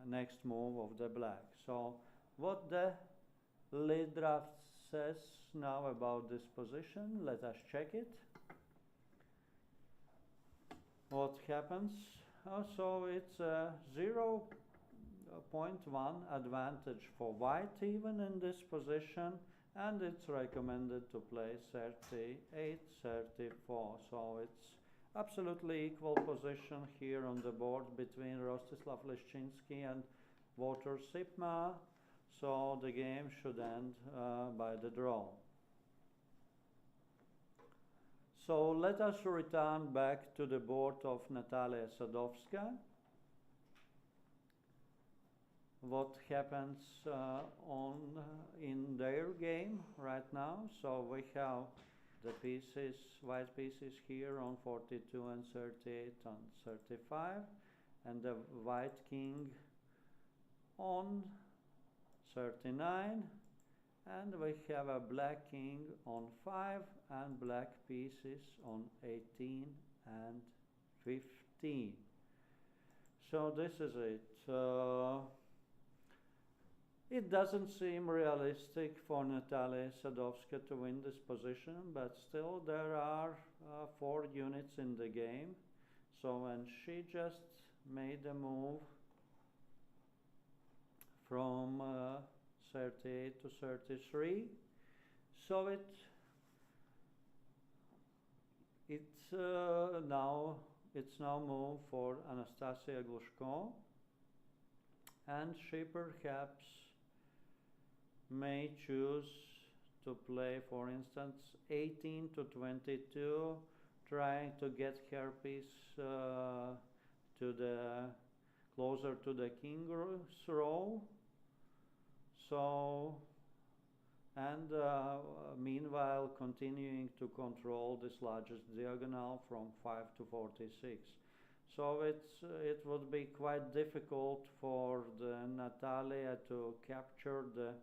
next move of the black. So what the lead draft says now about this position, let us check it. What happens? So it's a 0.1 advantage for white even in this position, and it's recommended to play 38-34. So it's absolutely equal position here on the board between Rostislav Leszczynski and Walter Sipma. So the game should end by the draw. So let us return back to the board of Natalia Sadovska. What happens in their game right now? So we have the pieces, white pieces here on 42 and 38 on 35, and the white king on 39, and we have a black king on 5 and black pieces on 18 and 15. So this is it. It doesn't seem realistic for Natalia Sadovska to win this position, but still there are 4 units in the game. So when she just made a move from 38 to 33, so it's now move for Anastasia Glushko, and she perhaps may choose to play, for instance, 18 to 22, trying to get her piece closer to the king's row. So, and meanwhile continuing to control this largest diagonal from 5 to 46. So it would be quite difficult for Natalia to capture the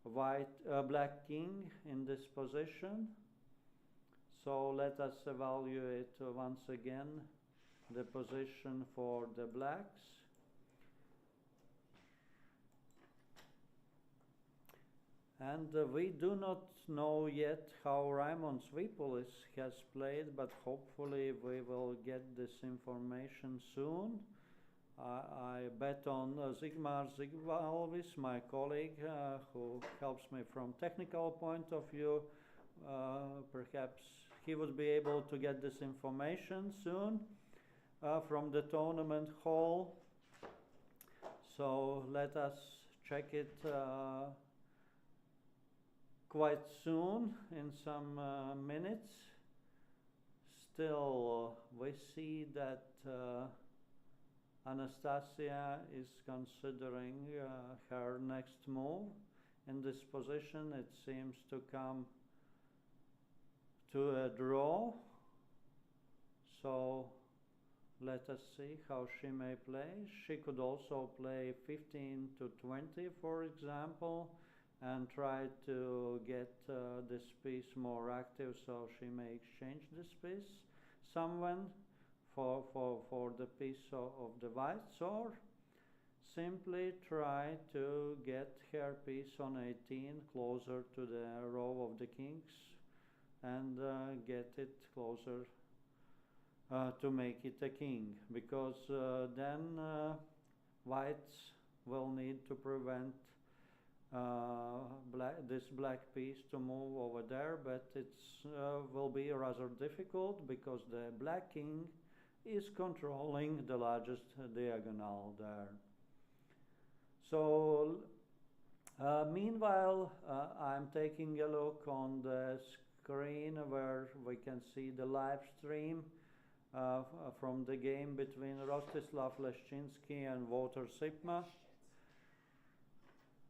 black king in this position. So let us evaluate once again the position for the blacks. And we do not know yet how Raimon Svipulis has played, but hopefully we will get this information soon. I bet on Zigmar Zigvalvis, my colleague, who helps me from technical point of view. Perhaps he would be able to get this information soon from the tournament hall. So let us check it quite soon, in some minutes. Still, we see that Anastasia is considering her next move. In this position, it seems to come to a draw. So let us see how she may play. She could also play 15 to 20, for example, and try to get this piece more active, so she may exchange this piece someone for the piece of the whites, or simply try to get her piece on 18 closer to the row of the kings and get it closer to make it a king, because then whites will need to prevent this black piece to move over there, but it will be rather difficult because the black king is controlling the largest diagonal there. So meanwhile, I'm taking a look on the screen where we can see the live stream from the game between Rostislav Leszczynski and Wouter Sipma.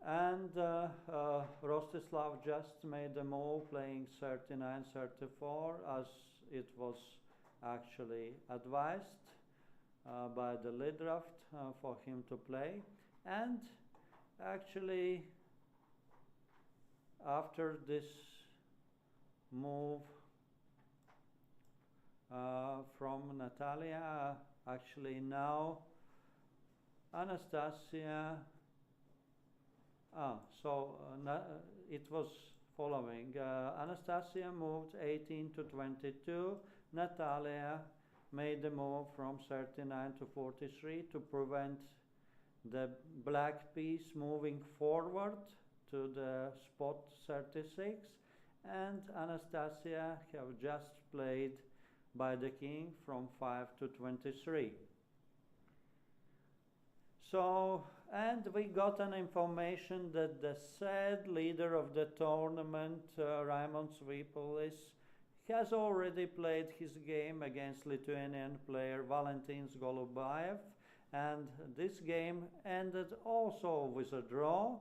And Rostislav just made a move playing 39-34 as it was actually advised by the lead draft for him to play. And actually after this move from Natalia, actually now Anastasia it was following. Anastasia moved 18 to 22. Natalia made the move from 39 to 43 to prevent the black piece moving forward to the spot 36. And Anastasia have just played by the king from 5 to 23. So, and we got an information that the said leader of the tournament, Raimon Svipulis, has already played his game against Lithuanian player Valentins Golubayev, and this game ended also with a draw.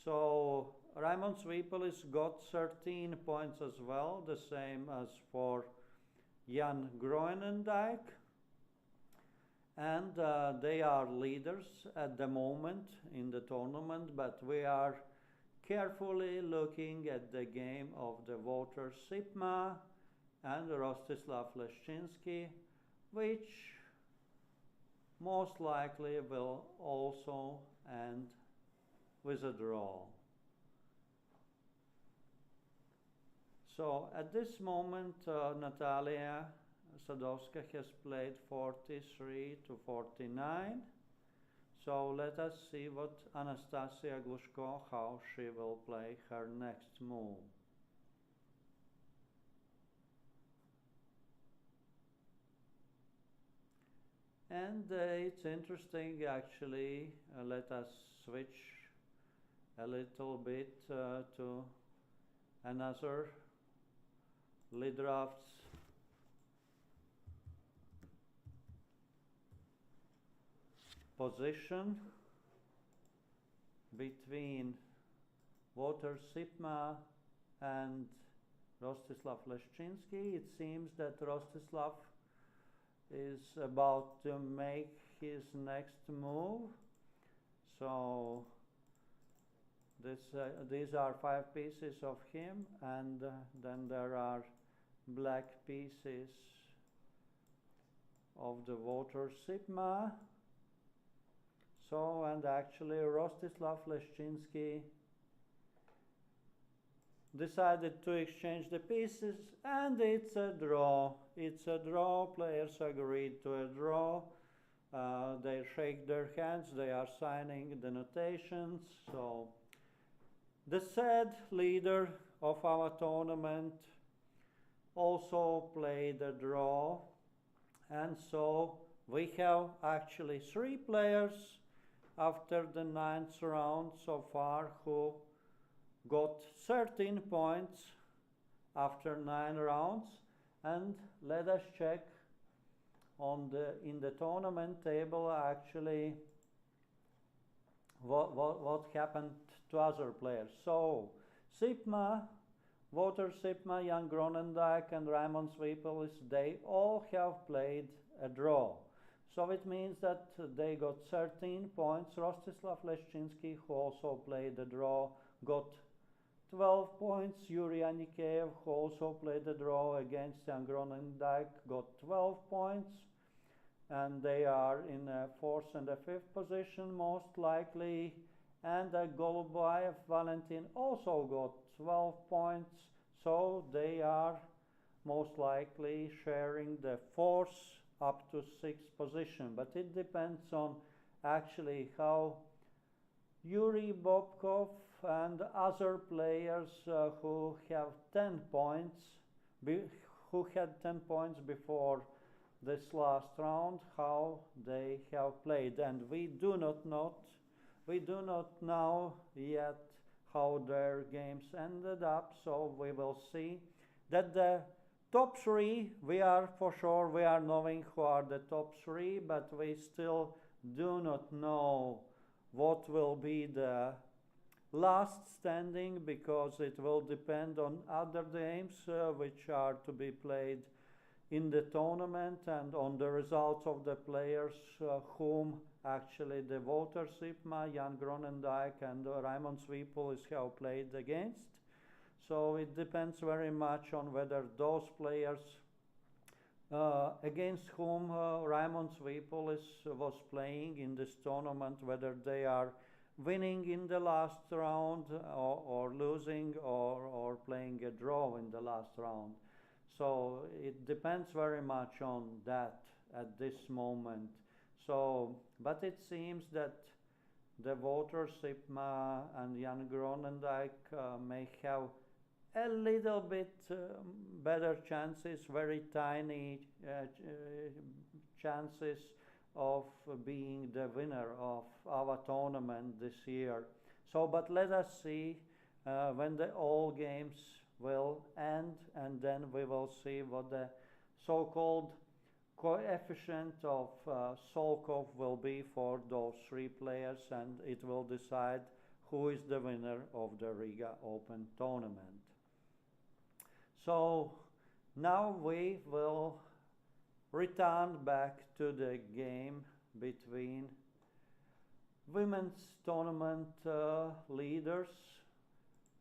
So Raimon Svipulis got 13 points as well, the same as for Jan Groenendijk. And they are leaders at the moment in the tournament, but we are carefully looking at the game of the Wouter Sipma and Rostislav Leszczynski, which most likely will also end with a draw. So at this moment, Natalia Sadowska has played 43 to 49. So let us see what Anastasia Glushko, how she will play her next move. And it's interesting actually. Let us switch a little bit to another lead drafts position between Walter Sipma and Rostislav Leszczynski. It seems that Rostislav is about to make his next move. So these are 5 pieces of him, and then there are black pieces of the Walter Sipma. So, and actually Rostislav Leszczynski decided to exchange the pieces, and it's a draw. It's a draw. Players agreed to a draw. They shake their hands. They are signing the notations. So the sad leader of our tournament also played a draw, and so we have actually 3 players after the 9th round so far who got 13 points after 9 rounds. And let us check in the tournament table actually what happened to other players. So Sipma, Walter Sipma, Jan Gronendijk and Raymond Swipelis, they all have played a draw. So it means that they got 13 points. Rostislav Leszczynski, who also played a draw, got 12 points. Yuri Anikeyev, who also played a draw against Jan Gronendijk, got 12 points. And they are in a 4th and a 5th position most likely. And Golubayev Valentin also got 12 points. So they are most likely sharing the 4th up to 6th position. But it depends on actually how Yuri Bobkov and other players who have 10 points, who had 10 points before this last round, how they have played. And we do not know yet how their games ended up. So we will see that the top 3, we are knowing who are the top 3, but we still do not know what will be the last standing, because it will depend on other games which are to be played in the tournament and on the results of the players whom actually the Walter Sipma, Jan Gronendijk and Raymond Swipelis have played against. So it depends very much on whether those players against whom Raymond Swipelis was playing in this tournament, whether they are winning in the last round or losing or playing a draw in the last round. So it depends very much on that at this moment. So, but it seems that the Walter Sipma and Jan Gronendijk may have a little bit better chances, very tiny chances of being the winner of our tournament this year. So, but let us see when all games will end, and then we will see what the so-called coefficient of Solkov will be for those 3 players, and it will decide who is the winner of the Riga Open tournament. So now we will return back to the game between women's tournament leaders,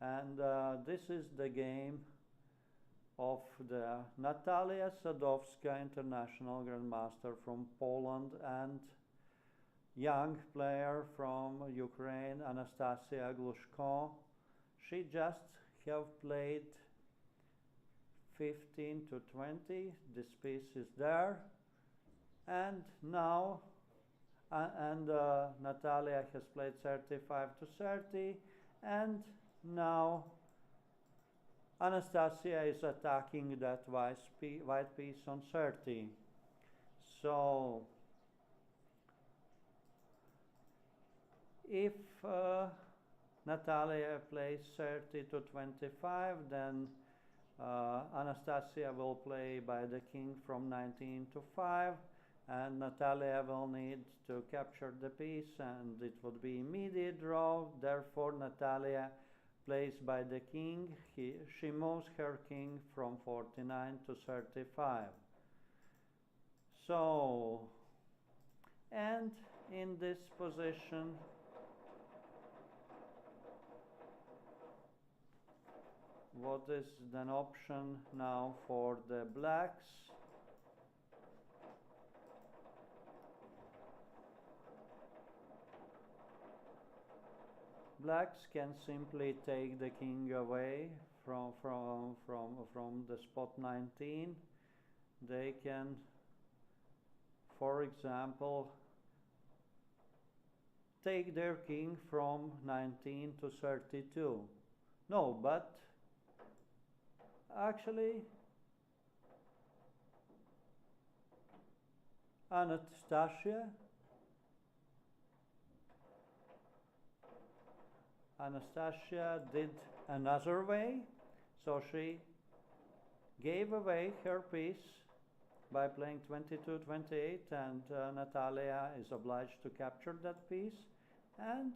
and this is the game of the Natalia Sadowska, international grandmaster from Poland, and young player from Ukraine, Anastasia Glushko. She just have played 15 to 20. This piece is there. And now, Natalia has played 35 to 30. And now Anastasia is attacking that white piece on 30. So if Natalia plays 30 to 25, then Anastasia will play by the king from 19 to 5, and Natalia will need to capture the piece, and it would be immediate draw. Therefore, Natalia plays by the king. She moves her king from 49 to 35. So, and in this position, what is an option now for the blacks? Blacks can simply take the king away from the spot 19. They can, for example, take their king from 19 to 32. No, but actually Anastasia did another way, so she gave away her piece by playing 22-28, and Natalia is obliged to capture that piece, and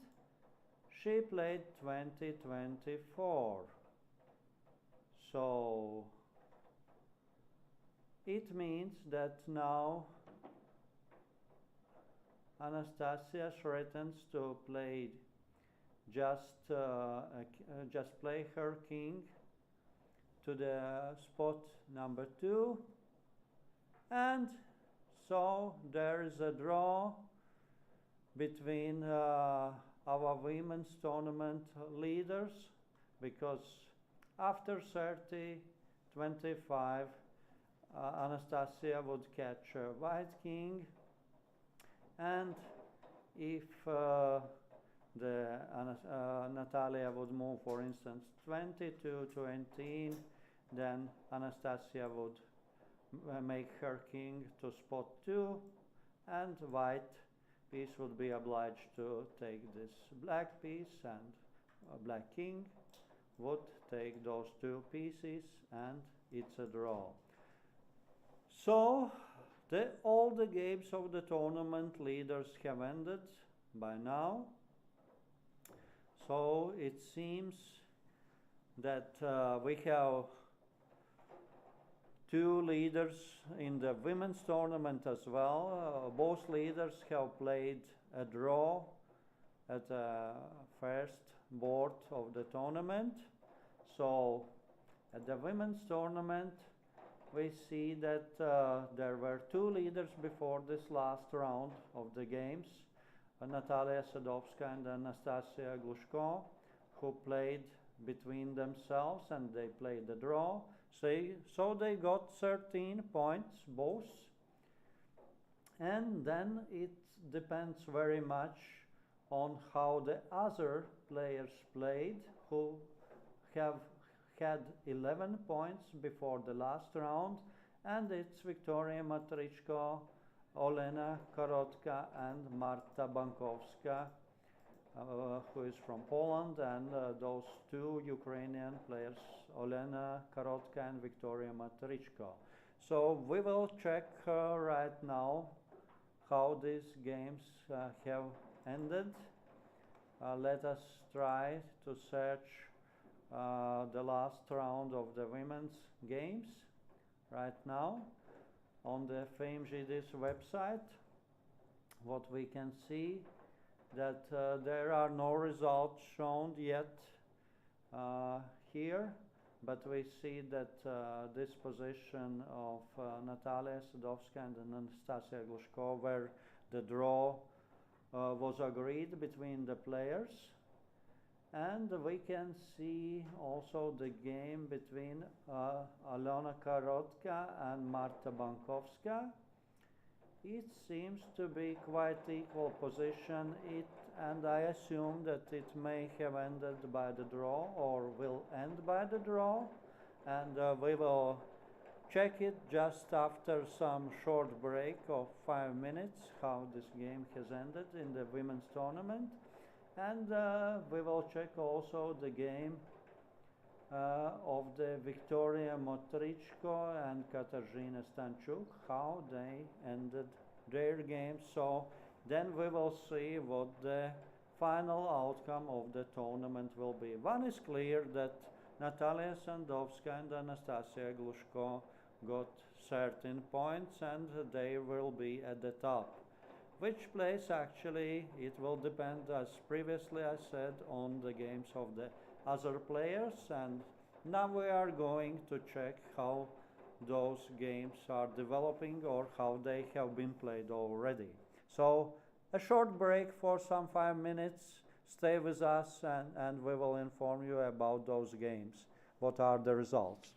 she played 20-24. So it means that now Anastasia threatens to play just play her king to the spot number 2, and so there is a draw between our women's tournament leaders, because after 30-25 Anastasia would catch a white king, and if Natalia would move, for instance, 22-18, then Anastasia would make her king to spot 2, and white piece would be obliged to take this black piece, and a black king would take those 2 pieces, and it's a draw. So all the games of the tournament leaders have ended by now. So it seems that we have 2 leaders in the women's tournament as well. Both leaders have played a draw at the first board of the tournament. So at the women's tournament, we see that there were 2 leaders before this last round of the games, Natalia Sadovska and Anastasia Glushko, who played between themselves, and they played the draw. So they got 13 points both, and then it depends very much on how the other players played, who have had 11 points before the last round, and it's Victoria Matrichko, Olena Korotka, and Marta Bankowska, who is from Poland, and those 2 Ukrainian players, Olena Korotka and Victoria Matrichko. So we will check right now how these games have ended. Let us try to search the last round of the women's games right now on the FameGD's website. What we can see that there are no results shown yet here, but we see that this position of Natalia Sadovska and Anastasia Glushko, where the draw was agreed between the players. And we can see also the game between Alona Karotka and Marta Bankovska. It seems to be quite equal position, and I assume that it may have ended by the draw or will end by the draw. And we will check it just after some short break of 5 minutes, how this game has ended in the women's tournament. And we will check also the game of the Victoria Motrichko and Katarzyna Stanchuk, how they ended their games. So then we will see what the final outcome of the tournament will be. One is clear that Natalia Sandovska and Anastasia Glushko got 13 points and they will be at the top. Which place actually, it will depend, as previously I said, on the games of the other players, and now we are going to check how those games are developing or how they have been played already. So a short break for some 5 minutes. Stay with us and we will inform you about those games. What are the results?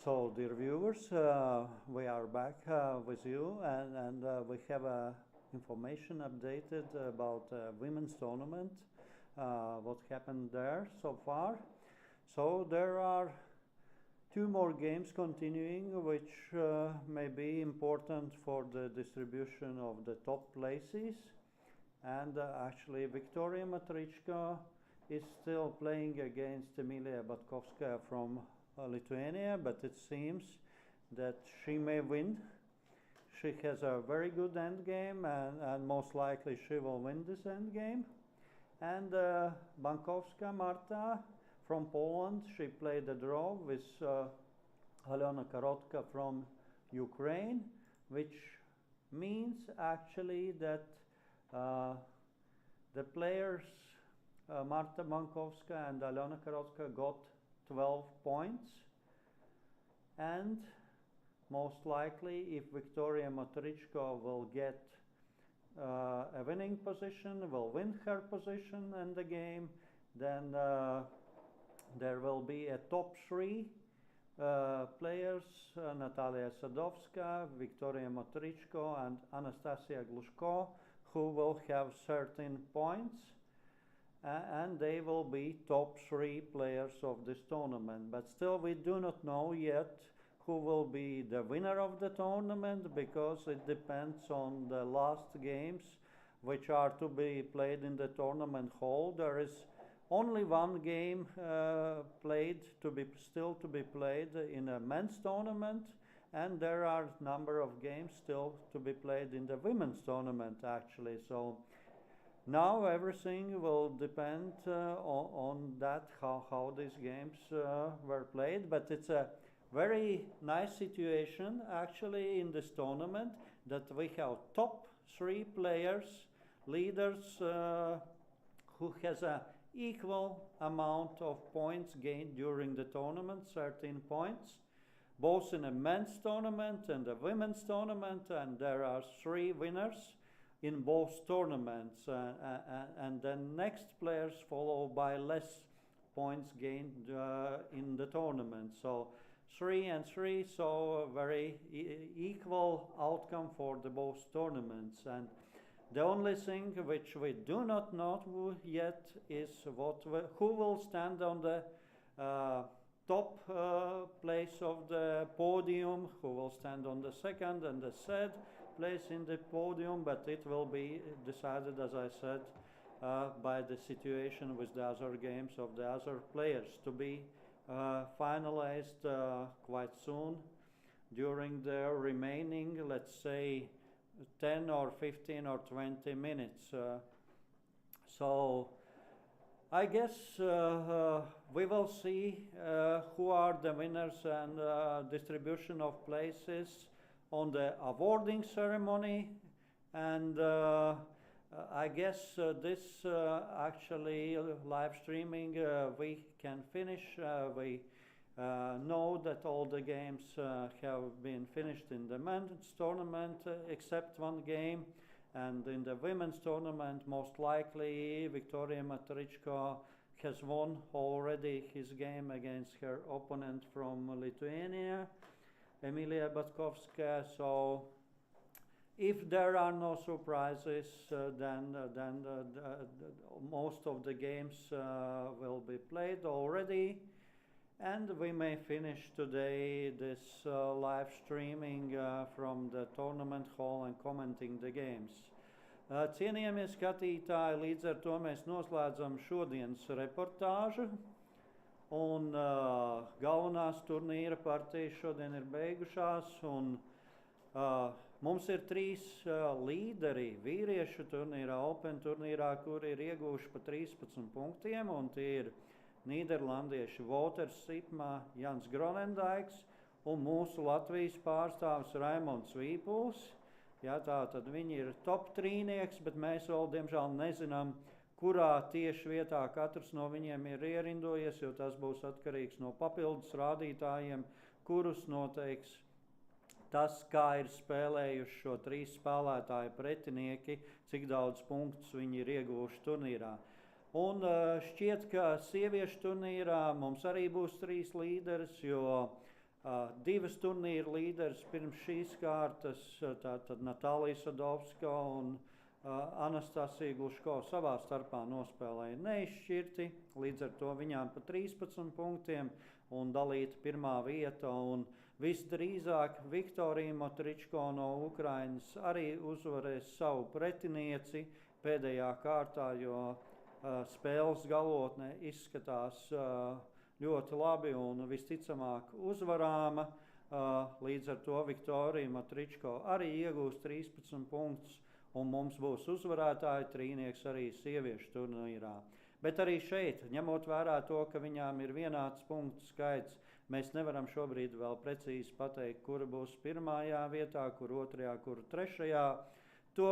So, dear viewers, we are back with you, and we have information updated about women's tournament, what happened there so far. So there are two more games continuing, which may be important for the distribution of the top places. And actually, Victoria Matrichka is still playing against Emilia Batkovskaya from Lithuania, but it seems that she may win. She has a very good endgame, and most likely she will win this endgame. And Bankowska Marta from Poland, she played a draw with Alena Karotka from Ukraine, which means actually that the players Marta Bankowska and Alena Karotka got 12 points, and most likely if Victoria Matrichko will get a winning position, will win her position in the game, then there will be a top three players, Natalia Sadovska, Victoria Matrichko and Anastasia Glushko, who will have 13 points. And they will be top three players of this tournament. But still we do not know yet who will be the winner of the tournament, because it depends on the last games which are to be played in the tournament hall. There is only one game still to be played in a men's tournament, and there are a number of games still to be played in the women's tournament actually. So now everything will depend on that, how these games were played. But it's a very nice situation actually in this tournament, that we have top three players, leaders, who has a equal amount of points gained during the tournament, 13 points, both in a men's tournament and a women's tournament, and there are three winners in both tournaments, and then next players follow by less points gained in the tournament. So 3 and 3, so a very equal outcome for the both tournaments. And the only thing which we do not know yet is who will stand on the top place of the podium, who will stand on the second and the third place in the podium, but it will be decided, as I said, by the situation with the other games of the other players, to be finalized quite soon during the remaining, let's say, 10 or 15 or 20 minutes. So I guess we will see who are the winners and distribution of places on the awarding ceremony, and I guess this actually live streaming we can finish. We know that all the games have been finished in the men's tournament except one game, and in the women's tournament most likely Victoria Matrichko has won already his game against her opponent from Lithuania, Emilia Batkovskaya. So if there are no surprises, then most of the games will be played already, and we may finish today this live streaming from the tournament hall and commenting the games. Cienījamie skatītāji, līdz ar to mēs noslēdzam šodienas reportāžu, un galvenās turnīra partijas šodien ir beigušās, un mums ir trīs līderi vīriešu turnīrā, Open turnīrā, kuri ir ieguvuši pa 13 punktiem, un tie ir nīderlandieši Voters Sipma, Jans Gronendaiks un mūsu Latvijas pārstāvis Raimonds Vīpuls. Jā, tā tad viņi ir top trīnieks, bet mēs vēl diemžēl nezinām, kurā tieši vietā katrs no viņiem ir ierindojies, jo tas būs atkarīgs no papildus rādītājiem, kurus noteiks tas, kā ir spēlējuši šo trīs spēlētāju pretinieki, cik daudz punktus viņi ir ieguvuši turnīrā. Un šķiet, ka sieviešu turnīrā mums arī būs trīs līderis, jo Divas turnīra līderis pirms šīs kārtas, tātad Natālija Sadovska un Anastasija Gluškova savā starpā nospēlēja neizšķirti, līdz ar to viņām pa 13 punktiem un dalīta pirmā vieta. Un visdrīzāk Viktorija Motričko no Ukrainas arī uzvarēs savu pretinieci pēdējā kārtā, jo spēles galotne izskatās ļoti labi un visticamāk uzvarāma. Līdz ar to Viktorija Motričko arī iegūs 13 punktus, un mums būs uzvarētāji trīnieks arī sieviešu turnīrā. Bet arī šeit, ņemot vērā to, ka viņām ir vienāds punktu skaits, mēs nevaram šobrīd vēl precīzi pateikt, kura būs pirmajā vietā, kur otrajā, kur trešajā. To,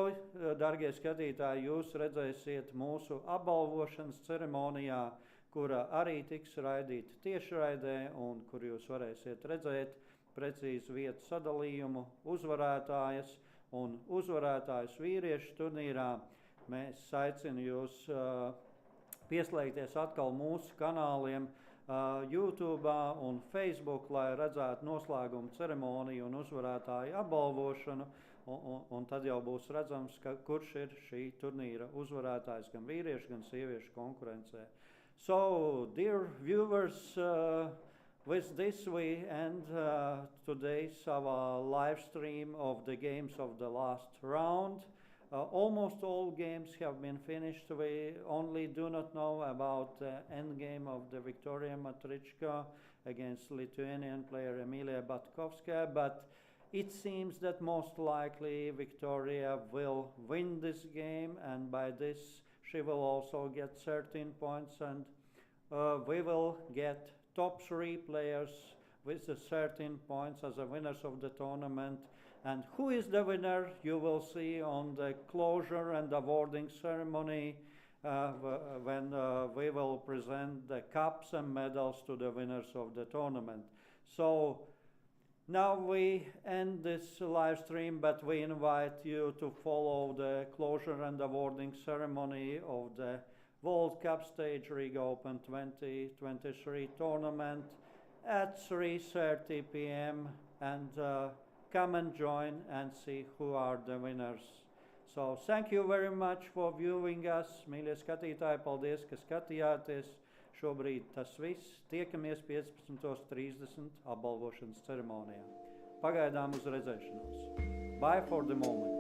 dargie skatītāji, jūs redzēsiet mūsu apbalvošanas ceremonijā, kura arī tiks raidīta tiešraidē un kur jūs varēsiet redzēt precīzu vietu sadalījumu uzvarētājas un uzvarētājus vīriešu turnīrā. Mēs aicinu jūs pieslēgties atkal mūsu kanāliem YouTube un Facebook, lai redzētu noslēguma ceremoniju un uzvarētāju apbalvošanu, un tad jau būs redzams, kurš ir šī turnīra uzvarētājs gan vīriešu, gan sieviešu konkurencē. So, dear viewers, with this we end today's our live stream of the games of the last round. Almost all games have been finished. We only do not know about the end game of the Viktorija Motričko against Lithuanian player Emilia Batkovskaya, but it seems that most likely Viktorija will win this game, and by this she will also get 13 points, and we will get top 3 players with the 13 points as the winners of the tournament. And who is the winner, you will see on the closure and awarding ceremony when we will present the cups and medals to the winners of the tournament. So now we end this live stream, but we invite you to follow the closure and awarding ceremony of the World Cup stage Riga Open 2023 tournament at 3:30 p.m. and come and join and see who are the winners. So thank you very much for viewing us. Mīļie skatītāji, paldies, ka skatījāties. Šobrīd tas viss. Tiekamies 15:30 apbalvošanas ceremonijā. Pagaidām uz redzēšanos. Bye for the moment.